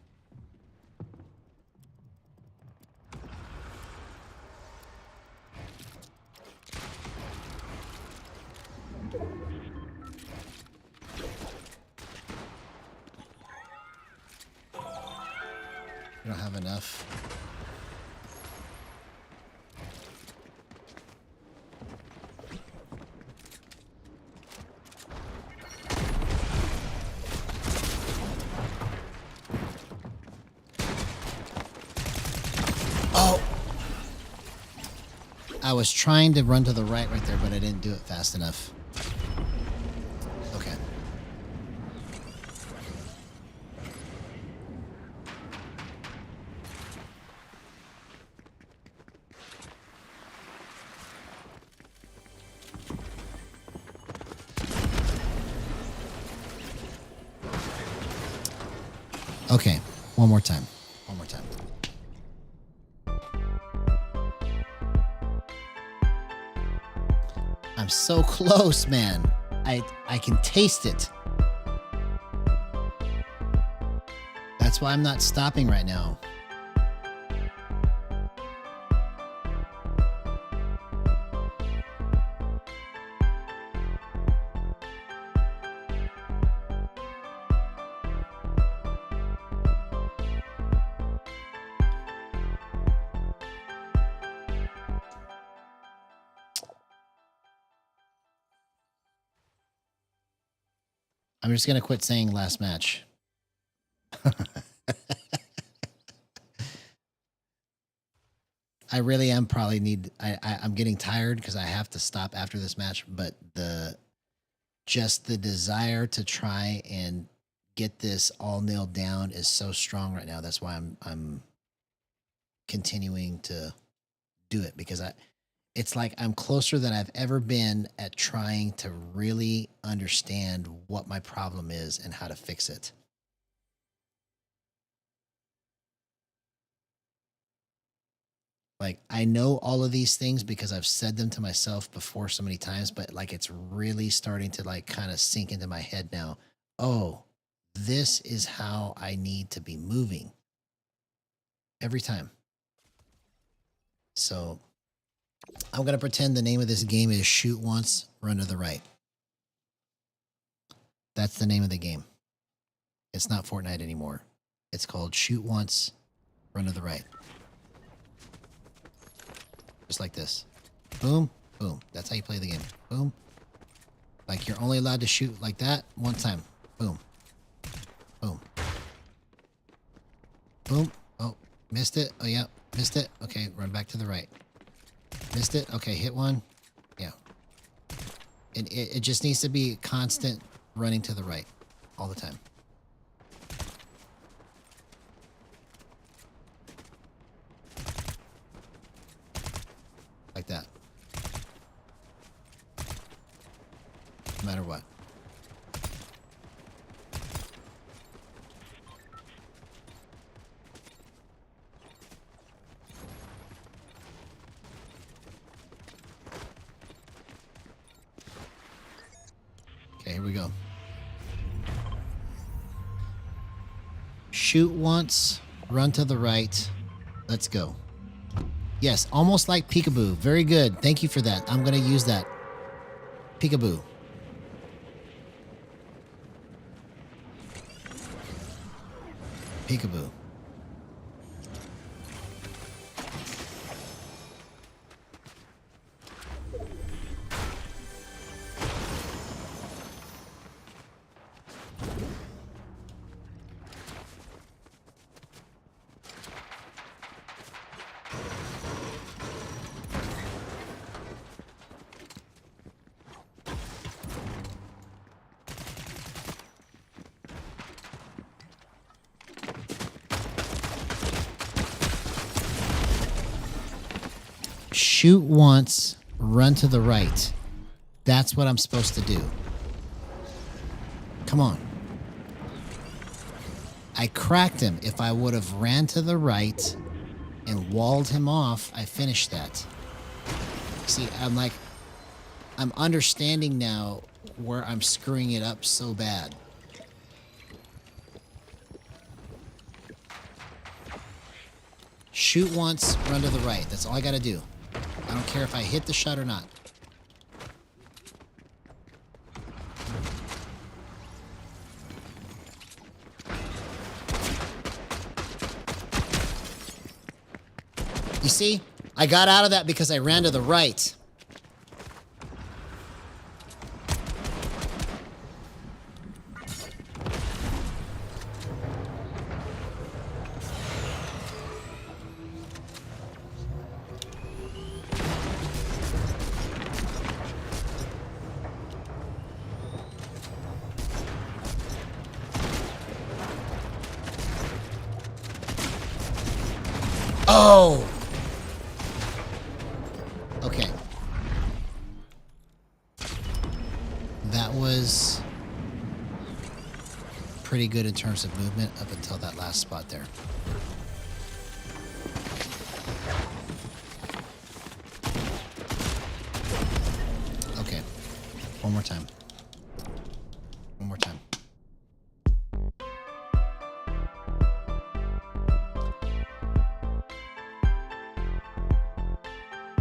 We don't have enough. Oh! I was trying to run to the right there, but I didn't do it fast enough. Okay. Okay, one more time. One more time. I'm so close, man. I can taste it. That's why I'm not stopping right now. I'm just going to quit saying last match. I really am I'm getting tired because I have to stop after this match, but just the desire to try and get this all nailed down is so strong right now. That's why I'm continuing to do it, because it's like I'm closer than I've ever been at trying to really understand what my problem is and how to fix it. Like, I know all of these things because I've said them to myself before so many times, but like, it's really starting to like kind of sink into my head now. Oh, this is how I need to be moving every time. So I'm going to pretend the name of this game is Shoot Once, Run to the Right. That's the name of the game. It's not Fortnite anymore. It's called Shoot Once, Run to the Right. Just like this. Boom, boom. That's how you play the game. Boom. Like, you're only allowed to shoot like that one time. Boom. Boom. Boom. Oh, missed it. Oh, yeah. Missed it. Okay, run back to the right. Missed it. Okay, hit one. Yeah. It just needs to be constant running to the right all the time. that. No matter what. Okay, here we go. Shoot once, run to the right. Let's go. Yes, almost like peekaboo. Very good. Thank you for that. I'm going to use that. Peekaboo. Peekaboo. Shoot once, run to the right. That's what I'm supposed to do. Come on. I cracked him. If I would have ran to the right and walled him off, I finished that. See, I'm understanding now where I'm screwing it up so bad. Shoot once, run to the right. That's all I got to do. I don't care if I hit the shot or not. You see? I got out of that because I ran to the right. Oh! Okay. That was pretty good in terms of movement up until that last spot there. Okay. One more time. One more time.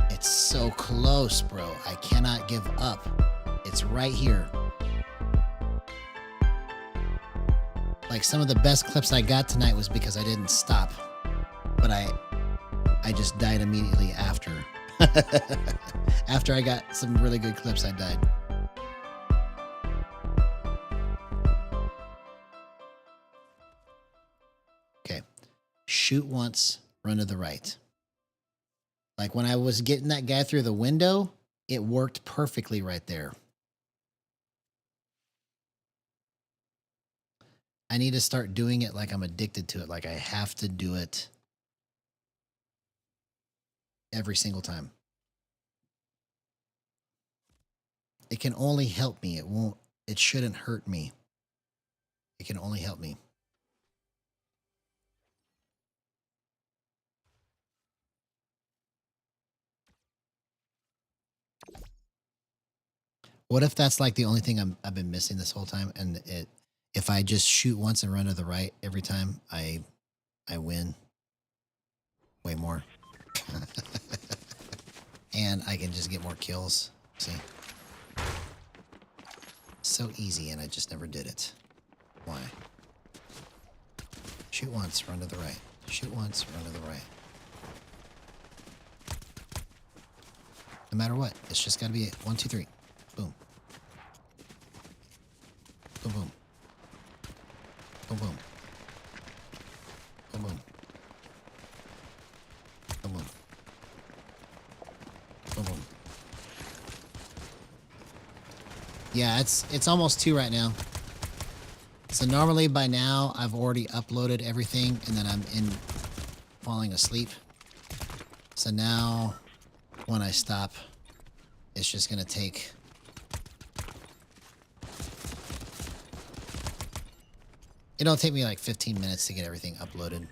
It's so close, bro. I cannot give up. It's right here. Like, some of the best clips I got tonight was because I didn't stop. But I just died immediately after. After I got some really good clips, I died. Okay. Shoot once, run to the right. Like, when I was getting that guy through the window, it worked perfectly right there. I need to start doing it like I'm addicted to it. Like, I have to do it every single time. It can only help me. It shouldn't hurt me. It can only help me. What if that's like the only thing I've been missing this whole time, and if I just shoot once and run to the right every time, I win way more. And I can just get more kills. See? So easy, and I just never did it. Why? Shoot once, run to the right. Shoot once, run to the right. No matter what, it's just got to be 1, 2, 3. Boom. Boom, boom. Boom, boom. Boom, boom. Boom, boom. Boom, boom. Yeah, it's almost 2 right now. So normally by now I've already uploaded everything and then I'm falling asleep. So now when I stop, it's just going to take... It'll take me like 15 minutes to get everything uploaded.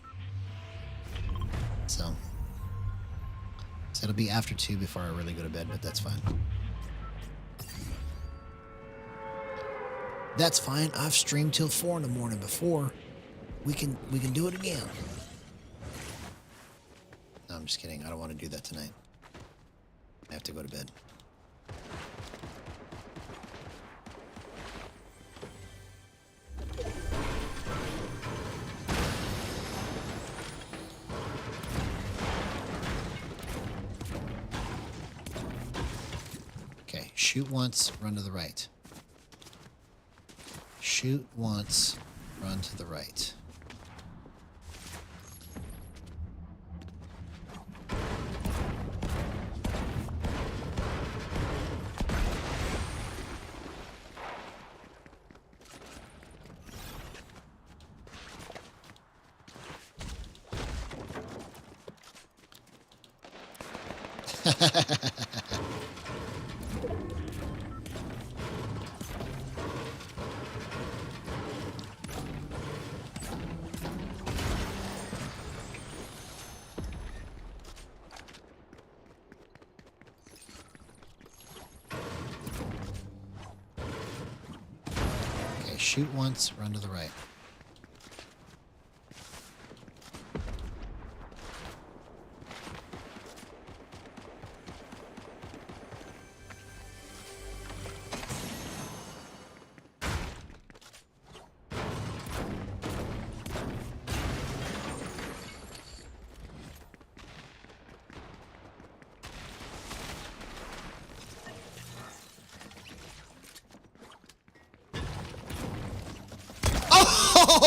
So it'll be after 2 before I really go to bed, but that's fine. That's fine. I've streamed till 4 in the morning before. We can do it again. No, I'm just kidding. I don't want to do that tonight. I have to go to bed. Okay, shoot once, run to the right. Shoot once, run to the right. Okay, shoot once, run to the right.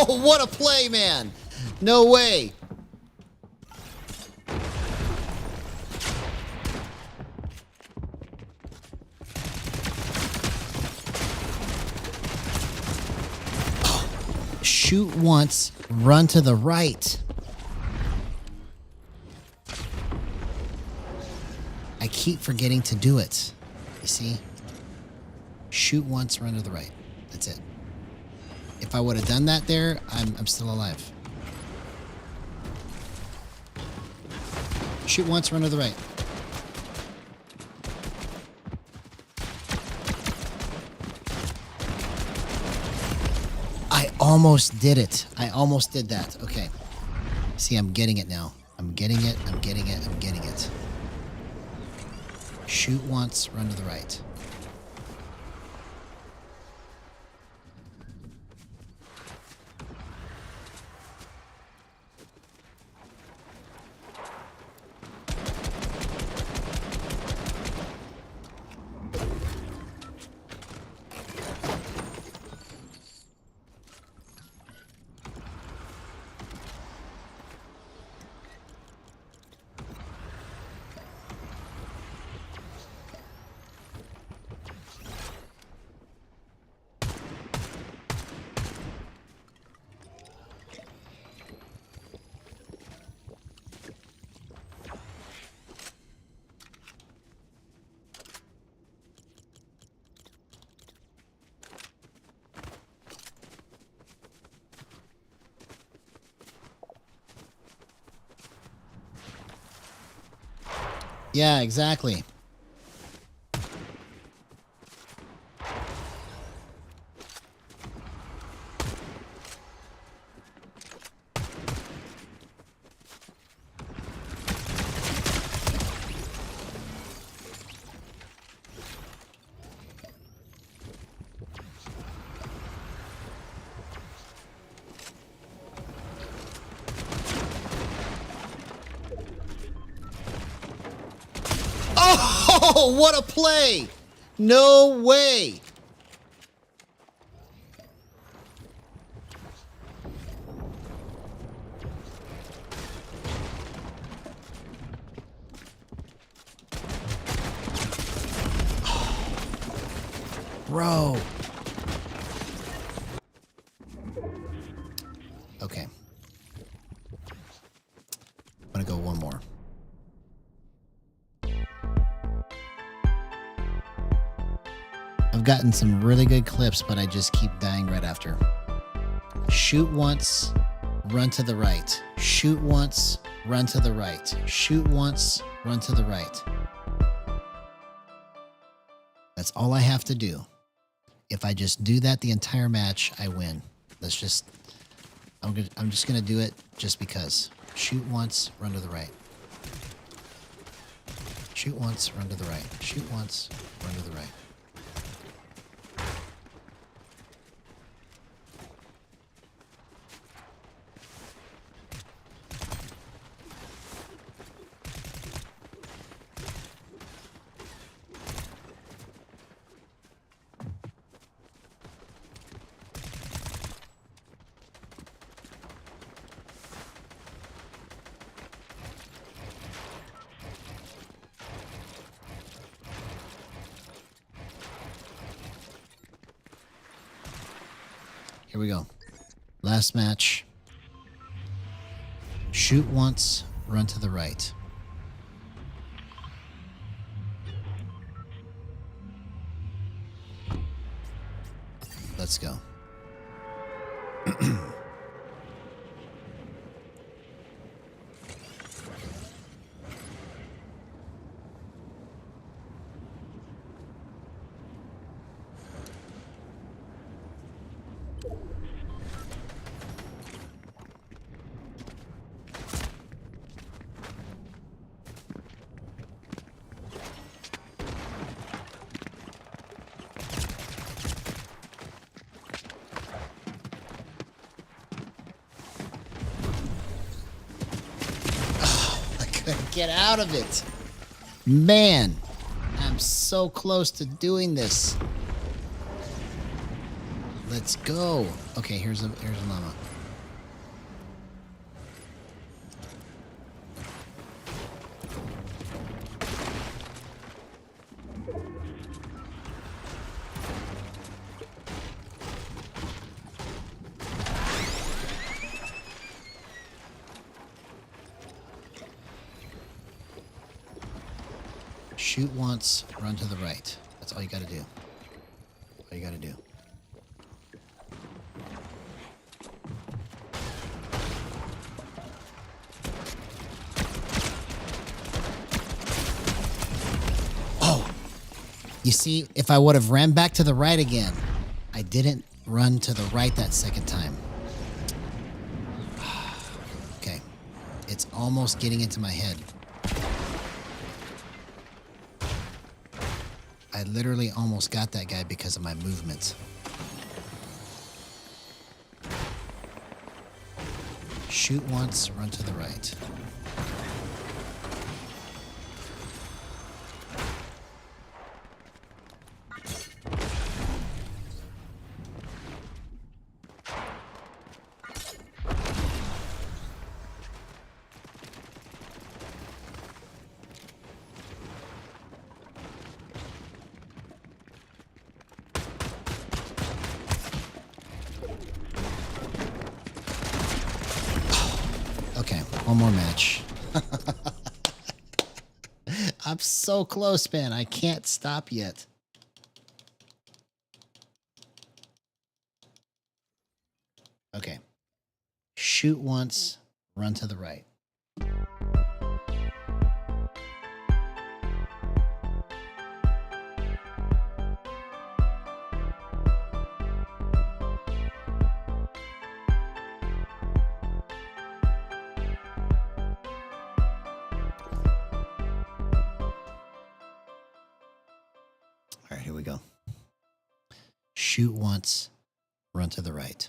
Oh, what a play, man! No way! Oh, shoot once, run to the right. I keep forgetting to do it. You see? Shoot once, run to the right. That's it. If I would have done that there, I'm still alive. Shoot once, run to the right. I almost did it. I almost did that. Okay. See, I'm getting it now. I'm getting it. I'm getting it. I'm getting it. Shoot once, run to the right. Yeah, exactly. Oh, what a play! No way! Bro. Okay. I'm gonna go one more. gotten some really good clips, but I just keep dying right after. Shoot once, run to the right. Shoot once, run to the right. Shoot once, run to the right. That's all I have to do. If I just do that the entire match, I win. I'm just gonna do it just because. Shoot once, run to the right. Shoot once, run to the right. Shoot once, run to the right. Here we go. Last match. Shoot once, run to the right. Let's go. Get out of it. Man, I'm so close to doing this. Let's go. Okay, here's a llama. Shoot once, run to the right. That's all you gotta do. All you gotta do. Oh! You see, if I would have ran back to the right again, I didn't run to the right that second time. Okay. It's almost getting into my head. I literally almost got that guy because of my movement. Shoot once, run to the right. Okay, one more match. I'm so close, man. I can't stop yet. Okay. Shoot once, run to the right. All right, here we go. Shoot once, run to the right.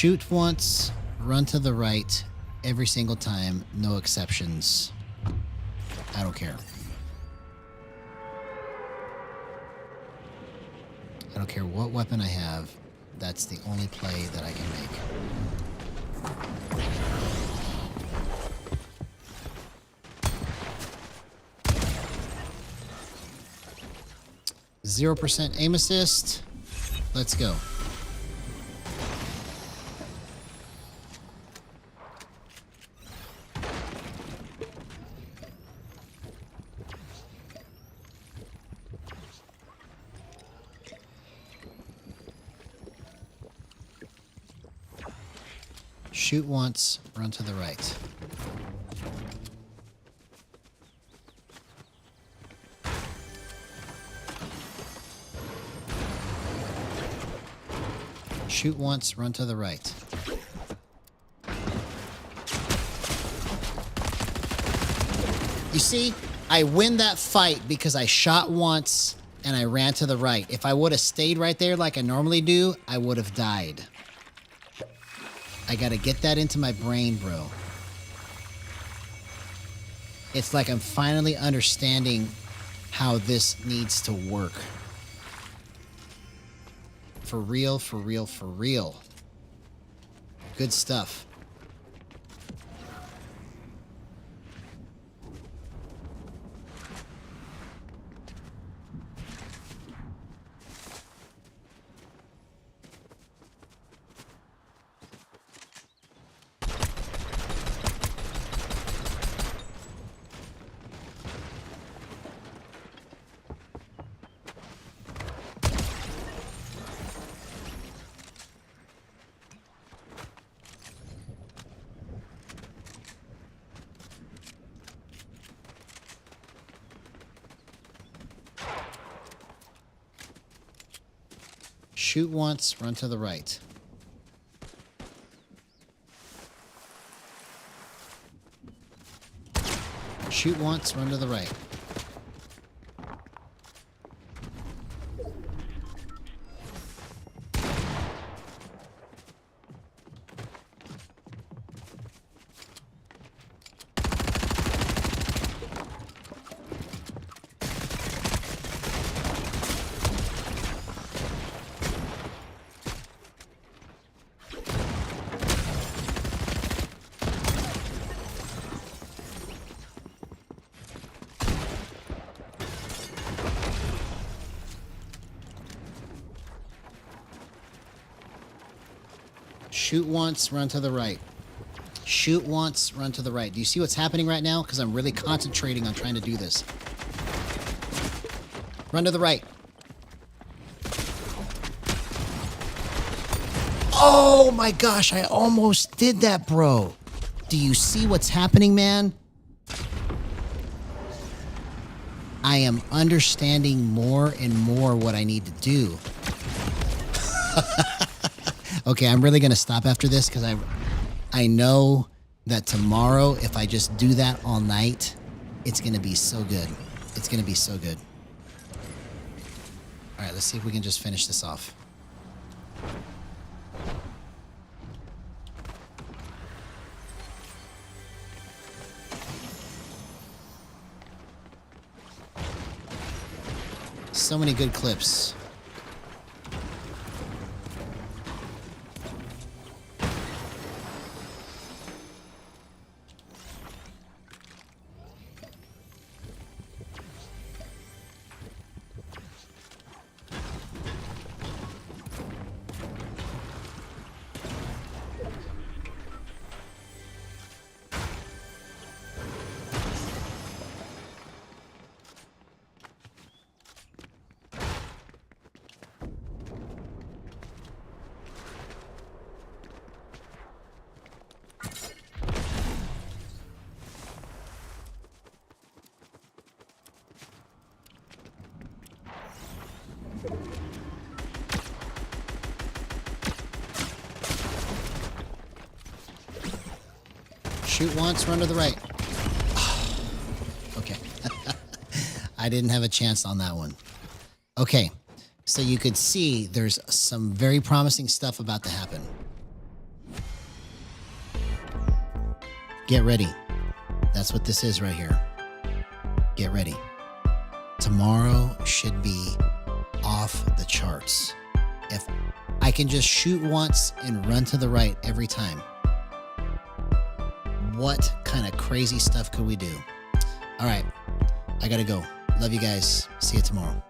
Shoot once, run to the right every single time, no exceptions. I don't care. I don't care what weapon I have. That's the only play that I can make. 0% aim assist. Let's go. Shoot once, run to the right. Shoot once, run to the right. You see, I win that fight because I shot once and I ran to the right. If I would have stayed right there like I normally do, I would have died. I gotta get that into my brain, bro. It's like I'm finally understanding how this needs to work. For real, for real, for real. Good stuff. Shoot once, run to the right. Shoot once, run to the right. Shoot once, run to the right. Shoot once, run to the right. Do you see what's happening right now? Because I'm really concentrating on trying to do this. Run to the right. Oh my gosh, I almost did that, bro. Do you see what's happening, man? I am understanding more and more what I need to do. Okay, I'm really going to stop after this because I know that tomorrow, if I just do that all night, it's going to be so good. It's going to be so good. All right, let's see if we can just finish this off. So many good clips. Shoot once, run to the right. Okay. I didn't have a chance on that one. Okay. So you could see there's some very promising stuff about to happen. Get ready. That's what this is right here. Get ready. Tomorrow should be off the charts. If I can just shoot once and run to the right every time, what kind of crazy stuff could we do? All right, I gotta go. Love you guys. See you tomorrow.